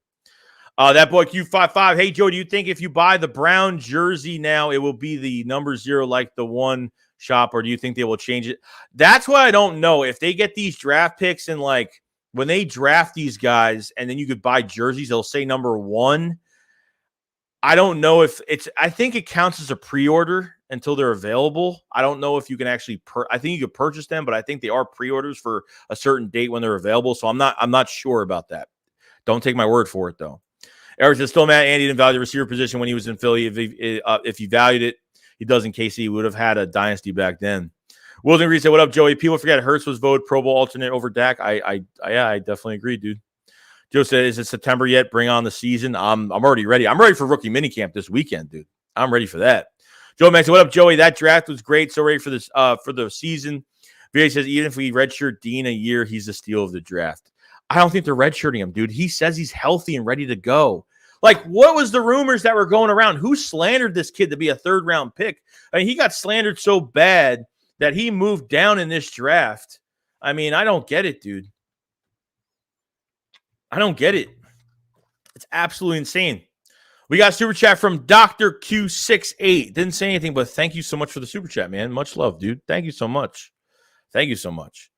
That boy Q55. Hey, Joe, do you think if you buy the brown jersey now, it will be the number 0 like the one shop, or do you think they will change it? That's what I don't know. If they get these draft picks and like when they draft these guys and then you could buy jerseys, they'll say number 1. I don't know if I think it counts as a pre-order until they're available. I don't know if you can actually I think you could purchase them, but I think they are pre-orders for a certain date when they're available. So I'm not sure about that. Don't take my word for it though. Eric is still mad Andy didn't value the receiver position when he was in Philly. If he valued it, he does in KC. He would have had a dynasty back then. Wilson Reed said, what up, Joey? People forget Hurts was voted Pro Bowl alternate over Dak. I definitely agree, dude. Joe said, is it September yet? Bring on the season. I'm already ready. I'm ready for rookie minicamp this weekend, dude. I'm ready for that. Joe Max said, what up, Joey? That draft was great. So ready for this for the season. VA says, even if we redshirt Dean a year, he's the steal of the draft. I don't think they're redshirting him, dude. He says he's healthy and ready to go. Like, what was the rumors that were going around? Who slandered this kid to be a third-round pick? I mean, he got slandered so bad that he moved down in this draft. I mean, I don't get it, dude. I don't get it. It's absolutely insane. We got a super chat from Dr. Q68. Didn't say anything, but thank you so much for the super chat, man. Much love, dude. Thank you so much. Thank you so much.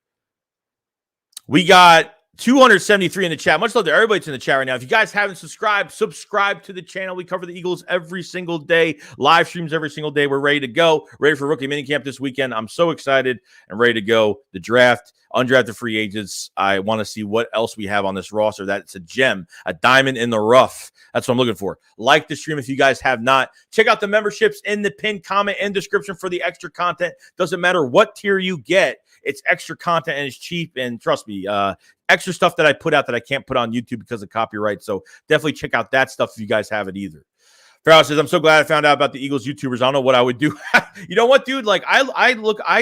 We got 273 in the chat. Much love to everybody that's in the chat right now. If you guys haven't subscribed, subscribe to the channel. We cover the Eagles every single day. Live streams every single day. We're ready to go. Ready for rookie minicamp this weekend. I'm so excited and ready to go. The draft, undrafted free agents. I want to see what else we have on this roster. That's a gem, a diamond in the rough. That's what I'm looking for. Like the stream if you guys have not. Check out the memberships in the pinned comment and description for the extra content. Doesn't matter what tier you get. It's extra content and it's cheap. And trust me, extra stuff that I put out that I can't put on YouTube because of copyright. So definitely check out that stuff if you guys have it either. Farrell says, I'm so glad I found out about the Eagles YouTubers. I don't know what I would do. You know what, dude? Like I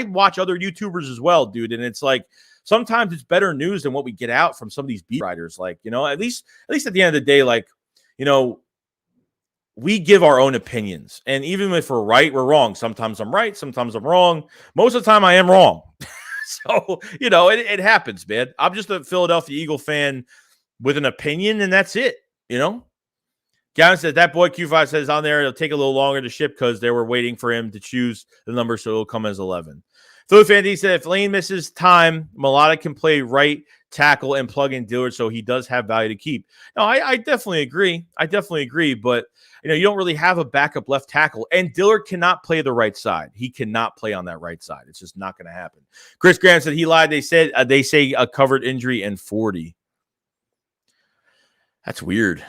watch other YouTubers as well, dude. And it's like, sometimes it's better news than what we get out from some of these beat writers. Like, you know, at least at the end of the day, like, you know, we give our own opinions. And even if we're right, we're wrong. Sometimes I'm right. Sometimes I'm wrong. Most of the time I am wrong. So, you know, it happens, man. I'm just a Philadelphia Eagle fan with an opinion, and that's it, you know? Gavin says, that boy Q5 says on there, it'll take a little longer to ship because they were waiting for him to choose the number, so it'll come as 11. Philly Fan D said, if Lane misses time, Mulata can play right tackle and plug in Dillard, so he does have value to keep. No, I definitely agree. But you know, you don't really have a backup left tackle, and Dillard cannot play the right side. He cannot play on that right side. It's just not going to happen. Chris Graham said he lied. They say a covered injury in 40. That's weird.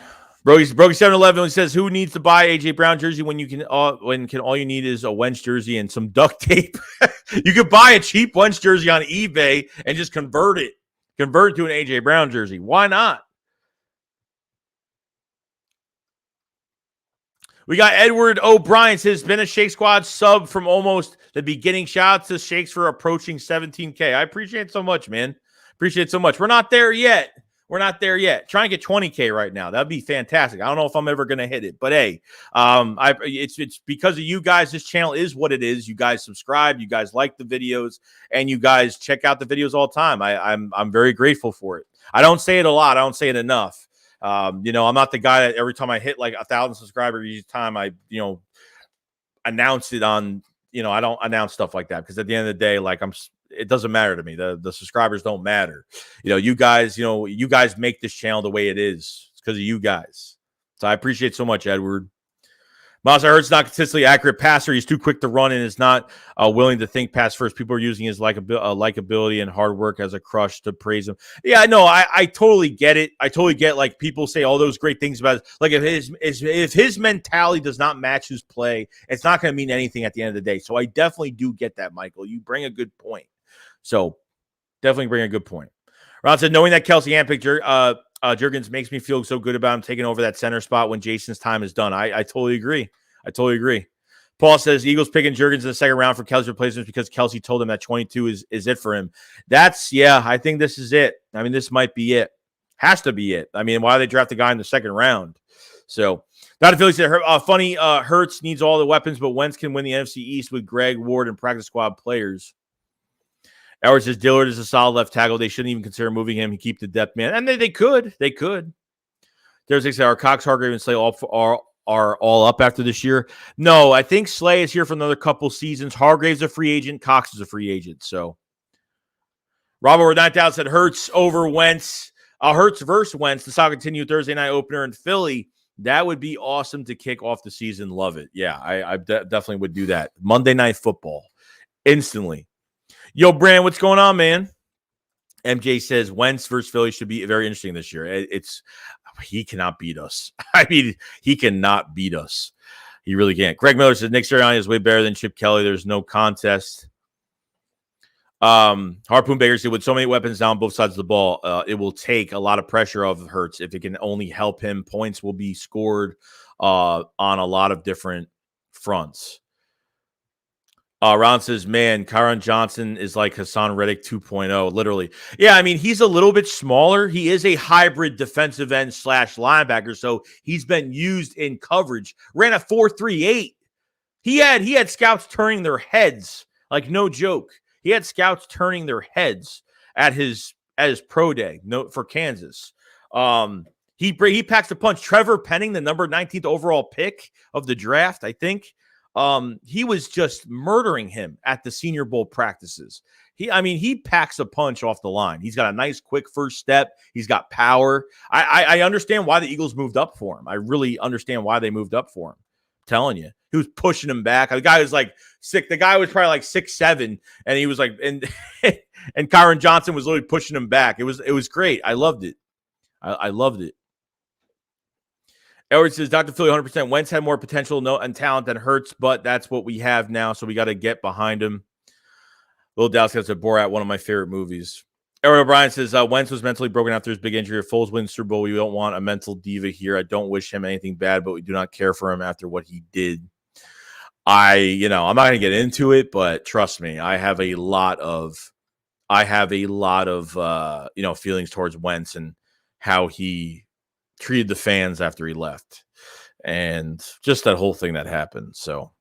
Brogy 711 says, who needs to buy AJ Brown jersey when all you need is a Wentz jersey and some duct tape? You could buy a cheap Wentz jersey on eBay and just convert it to an AJ Brown jersey. Why not? We got Edward O'Brien says, been a Shake Squad sub from almost the beginning. Shout out to Shakes for approaching 17K. I appreciate it so much, man. Appreciate it so much. We're not there yet. Trying to get 20K right now. That'd be fantastic. I don't know if I'm ever going to hit it, but hey, it's because of you guys. This channel is what it is. You guys subscribe, you guys like the videos, and you guys check out the videos all the time. I'm very grateful for it. I don't say it a lot. I don't say it enough. You know, I'm not the guy that every time I hit like 1,000 subscribers each time I, you know, announce it on, you know, I don't announce stuff like that because at the end of the day, like it doesn't matter to me. The subscribers don't matter. You know, you guys make this channel the way it is. It's because of you guys. So I appreciate so much, Edward. Miles Hurts not consistently accurate passer. He's too quick to run and is not willing to think pass first. People are using his likability and hard work as a crush to praise him. Yeah, no, I totally get it. I totally get like people say all those great things about it. Like if his mentality does not match his play, it's not going to mean anything at the end of the day. So I definitely do get that, Michael. You bring a good point. So definitely bring a good point. Ron said, knowing that Kelsey handpicked Jurgens makes me feel so good about him taking over that center spot when Jason's time is done. I totally agree. Paul says, Eagles picking Jurgens in the second round for Kelsey's replacements because Kelsey told him that 22 is it for him. I think this is it. I mean, this might be it. Has to be it. I mean, why they draft a guy in the second round? So, Dr. Philly said, Hurts needs all the weapons, but Wentz can win the NFC East with Greg Ward and practice squad players. Edward says Dillard is a solid left tackle. They shouldn't even consider moving him and keep the depth man. And they could. There's like our Cox, Hargrave, and Slay are all up after this year. No, I think Slay is here for another couple seasons. Hargrave's a free agent. Cox is a free agent. So Robert 9000 said Hurts over Wentz. Hurts versus Wentz. The saga continue Thursday night opener in Philly. That would be awesome to kick off the season. Love it. Yeah, I definitely would do that. Monday Night Football. Instantly. Yo, Brand, what's going on, man? MJ says Wentz versus Philly should be very interesting this year. He cannot beat us. I mean, he cannot beat us. He really can't. Greg Miller says Nick Sirianni is way better than Chip Kelly. There's no contest. Harpoon Baker said with so many weapons down both sides of the ball, it will take a lot of pressure off of Hurts. If it can only help him, points will be scored on a lot of different fronts. Ron says, man, Kyron Johnson is like Hassan Reddick 2.0, literally. Yeah, I mean, he's a little bit smaller. He is a hybrid defensive end / linebacker, so he's been used in coverage. Ran a 4.38. He had scouts turning their heads, like no joke. He had scouts turning their heads at his pro day for Kansas. He packs a punch. Trevor Penning, the number 19th overall pick of the draft, I think. He was just murdering him at the Senior Bowl practices. He packs a punch off the line. He's got a nice, quick first step. He's got power. I understand why the Eagles moved up for him. I really understand why they moved up for him. I'm telling you, he was pushing him back. The guy was like sick. The guy was probably like 6'7", and he was like, and Kyron Johnson was literally pushing him back. It was great. I loved it. I loved it. Edward says, Dr. Philly, 100%. Wentz had more potential and talent than Hurts, but that's what we have now, so we got to get behind him. Little Dallas gets a Borat, one of my favorite movies. Edward O'Brien says, Wentz was mentally broken after his big injury. If Foles wins Super Bowl, we don't want a mental diva here. I don't wish him anything bad, but we do not care for him after what he did. I'm not going to get into it, but trust me, I have a lot of feelings towards Wentz and how he treated the fans after he left and just that whole thing that happened. So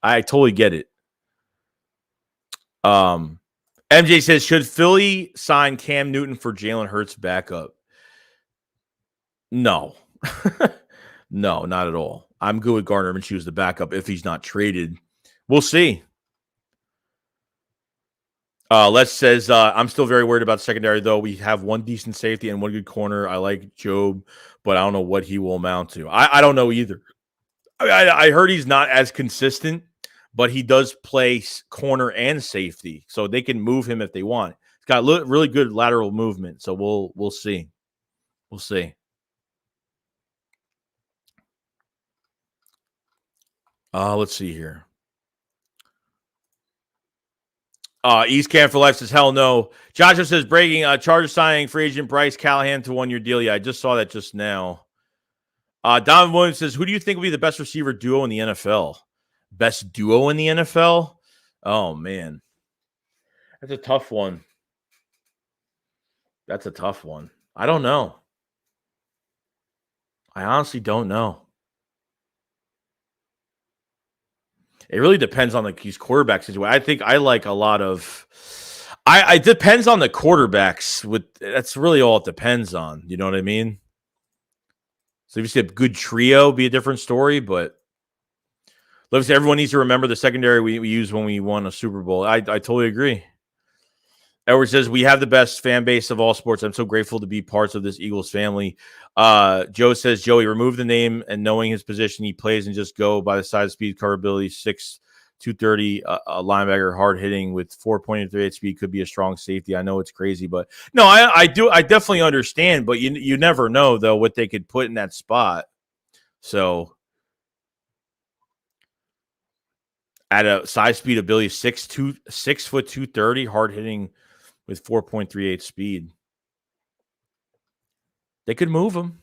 I totally get it. MJ says, should Philly sign Cam Newton for Jalen Hurts backup? No. No, not at all. I'm good with Gardner Minshew as the backup if he's not traded. We'll see. Les says, I'm still very worried about secondary, though. We have one decent safety and one good corner. I like Job, but I don't know what he will amount to. I don't know either. I heard he's not as consistent, but he does play corner and safety, so they can move him if they want. He's got really good lateral movement, so we'll see. We'll see. Let's see here. East Camp for Life says, hell no. Joshua says, breaking, Chargers signing free agent Bryce Callahan to 1-year deal. Yeah, I just saw that just now. Donovan Williams says, who do you think will be the best receiver duo in the NFL? Best duo in the NFL? Oh, man. That's a tough one. I don't know. I honestly don't know. It really depends on these quarterback situation. I think I like a lot of. It depends on the quarterbacks. That's really all it depends on. You know what I mean? So if you see a good trio, be a different story. But everyone needs to remember the secondary we used when we won a Super Bowl. I totally agree. Edward says, we have the best fan base of all sports. I'm so grateful to be parts of this Eagles family. Joe says, Joey, remove the name and knowing his position he plays and just go by the size, speed, coverability, 6', 230, a linebacker, hard hitting with 4.38 speed could be a strong safety. I know it's crazy, but no, I definitely understand, but you never know, though, what they could put in that spot. So at a size, speed, ability, 6 foot 230, hard hitting with 4.38 speed, they could move him.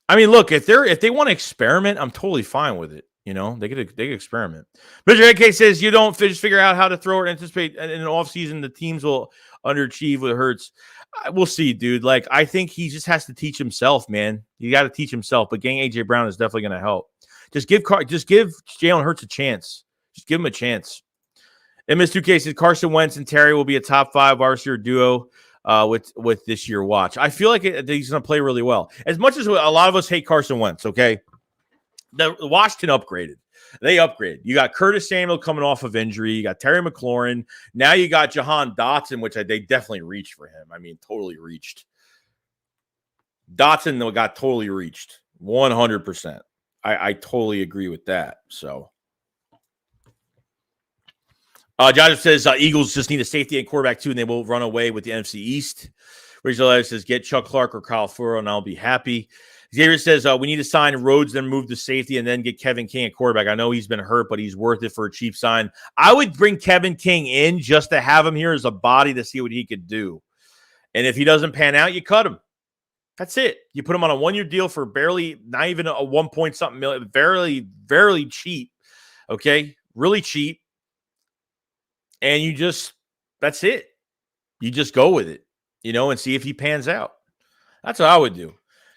I mean, look, if they want to experiment, I'm totally fine with it. They could experiment. Mr. AK says, you don't just figure out how to throw or anticipate in an offseason, the teams will underachieve with Hurts. We'll see, dude. Like, I think he just has to teach himself, man. You got to teach himself. But getting A.J. Brown is definitely going to help. Just give Jalen Hurts a chance. Just give him a chance. MS2K says Carson Wentz and Terry will be a top 5 wide receiver duo with this year watch. I feel like he's going to play really well. As much as a lot of us hate Carson Wentz, okay? The Washington upgraded. They upgraded. You got Curtis Samuel coming off of injury. You got Terry McLaurin. Now you got Jahan Dotson, which they definitely reached for him. I mean, totally reached. Dotson got totally reached. 100%. I totally agree with that. So. Josh says Eagles just need a safety and quarterback too, and they will run away with the NFC East. Rachel says get Chuck Clark or Kyle Furrow, and I'll be happy. Xavier says we need to sign Rhodes, then move to safety, and then get Kevin King at quarterback. I know he's been hurt, but he's worth it for a cheap sign. I would bring Kevin King in just to have him here as a body to see what he could do. And if he doesn't pan out, you cut him. That's it. You put him on a 1-year deal for barely, not even a 1-point-something million, barely cheap. Okay, really cheap. And that's it. You just go with it, and see if he pans out. That's what I would do.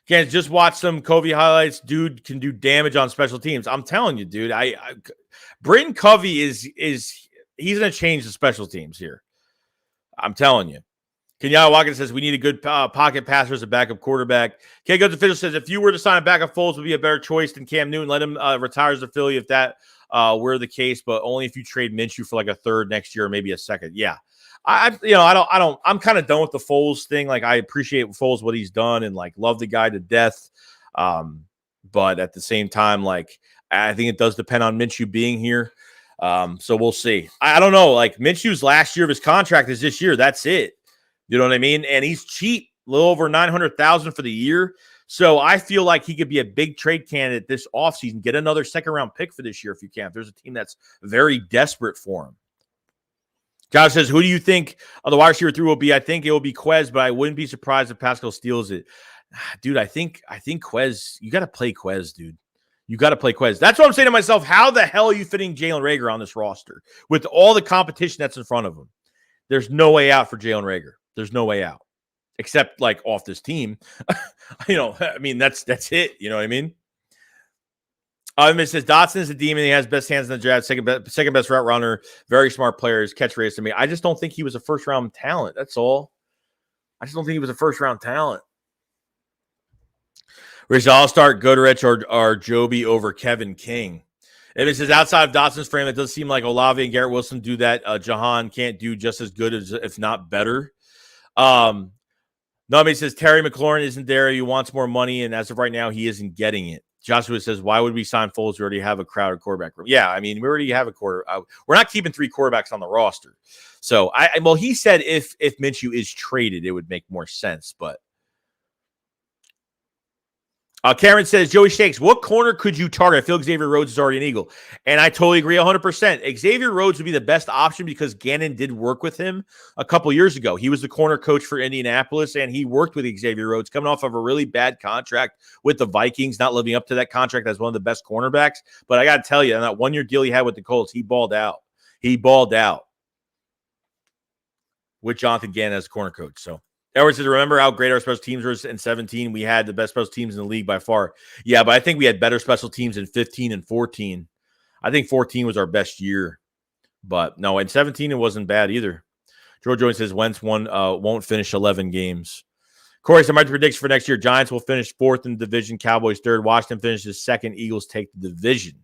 Can't just watch some Covey highlights. Dude can do damage on special teams. I'm telling you, dude. Britton Covey is he's going to change the special teams here. I'm telling you. Kenyatta Watkins says we need a good pocket passer as a backup quarterback. K Goods Official says if you were to sign a backup, Foles would be a better choice than Cam Newton. Let him retire as a Philly if that were the case, but only if you trade Minshew for like a third next year or maybe a second. Yeah. I'm kind of done with the Foles thing. Like, I appreciate Foles, what he's done, and like love the guy to death. But at the same time, like, I think it does depend on Minshew being here. So we'll see. I don't know. Like, Minshew's last year of his contract is this year. That's it. You know what I mean? And he's cheap, a little over $900,000 for the year. So I feel like he could be a big trade candidate this offseason. Get another second-round pick for this year if you can. If there's a team that's very desperate for him. Josh says, who do you think the wide receiver 3 will be? I think it will be Quez, but I wouldn't be surprised if Pascal steals it. Dude, I think Quez, you got to play Quez, dude. You got to play Quez. That's what I'm saying to myself. How the hell are you fitting Jalen Reagor on this roster with all the competition that's in front of him? There's no way out for Jalen Reagor. There's no way out, except like off this team. I mean, that's it. You know what I mean? It says Dotson is a demon. He has best hands in the draft. Second best route runner. Very smart players. Catch race to me. I just don't think he was a first round talent. That's all. I just don't think he was a first round talent. Rich, I'll start Goodrich or Joby over Kevin King. If it says outside of Dotson's frame, it does seem like Olave and Garrett Wilson do that. Jahan can't do just as good as, if not better. Nobody says Terry McLaurin isn't there. He wants more money, and as of right now, he isn't getting it. Joshua says, why would we sign Foles? We already have a crowded quarterback room. Yeah, I mean, we already have a quarter. We're not keeping 3 quarterbacks on the roster. So, he said if Minshew is traded, it would make more sense. But Cameron says, Joey Shakes, what corner could you target? I feel Xavier Rhodes is already an Eagle. And I totally agree 100%. Xavier Rhodes would be the best option because Gannon did work with him a couple years ago. He was the corner coach for Indianapolis, and he worked with Xavier Rhodes coming off of a really bad contract with the Vikings, not living up to that contract as one of the best cornerbacks. But I got to tell you, in that one-year deal he had with the Colts, he balled out. He balled out with Jonathan Gannon as corner coach. So Edwards says, remember how great our special teams were in 2017? We had the best special teams in the league by far. Yeah, but I think we had better special teams in 2015 and 2014. I think 2014 was our best year. But no, in 2017 it wasn't bad either. George Jones says Wentz won't finish 11 games. Corey said, my prediction for next year, Giants will finish 4th in the division, Cowboys 3rd, Washington finishes 2nd, Eagles take the division.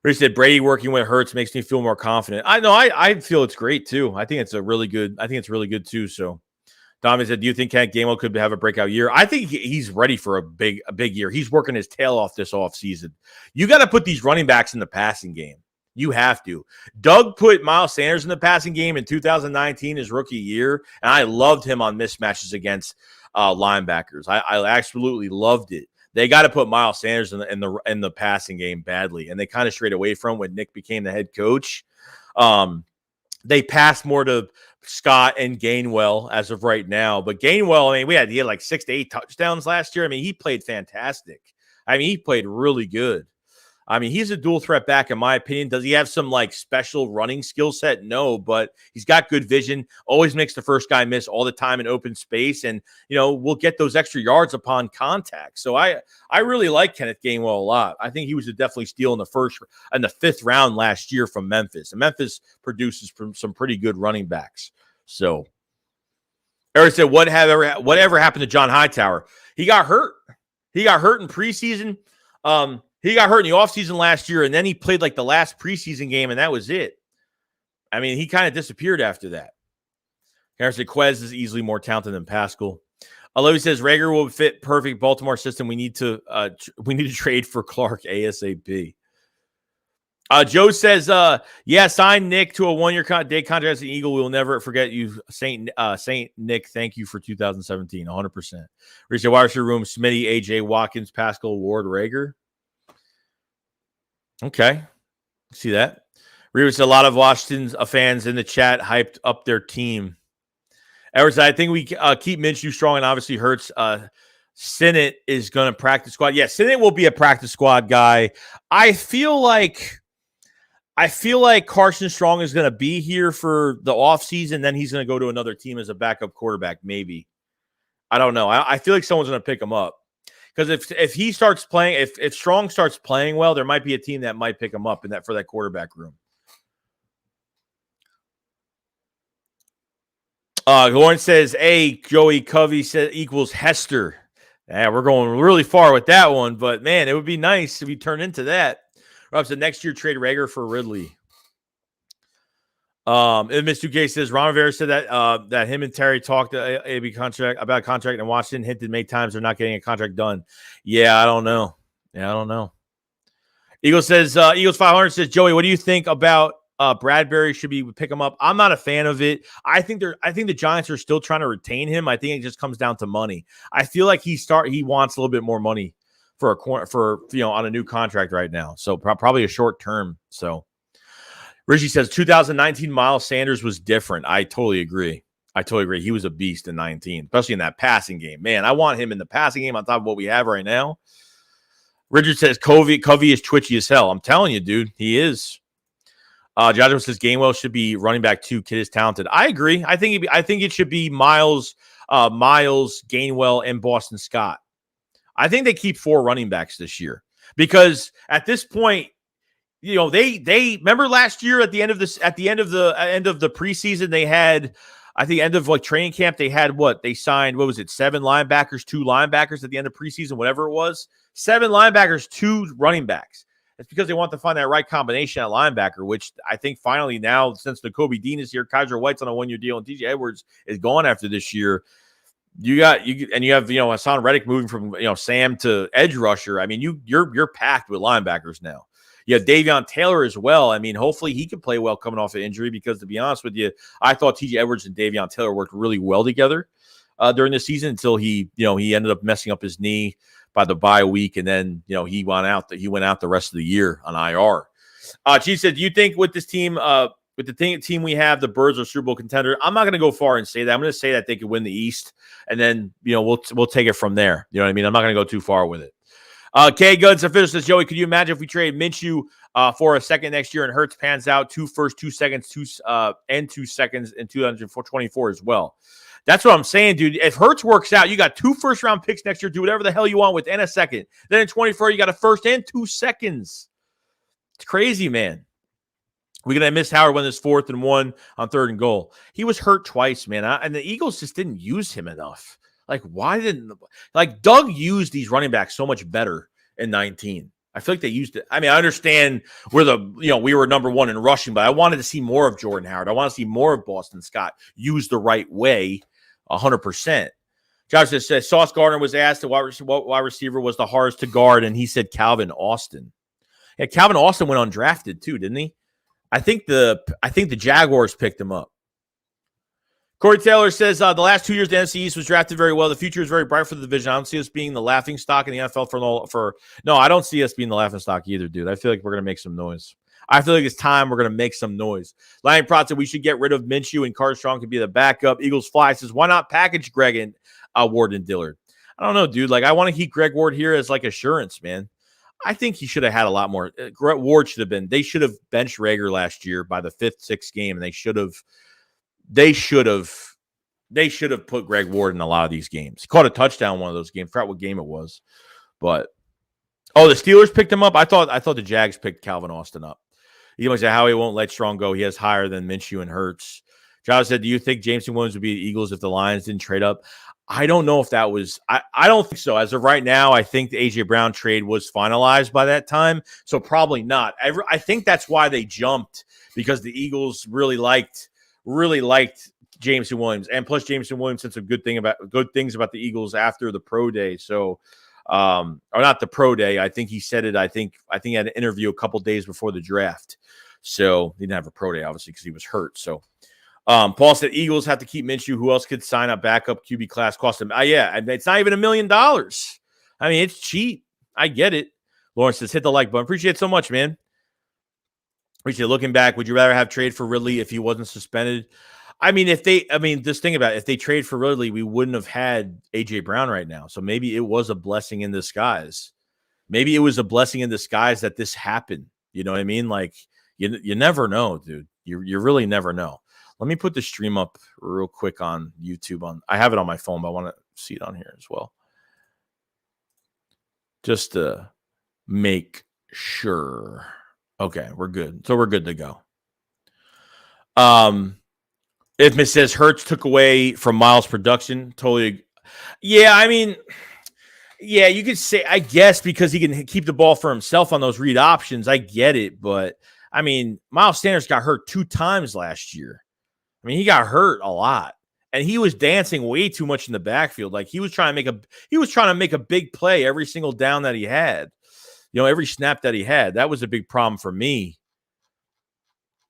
Rich said, Brady working with Hurts makes me feel more confident. I know, I feel it's great too. I think it's really good too, so. Tommy said, do you think Kent Gainwell could have a breakout year? I think he's ready for a big year. He's working his tail off this offseason. You got to put these running backs in the passing game. You have to. Doug put Miles Sanders in the passing game in 2019, his rookie year, and I loved him on mismatches against linebackers. I absolutely loved it. They got to put Miles Sanders in the passing game badly, and they kind of strayed away from when Nick became the head coach. They passed more to Scott and Gainwell as of right now. But Gainwell, I mean, he had like 6 to 8 touchdowns last year. I mean, he played fantastic. I mean, he played really good. I mean, he's a dual threat back, in my opinion. Does he have some like special running skill set? No, but he's got good vision, always makes the first guy miss all the time in open space. And, we'll get those extra yards upon contact. So I really like Kenneth Gainwell a lot. I think he was definitely steal in the 5th round last year from Memphis. And Memphis produces some pretty good running backs. So Eric said, whatever happened to John Hightower? He got hurt. He got hurt in preseason. He got hurt in the offseason last year, and then he played like the last preseason game, and that was it. I mean, he kind of disappeared after that. Harrison Quez is easily more talented than Pascal. Olivia says Reagor will fit perfect Baltimore system. We need to trade for Clark ASAP. Joe says, sign Nick to a 1-year day contract as an Eagle. We will never forget you, Saint Nick. Thank you for 2017, 100%. Reach wide receiver room, Smitty, AJ Watkins, Pascal, Ward, Reagor. Okay. See that. Reeves, a lot of Washington fans in the chat hyped up their team. Edwards, I think we keep Minshew strong and obviously Hurts. Sinnott is going to practice squad. Yeah, Sinnott will be a practice squad guy. I feel like I feel like Carson Strong is going to be here for the offseason. Then he's going to go to another team as a backup quarterback, maybe. I don't know. I feel like someone's going to pick him up. Because if he starts playing, if Strong starts playing well, there might be a team that might pick him up in that for that quarterback room. Lawrence says, "Hey, Joey Covey said equals Hester." Yeah, we're going really far with that one, but man, it would be nice if we turn into that. Rob said next year trade Rager for Ridley. And Miss 2K says Ron Rivera said that that him and Terry talked AB contract about contract, and Washington hinted many times they're not getting a contract done. Yeah, I don't know. Eagles says Eagles 500 says Joey, what do you think about Bradbury? Should be pick him up? I'm not a fan of it. I think the Giants are still trying to retain him. I think it just comes down to money. I feel like he wants a little bit more money for a corner on a new contract right now. So probably a short term. So Richie says 2019 Miles Sanders was different. I totally agree. He was a beast in 19, especially in that passing game. Man, I want him in the passing game on top of what we have right now. Richard says Covey is twitchy as hell. I'm telling you, dude, he is. Joshua says Gainwell should be running back 2. Kid is talented. I agree. I think it should be Miles, Gainwell, and Boston Scott. I think they keep 4 running backs this year because at this point, they remember last year at the end of the preseason, they had, I think, end of like training camp, they had they signed, 7 linebackers, 2 linebackers at the end of preseason, whatever it was, 7 linebackers, 2 running backs. It's because they want to find that right combination at linebacker, which I think finally now, since Nakobe Dean is here, Kaiser White's on a 1-year deal, and TJ Edwards is gone after this year. You have Hassan Reddick moving from Sam to edge rusher. I mean, you're packed with linebackers now. You have Davion Taylor as well. I mean, hopefully he can play well coming off an injury because, to be honest with you, I thought TJ Edwards and Davion Taylor worked really well together during the season until he ended up messing up his knee by the bye week, and then he went out the rest of the year on IR. Chief said, "Do you think with this team, with the team we have, the Birds are Super Bowl contender?" I'm not going to go far and say that. I'm going to say that they could win the East, and then we'll take it from there. You know what I mean? I'm not going to go too far with it. K Goods official says, Joey, could you imagine if we trade Minshew for a second next year and Hurts pans out 2 firsts, 2 seconds, 2 seconds in 2024 as well? That's what I'm saying, dude. If Hurts works out, you got 2 first-round picks next year. Do whatever the hell you want with and a second. Then in 24, you got a first and 2 seconds. It's crazy, man. We're going to miss Howard when this 4th and 1 on 3rd and goal. He was hurt twice, man. And the Eagles just didn't use him enough. Doug used these running backs so much better in 19. I feel like they used it. I mean, I understand we were number 1 in rushing, but I wanted to see more of Jordan Howard. I want to see more of Boston Scott used the right way, 100%. Josh says Sauce Gardner was asked what wide receiver was the hardest to guard, and he said Calvin Austin. Yeah, Calvin Austin went undrafted too, didn't he? I think the Jaguars picked him up. Corey Taylor says the last 2 years the NFC East was drafted very well. The future is very bright for the division. I don't see us being the laughing stock in the NFL no, I don't see us being the laughing stock either, dude. I feel like we're going to make some noise. I feel like it's time we're going to make some noise. Lion Prot said we should get rid of Minshew and Carter Strong could be the backup. Eagles Fly says, why not package Greg and Ward and Dillard? I don't know, dude. I want to keep Greg Ward here as assurance, man. I think he should have had a lot more. Ward should have been. They should have benched Rager last year by the 5th, 6th game, and they should have put Greg Ward in a lot of these games. He caught a touchdown one of those games. I forgot what game it was. But the Steelers picked him up. I thought the Jags picked Calvin Austin up. You might say how he won't let Strong go. He has higher than Minshew and Hurts. Giles said, do you think Jameson Williams would be the Eagles if the Lions didn't trade up? I don't know if that was – I don't think so. As of right now, I think the A.J. Brown trade was finalized by that time, so probably not. I think that's why they jumped, because the Eagles really liked Jameson Williams, and plus Jameson Williams said some good things about the Eagles after the pro day. So, or not the pro day. I think he said it. I think he had an interview a couple days before the draft. So he didn't have a pro day, obviously, because he was hurt. So, Paul said Eagles have to keep Minshew. Who else could sign a backup QB class? Cost him. Yeah, it's not even $1 million. I mean, it's cheap. I get it. Lawrence says hit the like button. Appreciate it so much, man. Appreciate it. Looking back, would you rather have trade for Ridley if he wasn't suspended? Just think about it. If they trade for Ridley, we wouldn't have had A.J. Brown right now. So maybe it was a blessing in disguise. Maybe it was a blessing in disguise that this happened. You know what I mean? You never know, dude. You really never know. Let me put the stream up real quick on YouTube. I have it on my phone, but I want to see it on here as well. Just to make sure. Okay, we're good. So we're good to go. If it says Hurts took away from Miles' production, totally. Yeah, I mean, yeah, you could say, I guess, because he can keep the ball for himself on those read options. I get it, but I mean, Miles Sanders got hurt 2 times last year. I mean, he got hurt a lot, and he was dancing way too much in the backfield. Like he was trying to make a big play every single down that he had. Every snap that he had. That was a big problem for me.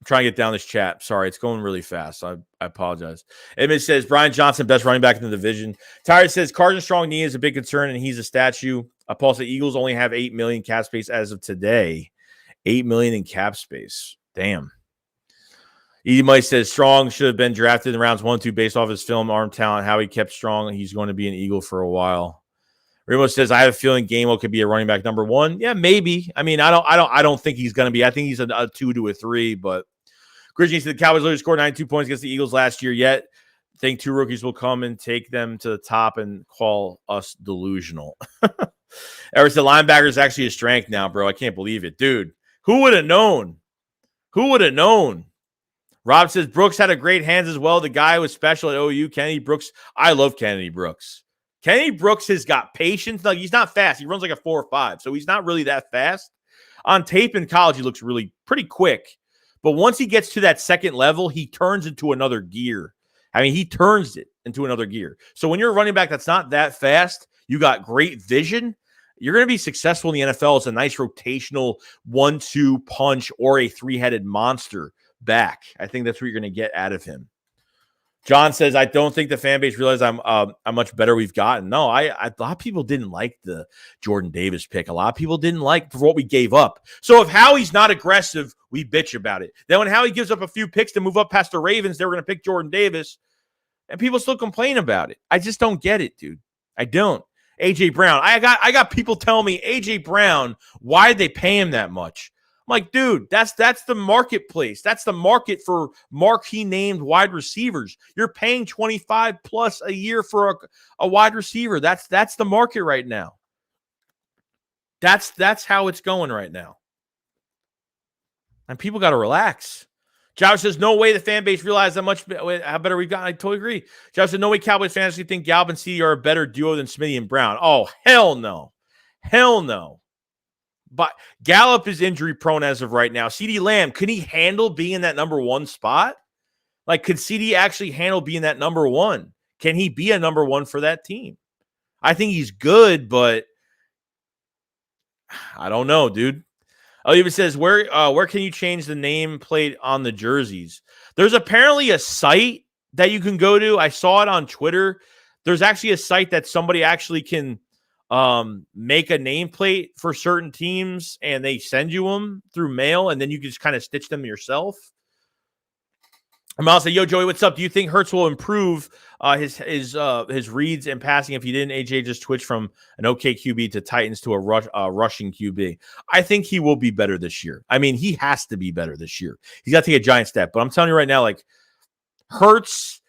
I'm trying to get down this chat. Sorry, it's going really fast. I apologize. Edmund says, Brian Johnson, best running back in the division. Tyler says, Carson Strong knee is a big concern, and he's a statue. Paul said, Eagles only have $8 million cap space as of today. $8 million in cap space. Damn. Edie Mike says, Strong should have been drafted in rounds 1-2 based off his film, arm talent, how he kept Strong. He's going to be an Eagle for a while. Remo says, I have a feeling Gainwell could be a running back number 1. Yeah, maybe. I mean, I don't think he's going to be. I think he's a 2 to a 3, but Grizzlies said the Cowboys literally scored 92 points against the Eagles last year, yet I think 2 rookies will come and take them to the top and call us delusional. Eric said, linebacker is actually a strength now, bro. I can't believe it. Dude, who would have known? Who would have known? Rob says, Brooks had a great hands as well. The guy was special at OU, Kennedy Brooks. I love Kennedy Brooks. Kennedy Brooks has got patience. Like, he's not fast. He runs like a 4.5, so he's not really that fast. On tape in college, he looks really pretty quick. But once he gets to that second level, he turns into another gear. I mean, he turns it into another gear. So when you're a running back that's not that fast, you got great vision, you're going to be successful in the NFL as a nice rotational 1-2 punch or a 3-headed monster back. I think that's what you're going to get out of him. John says, I don't think the fan base realized how much better we've gotten. No, a lot of people didn't like the Jordan Davis pick. A lot of people didn't like for what we gave up. So if Howie's not aggressive, we bitch about it. Then when Howie gives up a few picks to move up past the Ravens, they were going to pick Jordan Davis, and people still complain about it. I just don't get it, dude. I don't. A.J. Brown. I got people telling me, A.J. Brown, why did they pay him that much? I'm like, dude, that's the marketplace. That's the market for marquee named wide receivers. You're paying 25 plus a year for a wide receiver. That's the market right now. That's how it's going right now. And people got to relax. Josh says, no way the fan base realized how better we've gotten. I totally agree. Josh said, no way Cowboys fans actually think Gallup and CeeDee are a better duo than Smitty and Brown. Oh, hell no. Hell no. But Gallup is injury prone as of right now. CeeDee Lamb, can he handle being in that number 1 spot? Like, could CeeDee actually handle being that number 1? Can he be a number 1 for that team? I think he's good, but I don't know, dude. Oh, even says, where can you change the nameplate on the jerseys? There's apparently a site that you can go to. I saw it on Twitter. There's actually a site that somebody actually can make a nameplate for certain teams, and they send you them through mail, and then you can just kind of stitch them yourself. And I'll say, yo, Joey, what's up? Do you think Hurts will improve his reads and passing if he didn't AJ just switch from an okay QB to Titans to a rushing QB? I think he will be better this year. I mean, he has to be better this year. He's got to take a giant step. But I'm telling you right now, like, Hurts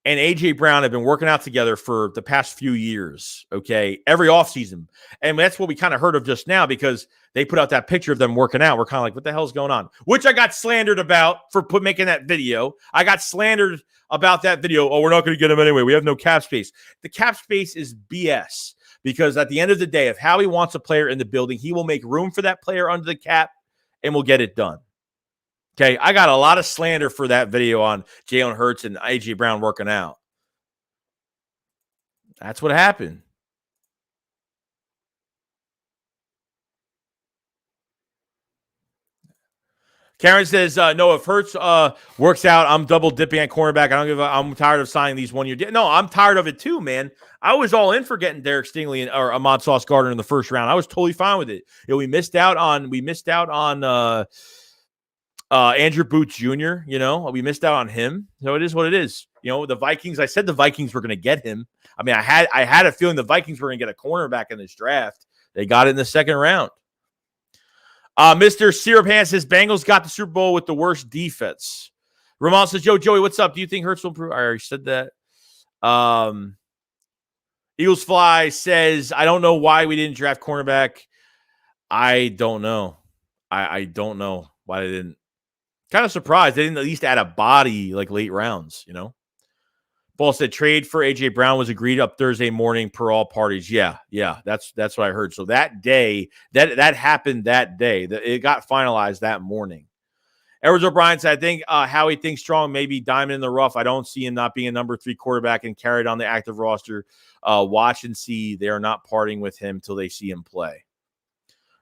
and A.J. Brown have been working out together for the past few years, okay, every offseason. And that's what we kind of heard of just now, because they put out that picture of them working out. We're kind of like, what the hell's going on? Which I got slandered about for making that video. I got slandered about that video. Oh, we're not going to get him anyway. We have no cap space. The cap space is BS, because at the end of the day, if Howie wants a player in the building, he will make room for that player under the cap, and we'll get it done. Okay, I got a lot of slander for that video on Jalen Hurts and A.J. Brown working out. That's what happened. Karen says, no, if Hurts works out, I'm double dipping at cornerback. I'm tired of signing these 1 year deals. No, I'm tired of it too, man. I was all in for getting Derek Stingley or Ahmad Sauce Gardner in the first round. I was totally fine with it. We missed out on Andrew Booth Jr., we missed out on him. So it is what it is. The Vikings, I said the Vikings were going to get him. I mean, I had a feeling the Vikings were going to get a cornerback in this draft. They got it in the second round. Mr. Syrup Hand says Bengals got the Super Bowl with the worst defense. Ramon says, yo, Joey, what's up? Do you think Hurts will improve? I already said that. Eagles Fly says, I don't know why we didn't draft cornerback. I don't know. I don't know why they didn't. Kind of surprised they didn't at least add a body like late rounds, you know? Ball said trade for A.J. Brown was agreed up Thursday morning per all parties. Yeah, that's what I heard. So that day, that happened that day. It got finalized that morning. Edwards O'Brien said, I think Howie thinks strong, maybe diamond in the rough. I don't see him not being a number 3 quarterback and carried on the active roster. Watch and see. They are not parting with him till they see him play.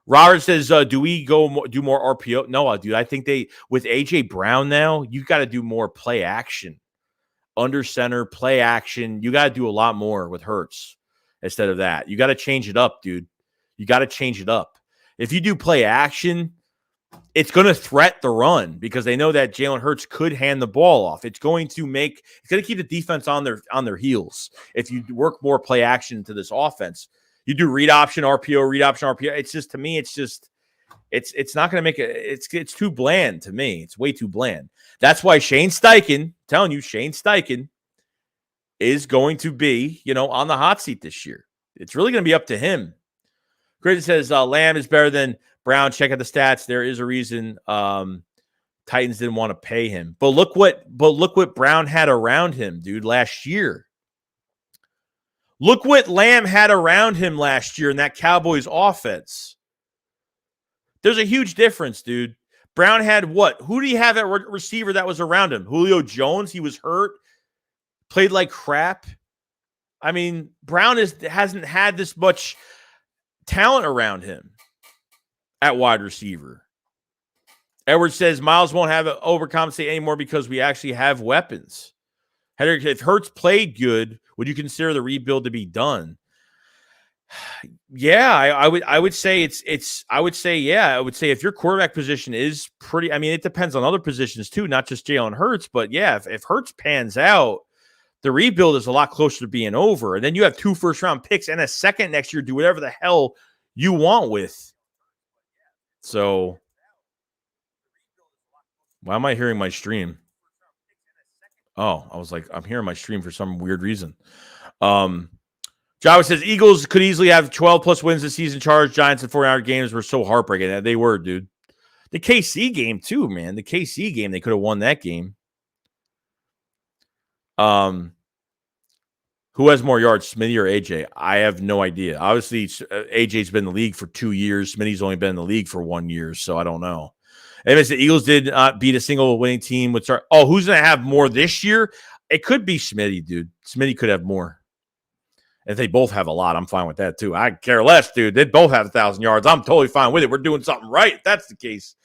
Robert says, do we go do more RPO? No, dude. I think with A.J. Brown now, you got to do more play action. Under center, play action. You got to do a lot more with Hurts instead of that. You got to change it up, dude. You got to change it up. If you do play action, it's going to threat the run because they know that Jalen Hurts could hand the ball off. It's going to keep the defense on their heels. If you work more play action into this offense, you do read option RPO. It's just, to me, it's not going to make it. It's too bland to me. It's way too bland. That's why Shane Steichen is going to be, on the hot seat this year. It's really going to be up to him. Chris says Lamb is better than Brown. Check out the stats. There is a reason Titans didn't want to pay him. But look what Brown had around him, dude, last year. Look what Lamb had around him last year in that Cowboys offense. There's a huge difference, dude. Brown had what? Who do you have at receiver that was around him? Julio Jones. He was hurt. Played like crap. I mean, Brown hasn't had this much talent around him at wide receiver. Edwards says Miles won't have to overcompensate anymore because we actually have weapons. If Hurts played good, would you consider the rebuild to be done? Yeah, I would say I would say if your quarterback position is pretty, I mean, it depends on other positions too, not just Jalen Hurts, but yeah, if Hurts pans out, the rebuild is a lot closer to being over. And then you have 2 first-round picks and a second next year, do whatever the hell you want with. So why am I hearing my stream? Oh, I was like, I'm hearing my stream for some weird reason. Java says Eagles could easily have 12+ wins this season. Chargers, Giants, and 49er games were so heartbreaking. They were, dude. The KC game too, man. The KC game, they could have won that game. Who has more yards, Smitty or AJ? I have no idea. Obviously, AJ's been in the league for 2 years. Smitty's only been in the league for 1 year, so I don't know. And if the Eagles did not beat a single winning team, who's going to have more this year? It could be Smitty, dude. Smitty could have more. If they both have a lot, I'm fine with that too. I care less, dude. They both have 1,000 yards. I'm totally fine with it. We're doing something right if that's the case.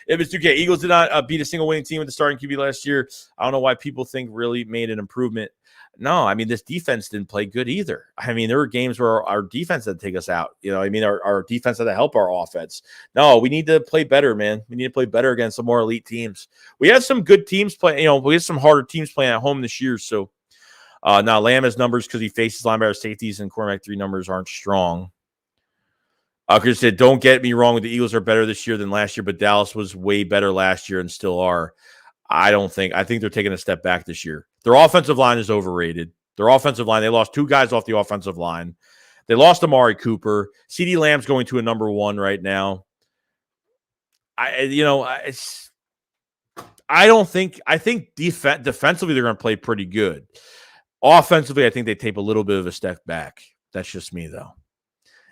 If it's 2K, Eagles did not beat a single winning team with the starting QB last year. I don't know why people think really made an improvement. No, I mean, this defense didn't play good either. I mean, there were games where our defense had to take us out. I mean, our defense had to help our offense. No, we need to play better, man. We need to play better against some more elite teams. We have some good teams playing. We have some harder teams playing at home this year. So now Lamb has numbers because he faces linebacker safeties and cornerback 3 numbers aren't strong. Chris said, don't get me wrong. The Eagles are better this year than last year, but Dallas was way better last year and still are. I think they're taking a step back this year. Their offensive line is overrated. Their offensive line, they lost 2 guys off the offensive line. They lost Amari Cooper. CeeDee Lamb's going to a number 1 right now. I think defensively they're going to play pretty good. Offensively, I think they take a little bit of a step back. That's just me, though.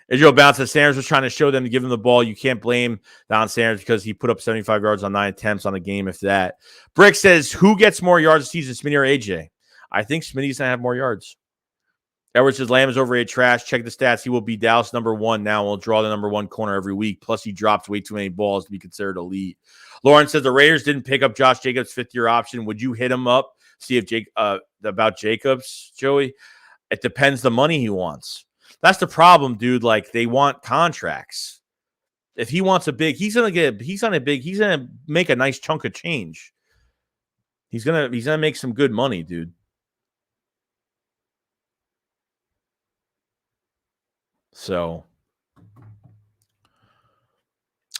Israel bounces. Sanders was trying to show them to give him the ball. You can't blame Don Sanders because he put up 75 yards on 9 attempts on the game, if that. Brick says, who gets more yards this season, Smitty or AJ? I think Smitty's going to have more yards. Edwards says, Lamb is overrated trash. Check the stats. He will be Dallas number 1 now. We'll draw the number 1 corner every week. Plus, he drops way too many balls to be considered elite. Lauren says, the Raiders didn't pick up Josh Jacobs' 5th-year option. Would you hit him up? See if about Jacobs, Joey? It depends the money he wants. That's the problem, dude. Like, they want contracts. If he wants he's gonna make a nice chunk of change. He's gonna make some good money, dude. So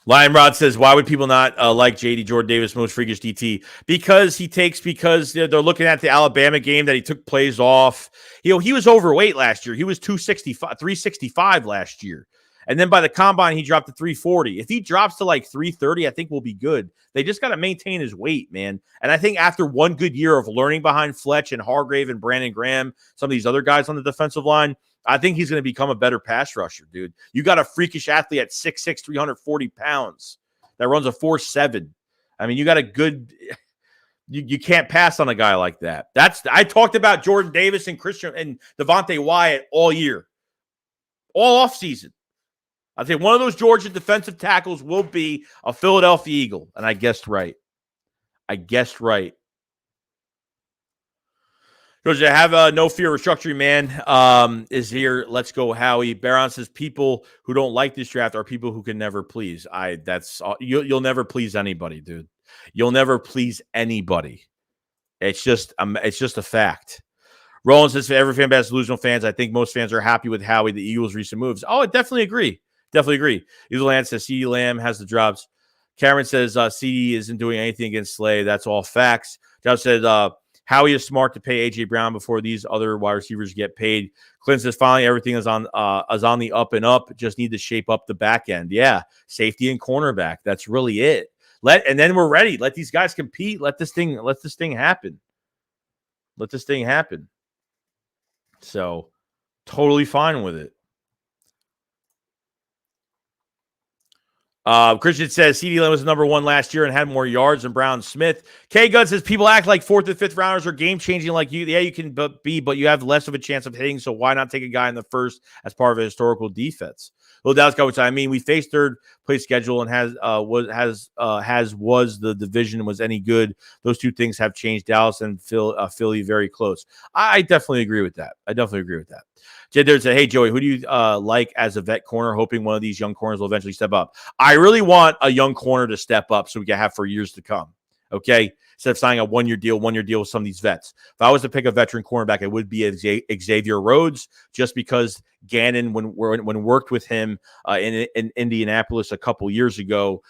Lion Rod says, why would people not like JD Jordan Davis, most freakish DT? Because they're looking at the Alabama game that he took plays off. He was overweight last year. He was 365 last year. And then by the combine, he dropped to 340. If he drops to like 330, I think we'll be good. They just got to maintain his weight, man. And I think after one good year of learning behind Fletch and Hargrave and Brandon Graham, some of these other guys on the defensive line, I think he's going to become a better pass rusher, dude. You got a freakish athlete at 6'6", 340 pounds that runs a 4.7. I mean, you got a good – you can't pass on a guy like that. I talked about Jordan Davis and Christian and Devontae Wyatt all year, all offseason. I think one of those Georgia defensive tackles will be a Philadelphia Eagle, and I guessed right. Because I have no fear restructuring, man, is here. Let's go, Howie. Baron says people who don't like this draft are people who can never please. You'll never please anybody, dude. You'll never please anybody. It's just a fact. Roland says for every fan base delusional fans, I think most fans are happy with Howie, the Eagles' recent moves. Oh, I definitely agree. Eagle Land says CeeDee Lamb has the drops. Cameron says CeeDee isn't doing anything against Slay. That's all facts. Josh said Howie is smart to pay A.J. Brown before these other wide receivers get paid. Clint says finally everything is on the up and up. Just need to shape up the back end. Yeah, safety and cornerback. That's really it. And then we're ready. Let these guys compete. Let this thing happen. So totally fine with it. Christian says CeeDee Lamb was number one last year and had more yards than Brown Smith. K Gunn says people act like 4th and 5th rounders are game changing like you. Yeah, you can be, but you have less of a chance of hitting. So why not take a guy in the first as part of a historical defense? Well, that's which I mean, we faced third place schedule and was the division was any good. Those two things have changed. Dallas and Philly very close. I definitely agree with that. Jed there said, hey, Joey, who do you like as a vet corner, hoping one of these young corners will eventually step up? I really want a young corner to step up so we can have for years to come, okay? Instead of signing a one-year deal with some of these vets. If I was to pick a veteran cornerback, it would be Xavier Rhodes, just because Gannon, when worked with him in Indianapolis a couple years ago,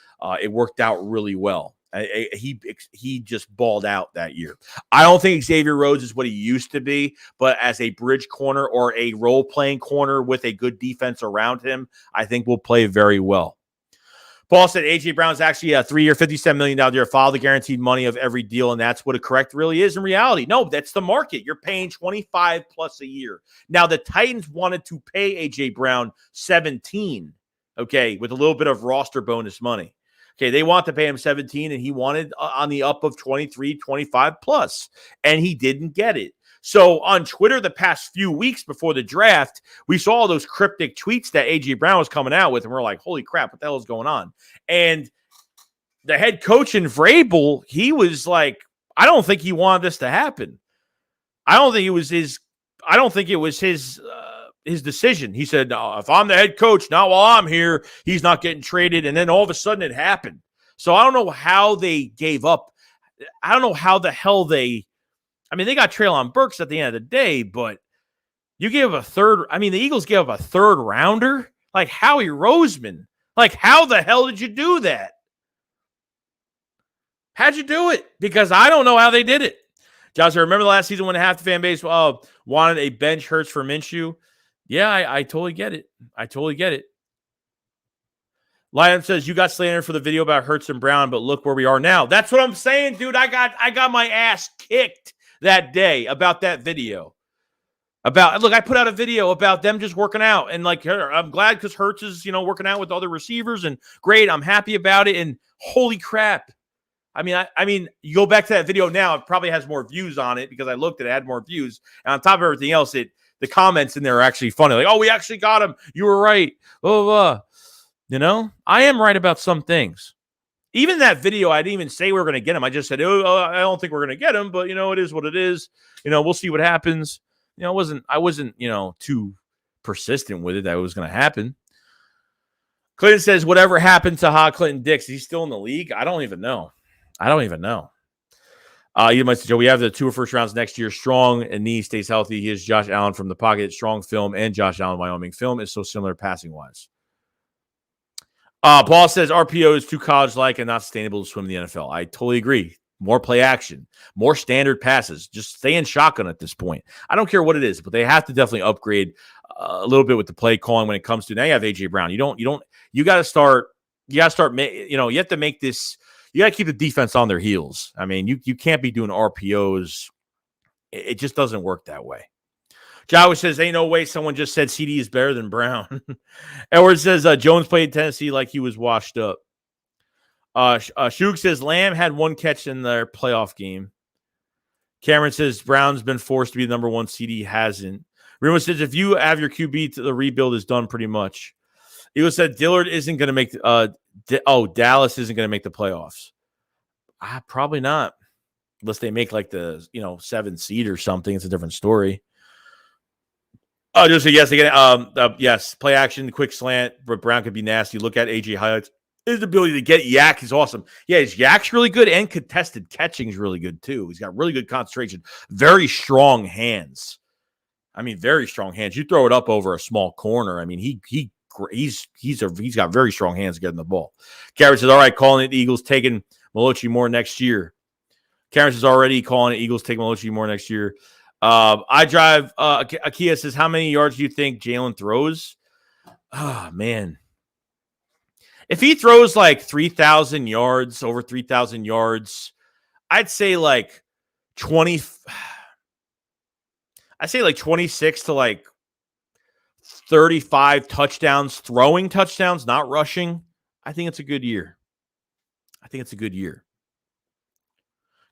it worked out really well. He just balled out that year. I don't think Xavier Rhodes is what he used to be, but as a bridge corner or a role-playing corner with a good defense around him, I think will play very well. Paul said A.J. Brown is actually a 3-year, $57 million deal. Follow the guaranteed money of every deal, and that's what a correct really is in reality. No, that's the market. You're paying 25 plus a year. Now, the Titans wanted to pay A.J. Brown 17, okay, with a little bit of roster bonus money. Okay, they want to pay him 17, and he wanted on the up of 23, 25 plus, and he didn't get it. So on Twitter the past few weeks before the draft, we saw those cryptic tweets that A.J. Brown was coming out with, and we're like, holy crap, what the hell is going on? And the head coach in Vrabel, he was like, I don't think he wanted this to happen. I don't think it was his decision. He said, if I'm the head coach, not while I'm here, he's not getting traded. And then all of a sudden it happened. So I don't know how they gave up. I don't know how the hell they got Treylon Burks at the end of the day, but you give the Eagles gave up a third rounder, like Howie Roseman. Like, how the hell did you do that? How'd you do it? Because I don't know how they did it. Josh, I remember the last season when half the fan base wanted a bench Hurts for Minshew. Yeah, I totally get it. Lion says, you got slandered for the video about Hurts and Brown, but look where we are now. That's what I'm saying, dude. I got my ass kicked that day about that video. I put out a video about them just working out, and like, I'm glad because Hurts is, working out with other receivers, and great. I'm happy about it, and holy crap. I mean, you go back to that video now, it probably has more views on it because I looked at it, had more views. And on top of everything else, the comments in there are actually funny. Like, oh, we actually got him. You were right. Blah, blah, blah. I am right about some things. Even that video, I didn't even say we were going to get him. I just said, I don't think we're going to get him, but, it is what it is. We'll see what happens. I wasn't, too persistent with it that it was going to happen. Clinton says, whatever happened to Clinton Dix? Is he still in the league? I don't even know. You might say, Joe, we have the 2 first rounds next year. Strong and knee stays healthy. He is Josh Allen from the pocket. Strong film and Josh Allen Wyoming film is so similar passing wise. Paul says RPO is too college-like and not sustainable to swim in the NFL. I totally agree. More play action, more standard passes. Just stay in shotgun at this point. I don't care what it is, but they have to definitely upgrade a little bit with the play calling when it comes to. Now you have AJ Brown. You got to start. You have to make this. You got to keep the defense on their heels. I mean, you can't be doing RPOs. It just doesn't work that way. Jawa says, ain't no way someone just said CD is better than Brown. Edward says, Jones played Tennessee like he was washed up. Shug says, Lamb had one catch in their playoff game. Cameron says, Brown's been forced to be the number one CD. Hasn't. Remo says, if you have your QB, the rebuild is done pretty much. Eagle said, Dillard isn't going to make Dallas isn't going to make the playoffs. Probably not. Unless they make like the 7th seed or something. It's a different story. Just a yes again. Yes, play action, quick slant. But Brown could be nasty. Look at AJ highlights. His ability to get yak is awesome. Yeah, his yak's really good, and contested catching is really good too. He's got really good concentration. Very strong hands. I mean, very strong hands. You throw it up over a small corner. I mean, he's got very strong hands getting the ball. Garrett says, all right, calling it Eagles taking Malochi more next year. Karen says already calling it Eagles taking Malochi more next year. I drive. Akia says, how many yards do you think Jalen throws? Oh, man. If he throws like 3,000 yards, over 3,000 yards, I'd say like 20. I'd say like 26 to like 35 touchdowns, throwing touchdowns, not rushing. I think it's a good year.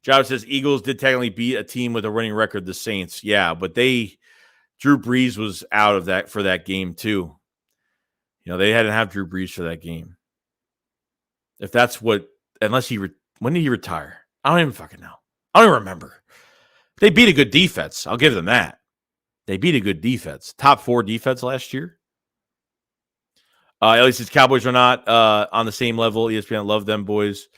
Job says Eagles did technically beat a team with a winning record, the Saints. Yeah, but Drew Brees was out of that for that game too. They hadn't have Drew Brees for that game. If that's what, unless when did he retire? I don't even fucking know. I don't even remember. They beat a good defense. I'll give them that. They beat a good defense. Top 4 defense last year. At least his Cowboys are not on the same level. ESPN, love them boys.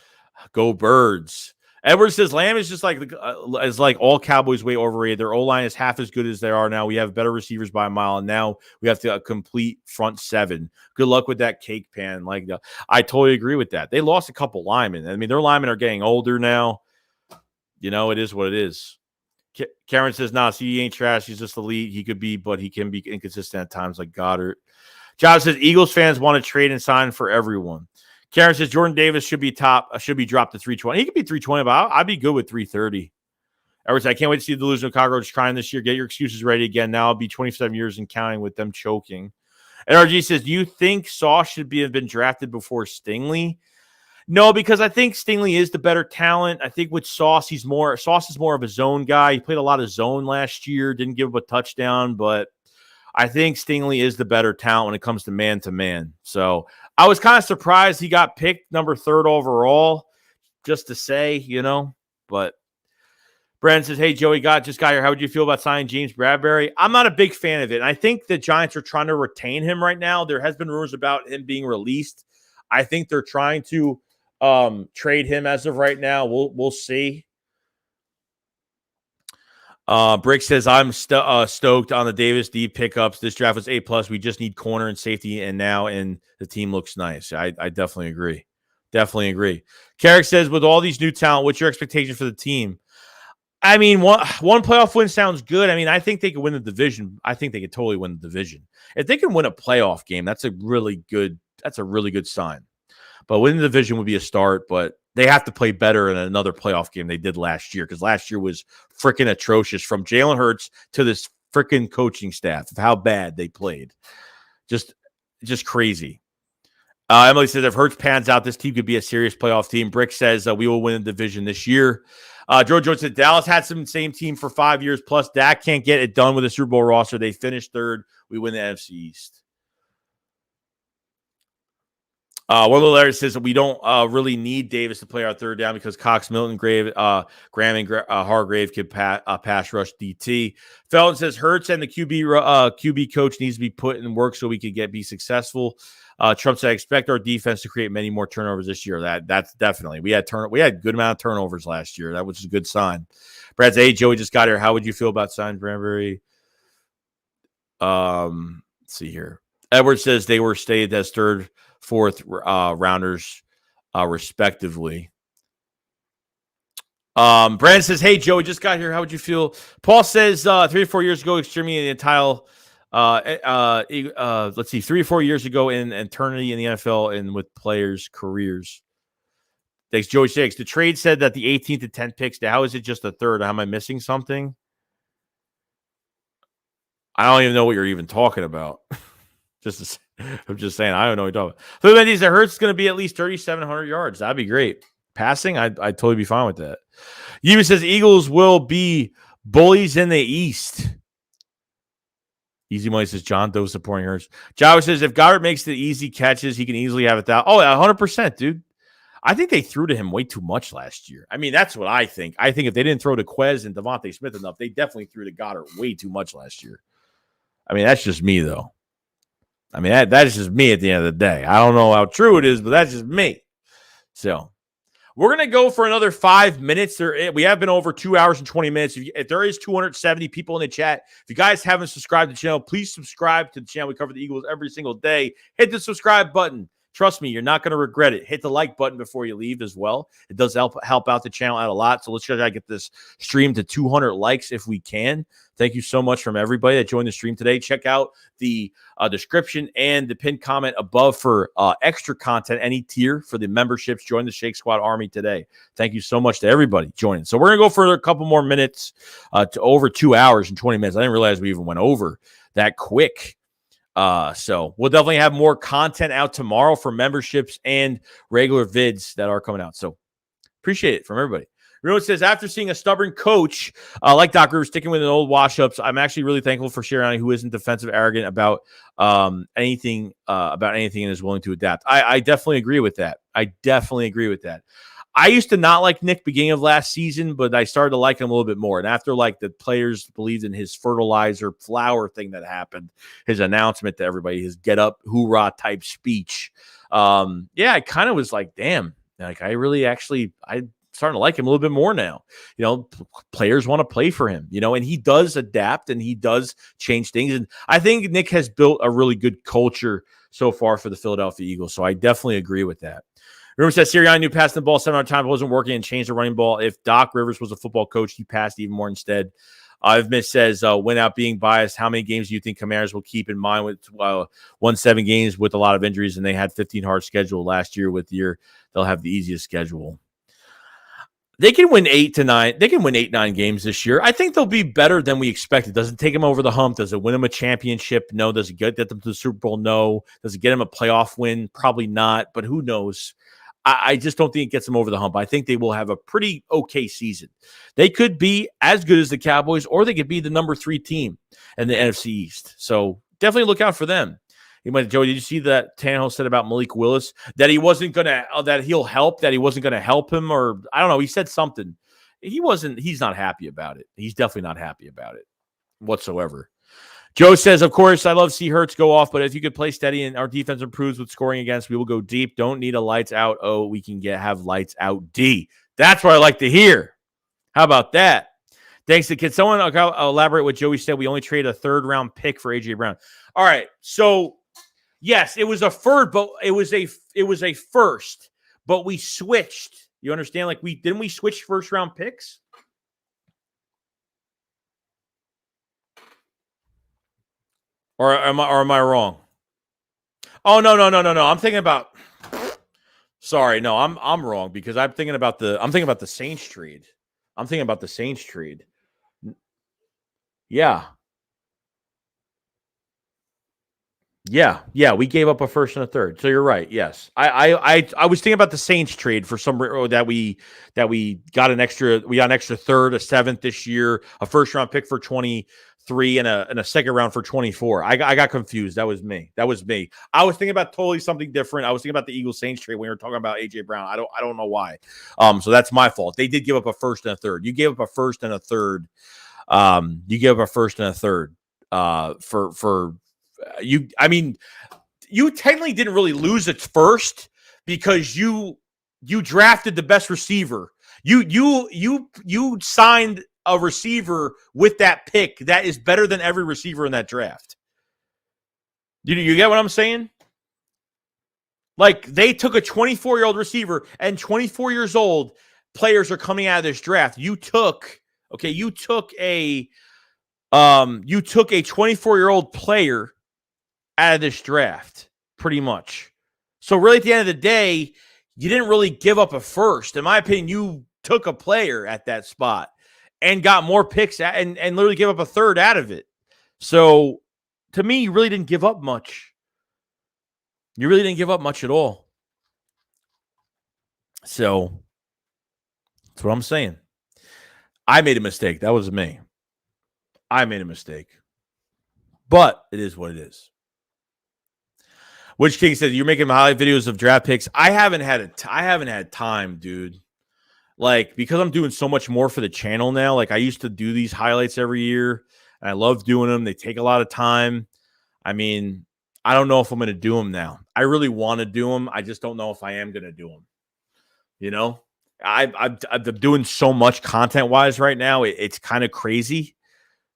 Go Birds. Edwards says Lamb is just like all Cowboys way overrated. Their O-line is half as good as they are now. We have better receivers by a mile, and now we have a complete front 7. Good luck with that cake pan. I totally agree with that. They lost a couple linemen. I mean, their linemen are getting older now. It is what it is. Karen says, nah, CD ain't trash. He's just elite. He could be, but he can be inconsistent at times like Goddard. Josh says, Eagles fans want to trade and sign for everyone. Karen says Jordan Davis should be dropped to 320. He could be 320, but I'd be good with 330. Edwards, I can't wait to see the delusional cockroach crying this year. Get your excuses ready again. Now I'll be 27 years and counting with them choking. NRG says, do you think Sauce should have been drafted before Stingley? No, because I think Stingley is the better talent. I think with Sauce, Sauce is more of a zone guy. He played a lot of zone last year, didn't give up a touchdown, but I think Stingley is the better talent when it comes to man-to-man. So I was kind of surprised he got picked number 3rd overall, just to say, But Brandon says, hey, Joey, just got here. How would you feel about signing James Bradbury? I'm not a big fan of it. And I think the Giants are trying to retain him right now. There has been rumors about him being released. I think they're trying to trade him as of right now. We'll see. Brick says, I'm stoked on the Davis D pickups. This draft was A+. We just need corner and safety, and the team looks nice. I definitely agree. Carrick says, with all these new talent, what's your expectation for the team? I mean, one playoff win sounds good. I mean, I think they could win the division. I think they could totally win the division. If they can win a playoff game, that's a really good sign. But winning the division would be a start, but they have to play better in another playoff game they did last year, because last year was freaking atrocious from Jalen Hurts to this freaking coaching staff of how bad they played. Just crazy. Emily says, if Hurts pans out, this team could be a serious playoff team. Brick says we will win the division this year. Joe Jones said, Dallas had some same team for 5 years, plus Dak can't get it done with a Super Bowl roster. They finished 3rd. We win the NFC East. One little letter says that we don't really need Davis to play our 3rd down because Cox, Milton, Graham, and Hargrave could pass rush DT. Felton says Hurts and the QB coach needs to be put in work so we could be successful. Trump said, I expect our defense to create many more turnovers this year. That's definitely. We had a good amount of turnovers last year. That was a good sign. Brad said, hey, Joey just got here. How would you feel about signing Bradbury? Let's see here. Edwards says they were stated as 3rd fourth rounders, respectively. Brandon says, "Hey Joe, we just got here. How would you feel?" Paul says, 3 or 4 years ago, extremely in the entire. Let's see, 3 or 4 years ago in eternity in the NFL and with players' careers. Thanks, Joey Shakes. The trade said that the 18th and 10th picks. How is it just a third? Am I missing something? I don't even know what you're even talking about. I'm just saying, I don't know what you're talking about. So that means that Hurts is going to be at least 3,700 yards. That'd be great. Passing, I'd totally be fine with that. Even says Eagles will be bullies in the East. Easy Money says John Doe supporting Hurts. Java says if Goddard makes the easy catches, he can easily have 1,000. Oh, 100%, dude. I think they threw to him way too much last year. I mean, that's what I think. I think if they didn't throw to Quez and Devontae Smith enough, they definitely threw to Goddard way too much last year. I mean, that's just me, though. I mean, that's just me at the end of the day. I don't know how true it is, but that's just me. So we're going to go for another 5 minutes. We have been over 2 hours and 20 minutes. If there is 270 people in the chat, if you guys haven't subscribed to the channel, please subscribe to the channel. We cover the Eagles every single day. Hit the subscribe button. Trust me, you're not going to regret it. Hit the like button before you leave as well. It does help out the channel out a lot. So let's try to get this stream to 200 likes if we can. Thank you so much from everybody that joined the stream today. Check out the description and the pinned comment above for extra content, any tier for the memberships. Join the Shake Squad Army today. Thank you so much to everybody joining. So we're going to go for a couple more minutes to over 2 hours and 20 minutes. I didn't realize we even went over that quick. So we'll definitely have more content out tomorrow for memberships and regular vids that are coming out. So appreciate it from everybody. Everyone says, after seeing a stubborn coach like Doc Rivers sticking with an old wash-ups, I'm actually really thankful for Sirianni, who isn't defensive arrogant about anything and is willing to adapt. I definitely agree with that. I used to not like Nick beginning of last season, but I started to like him a little bit more. And after like the players believed in his fertilizer flower thing that happened, his announcement to everybody, his get up hoorah type speech. I kind of was like, damn, like I starting to like him a little bit more now. You know, players want to play for him, you know, and he does adapt and he does change things. And I think Nick has built a really good culture so far for the Philadelphia Eagles. So I definitely agree with that. Rumor says Sirianni knew passing the ball 700 times wasn't working and changed the running ball. If Doc Rivers was a football coach, he passed even more instead. Smith says, without being biased, how many games do you think Commanders will keep in mind with won 7 games with a lot of injuries, and they had 15 hard schedule last year with the year they'll have the easiest schedule? They can win 8 to 9. They can win 8-9 games this year. I think they'll be better than we expected. Does it take them over the hump? Does it win them a championship? No. Does it get them to the Super Bowl? No. Does it get them a playoff win? Probably not, but who knows? I just don't think it gets them over the hump. I think they will have a pretty okay season. They could be as good as the Cowboys, or they could be the number 3 team in the NFC East. So definitely look out for them. Joey, did you see that Tannehill said about Malik Willis that he wasn't going to, that he'll help, that he wasn't going to help him, or I don't know. He said something. He's not happy about it. He's definitely not happy about it whatsoever. Joe says, of course, I love to see Hurts go off, but if you could play steady and our defense improves with scoring against, we will go deep. Don't need a lights out. Oh, we can have lights out D. That's what I like to hear. How about that? Thanks to Can someone elaborate what Joey said? We only traded a 3rd-round pick for A.J. Brown. All right, so yes, it was a third, but it was a first, but we switched. You understand? Like didn't we switch 1st-round picks? Or am I wrong? Oh no. I'm thinking about. Sorry, no, I'm wrong because I'm thinking about the Saints trade. Yeah. Yeah, we gave up a 1st and a 3rd. So you're right. Yes, I was thinking about the Saints trade for some that we got an extra 3rd, a 7th this year, a 1st-round pick for 23, and a 2nd round for 24. I got confused. That was me. I was thinking about totally something different. I was thinking about the Eagles Saints trade when we were talking about AJ Brown. I don't know why. So that's my fault. They did give up a 1st and a 3rd. You gave up a 1st and a 3rd. You gave up a 1st and a 3rd for. You technically didn't really lose at first because you drafted the best receiver. You signed a receiver with that pick that is better than every receiver in that draft. You get what I'm saying? Like, they took a 24-year-old receiver, and 24 years old players are coming out of this draft. You took a 24-year-old player out of this draft, pretty much. So really, at the end of the day, you didn't really give up a first. In my opinion, you took a player at that spot and got more picks and literally gave up a third out of it. So to me, you really didn't give up much. You really didn't give up much at all. So that's what I'm saying. I made a mistake. That was me. I made a mistake. But it is what it is. Which King said, you're making highlight videos of draft picks. I haven't had time, dude. Like, because I'm doing so much more for the channel now. Like, I used to do these highlights every year, and I love doing them. They take a lot of time. I mean, I don't know if I'm going to do them now. I really want to do them. I just don't know if I am going to do them. You know, I'm doing so much content-wise right now. It's kind of crazy.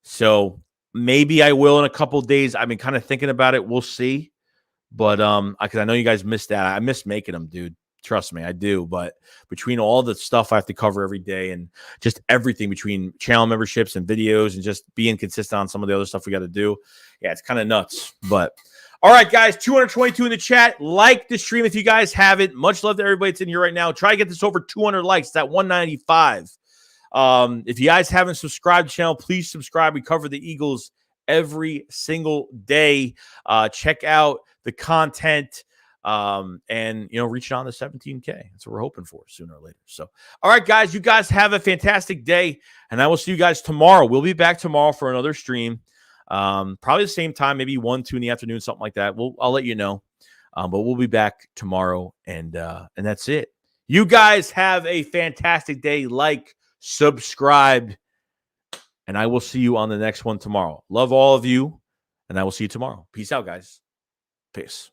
So maybe I will in a couple of days. I've been kind of thinking about it. We'll see. But because I know you guys missed that. I miss making them, dude. Trust me, I do. But between all the stuff I have to cover every day and just everything between channel memberships and videos and just being consistent on some of the other stuff we got to do, yeah, it's kind of nuts. But all right, guys, 222 in the chat. Like the stream if you guys haven't. Much love to everybody that's in here right now. Try to get this over 200 likes. It's at 195. If you guys haven't subscribed to the channel, please subscribe. We cover the Eagles every single day. Check out the content. And reaching on to 17K. That's what we're hoping for sooner or later. So, all right, guys, you guys have a fantastic day, and I will see you guys tomorrow. We'll be back tomorrow for another stream. Probably the same time, maybe 1, 2 in the afternoon, something like that. I'll let you know. But we'll be back tomorrow, and that's it. You guys have a fantastic day. Like, subscribe, and I will see you on the next one tomorrow. Love all of you, and I will see you tomorrow. Peace out, guys. Peace.